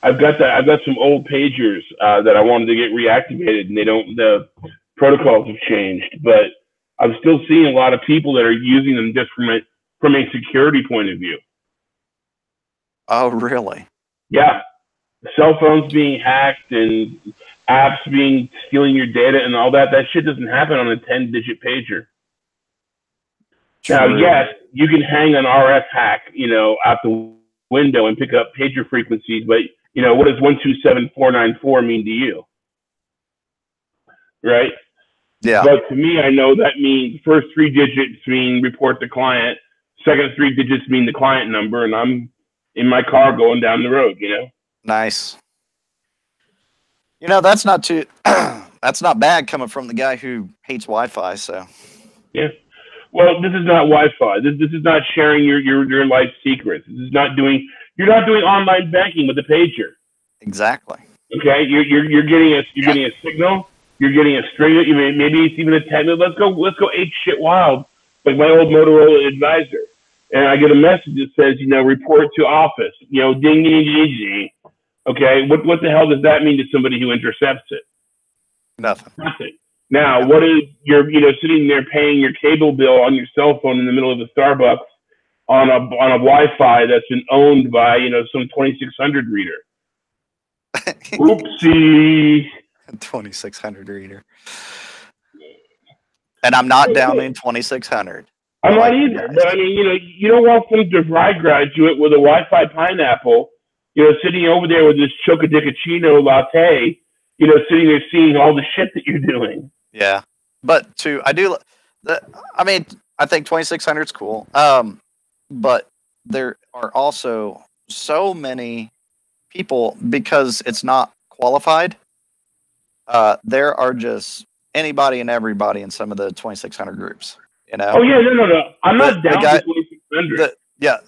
I've got some old pagers that I wanted to get reactivated, and the protocols have changed. But I'm still seeing a lot of people that are using them just from a security point of view.
Oh, really?
Yeah. Cell phones being hacked and apps stealing your data and all that. That shit doesn't happen on a 10-digit pager. True. Now, yes, you can hang an RF hack, out the window and pick up pager frequencies, but what does 127494 mean to you? Right?
Yeah.
But to me, I know that means first 3 digits mean report the client, second 3 digits mean the client number, and I'm in my car going down the road,
Nice. That's not too that's not bad coming from the guy who hates Wi-Fi, so.
Yeah. Well, this is not Wi-Fi. This is not sharing your life secrets. This is not doing. You're not doing online banking with a pager.
Exactly.
Okay, you're getting a signal. You're getting a string. Maybe it's even a 10. Let's go ape shit wild, like my old Motorola advisor. And I get a message that says, report to office. Ding ding ding ding. Okay, what the hell does that mean to somebody who intercepts it?
Nothing.
Now, what is you're sitting there paying your cable bill on your cell phone in the middle of a Starbucks on a Wi-Fi that's been owned by some 2600 reader. Oopsie.
2600 reader. And I'm not down in 2600.
I'm not either. But I mean, you don't want some DeVry graduate with a Wi-Fi pineapple, sitting over there with this Chocodicacino latte, sitting there seeing all the shit that you're doing.
Yeah. But I think 2600 is cool. But there are also so many people, because it's not qualified. There are just anybody and everybody in some of the 2600 groups.
Oh yeah, no. I'm not down with 2600.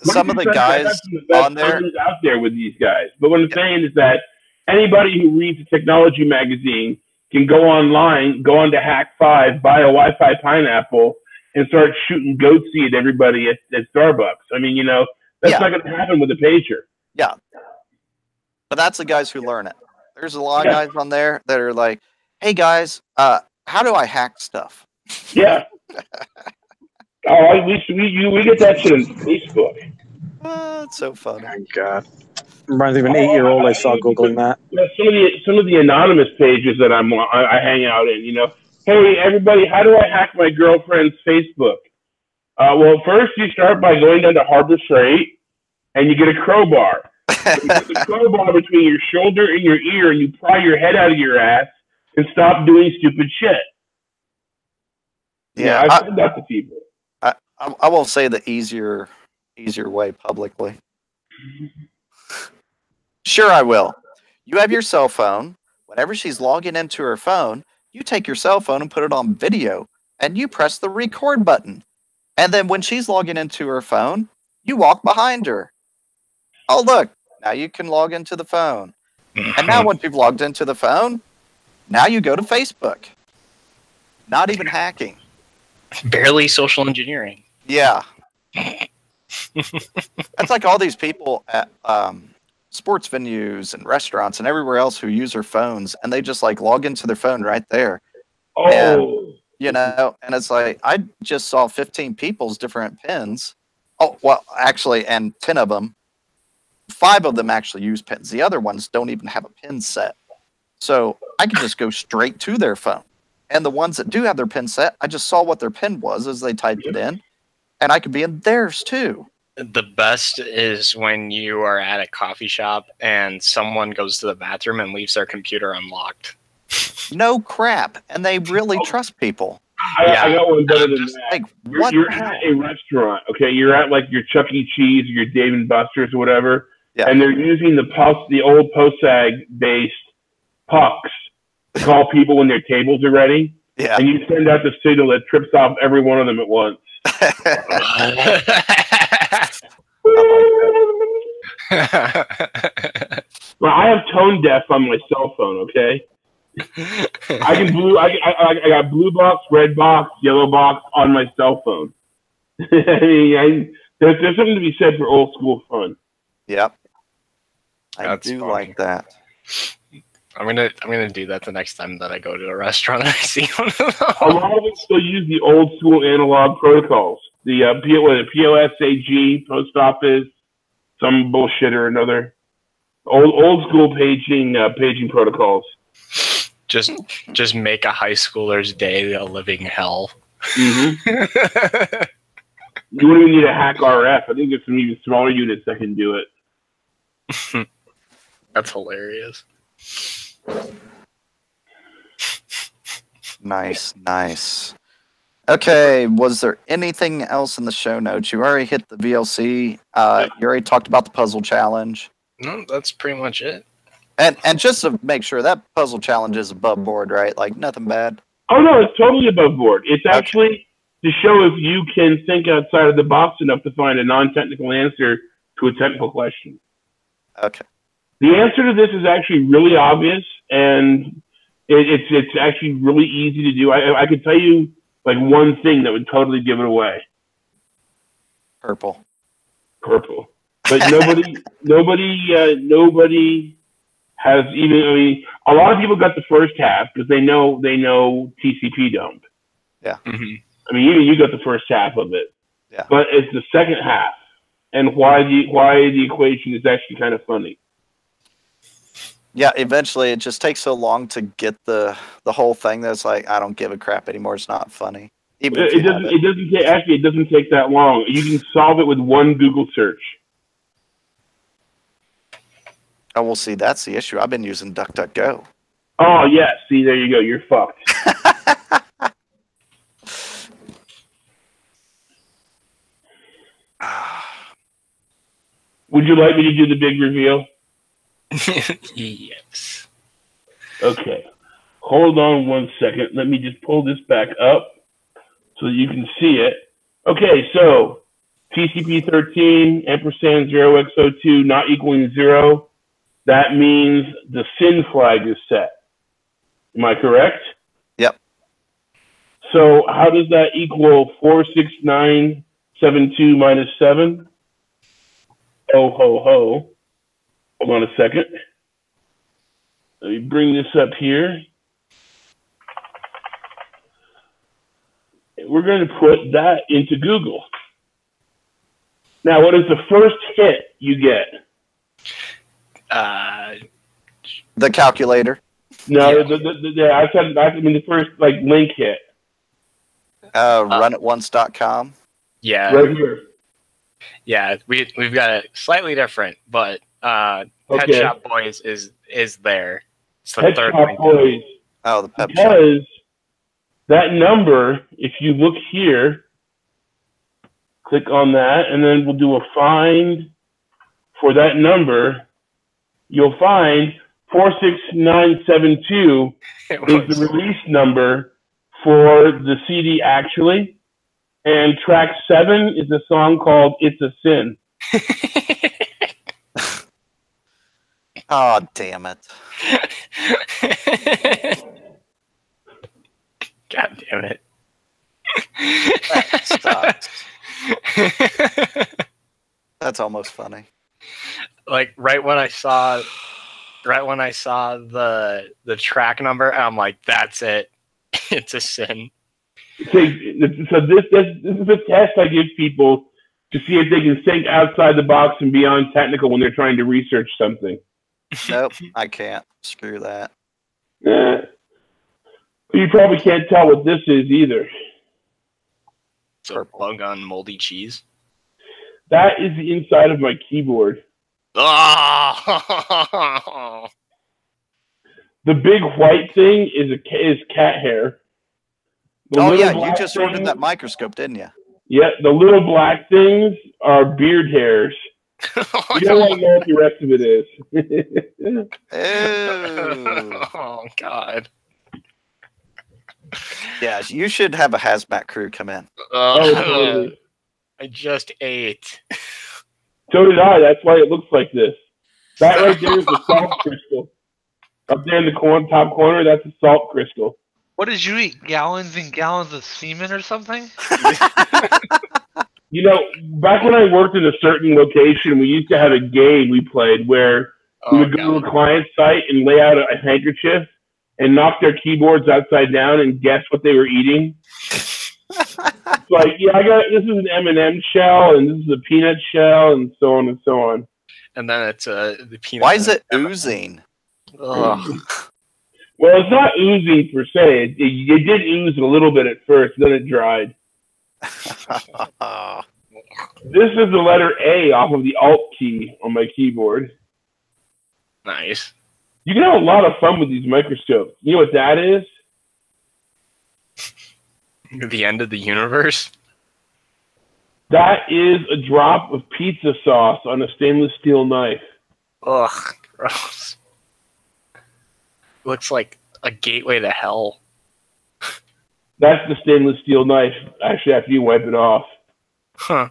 Some of the guys on there
out there with these guys. But what I'm saying is that anybody who reads a technology magazine can go online, go onto Hack5, buy a Wi-Fi pineapple, and start shooting goatsy at everybody at Starbucks. I mean, that's not going to happen with a pager.
Yeah. But that's the guys who learn it. There's a lot of guys on there that are like, hey guys, how do I hack stuff?
Yeah. We get that shit on Facebook.
It's so funny.
Oh, God. Reminds me of an 8-year-old I saw Googling that.
Some of the anonymous pages that I hang out in, Hey, everybody, how do I hack my girlfriend's Facebook? Well, first you start by going down to Harbor Freight, and you get a crowbar. You put the crowbar between your shoulder and your ear, and you pry your head out of your ass and stop doing stupid shit.
Yeah,
I've said that to people.
I won't say the easier way publicly. Sure, I will. You have your cell phone. Whenever she's logging into her phone, you take your cell phone and put it on video, and you press the record button. And then when she's logging into her phone, you walk behind her. Oh, look, now you can log into the phone. And now once you've logged into the phone, now you go to Facebook. Not even hacking.
Barely social engineering.
Yeah. That's like all these people at sports venues and restaurants and everywhere else who use their phones, and they just like log into their phone right there.
Oh.
And, and it's like, I just saw 15 people's different pins. Oh, well, actually, and 10 of them, 5 of them actually use pins. The other ones don't even have a pin set. So I can just go straight to their phone. And the ones that do have their pin set, I just saw what their pin was as they typed it in, and I could be in theirs too.
The best is when you are at a coffee shop and someone goes to the bathroom and leaves their computer unlocked.
No crap. And they really trust people.
I got one better than that.
Like, what
you're at a restaurant, okay? You're at like your Chuck E. Cheese or your Dave and Buster's or whatever, and they're using the old POSAG-based pucks to call people when their tables are ready.
Yeah.
And you send out the signal that trips off every one of them at once. Well, I have tone deaf on my cell phone, okay? I got blue box, red box, yellow box on my cell phone. I mean, there's something to be said for old school fun.
Yep.
That's
do
funny.
like that.
I'm gonna do that the next time that I go to a restaurant and I see one of those.
A lot of them still use the old school analog protocols. The POSAG, post office, some bullshit or another. Old school paging protocols.
Just make a high schooler's day a living hell.
Mm-hmm. You wouldn't even need a hack RF. I think there's some even smaller units that can do it.
That's hilarious.
Nice. Okay, was there anything else in the show notes? You already hit the VLC. You already talked about the puzzle challenge.
No, that's pretty much it.
And just to make sure, that puzzle challenge is above board, right? Like, nothing bad.
Oh, no, it's totally above board. It's actually, to show if you can think outside of the box enough to find a non-technical answer to a technical question.
Okay.
The answer to this is actually really obvious, and it's actually really easy to do. I could tell you like one thing that would totally give it away.
Purple.
But nobody has even. I mean, a lot of people got the first half because they know TCP dump.
Yeah.
Mm-hmm.
I mean, even you got the first half of it.
Yeah.
But it's the second half, and why the equation is actually kind of funny.
Yeah, eventually it just takes so long to get the whole thing that's like, I don't give a crap anymore. It's not funny. Even if
It doesn't take that long. You can solve it with one Google search.
Oh, well, see, that's the issue. I've been using DuckDuckGo.
Oh yeah, see, there you go. You're fucked. Would you like me to do the big reveal?
Yes.
Okay. Hold on one second. Let me just pull this back up so that you can see it. Okay, so TCP 13 ampersand 0x02 not equaling 0. That means the SYN flag is set. Am I correct?
Yep.
So how does that equal 46972 minus 7? Oh, ho, ho. Hold on a second. Let me bring this up here. We're going to put that into Google. Now, what is the first hit you get?
The calculator.
No, yeah. the first link hit.
Runitonce.com.
Yeah.
Right here.
Yeah, we've got it slightly different, but Pet Shop Boys is there. It's the
Pet
third
Shop Boys.
Oh, the Pet Shop.
Because that number, if you look here, click on that, and then we'll do a find for that number. You'll find 46972 is the release number for the CD actually. And track 7 is a song called It's a Sin.
Oh, damn it.
God damn it.
That sucks. That's almost funny.
Like right when I saw the track number, I'm like, that's it. It's a sin.
So this is a test I give people to see if they can think outside the box and beyond technical when they're trying to research something.
Nope, I can't. Screw that.
You probably can't tell what this is either.
It's a bug on moldy cheese.
That is the inside of my keyboard.
Oh!
The big white thing is cat hair.
Oh yeah, you just ordered that microscope, didn't you?
Yeah, the little black things are beard hairs. You don't want to know what the rest of it is.
Oh God.
Yeah, you should have a hazmat crew come in.
Totally.
I just ate.
So did I. That's why it looks like this. That right there is a salt crystal. Up there in the top corner, that's a salt crystal.
What did you eat? Gallons and gallons of semen or something?
You know, back when I worked in a certain location, we used to have a game we played where we would go to a client site and lay out a handkerchief and knock their keyboards upside down and guess what they were eating. It's like, yeah, this is an M&M shell and this is a peanut shell and so on and so on.
And then it's the peanut.
Why is it oozing?
Ugh.
Well, it's not oozing per se. It did ooze a little bit at first, then it dried. This is the letter A off of the Alt key on my keyboard.
Nice.
You can have a lot of fun with these microscopes. You know what that is?
The end of the universe?
That is a drop of pizza sauce on a stainless steel knife.
Ugh, gross. Looks like a gateway to hell.
That's the stainless steel knife. Actually, after you wipe it off.
Huh.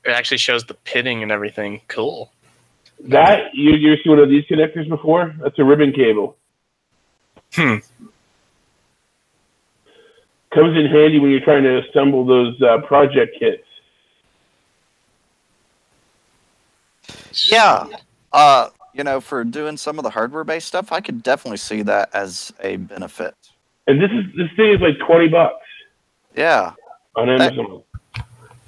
It actually shows the pitting and everything. Cool.
That you seen one of these connectors before? That's a ribbon cable.
Hmm.
Comes in handy when you're trying to assemble those project kits.
Yeah. For doing some of the hardware-based stuff, I could definitely see that as a benefit.
And this thing is like $20.
Yeah.
On Amazon.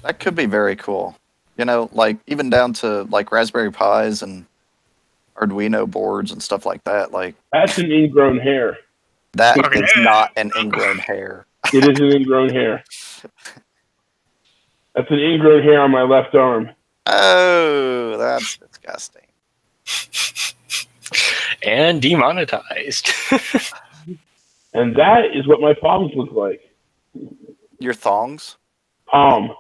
That could be very cool. Like even down to like Raspberry Pis and Arduino boards and stuff like that. Like
that's an ingrown hair.
That is not an ingrown hair.
It is an ingrown hair. That's an ingrown hair on my left arm.
Oh, that's disgusting.
And demonetized.
And that is what my palms look like.
Your thongs?
Palm.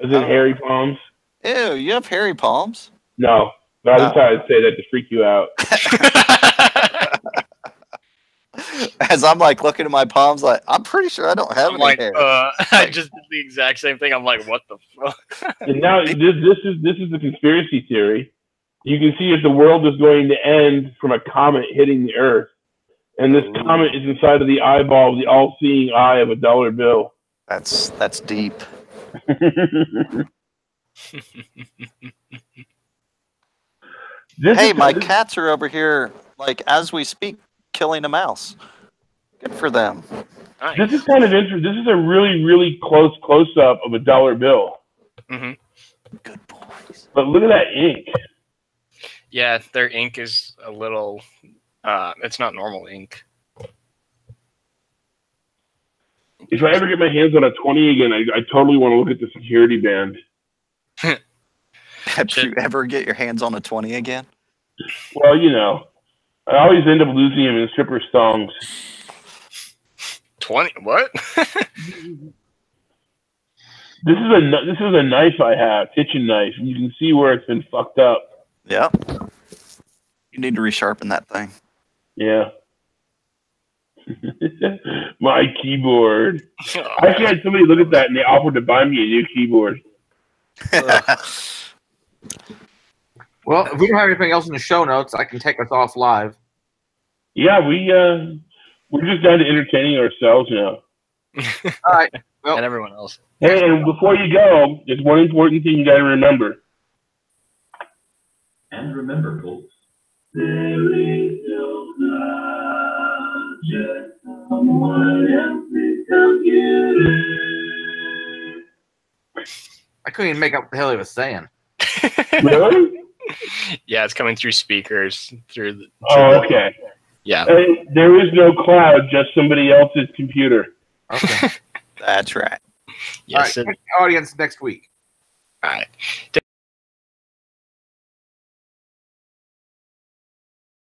As in hairy palms.
Ew, you have hairy palms?
No. I just thought I'd say that to freak you out.
As I'm like looking at my palms, like I'm pretty sure I don't have any hair.
I just did the exact same thing. I'm like, what the fuck?
And now this is the conspiracy theory. You can see if the world is going to end from a comet hitting the Earth, and this comet is inside of the eyeball of the all-seeing eye of a dollar bill.
That's deep. Hey, my cats are over here, like as we speak, killing a mouse. Good for them.
Nice.
This is kind of interesting. This is a really, really close-up of a dollar bill.
Mm-hmm.
Good boys.
But look at that ink.
Yeah, their ink is a little. It's not normal ink.
If I ever get my hands on a 20 again, I totally want to look at the security band.
Have you ever get your hands on a 20 again?
Well, I always end up losing them in stripper songs.
20? What?
This is a knife I have, kitchen knife. You can see where it's been fucked up.
Yeah. You need to resharpen that thing.
Yeah. My keyboard. I actually had somebody look at that and they offered to buy me a new keyboard.
Well, if we don't have anything else in the show notes, I can take us off live.
Yeah, we're just down to entertaining ourselves now.
All right. Well,
and everyone else.
Hey, and before you go, there's one important thing you got to remember.
And remember, folks, there is no just someone else's computer.
I couldn't even make out what the hell he was saying.
Really?
Yeah, it's coming through speakers.
Okay.
Yeah.
There is no cloud, just somebody else's computer.
Okay.
That's right.
Yes.
All right, audience next week.
All right.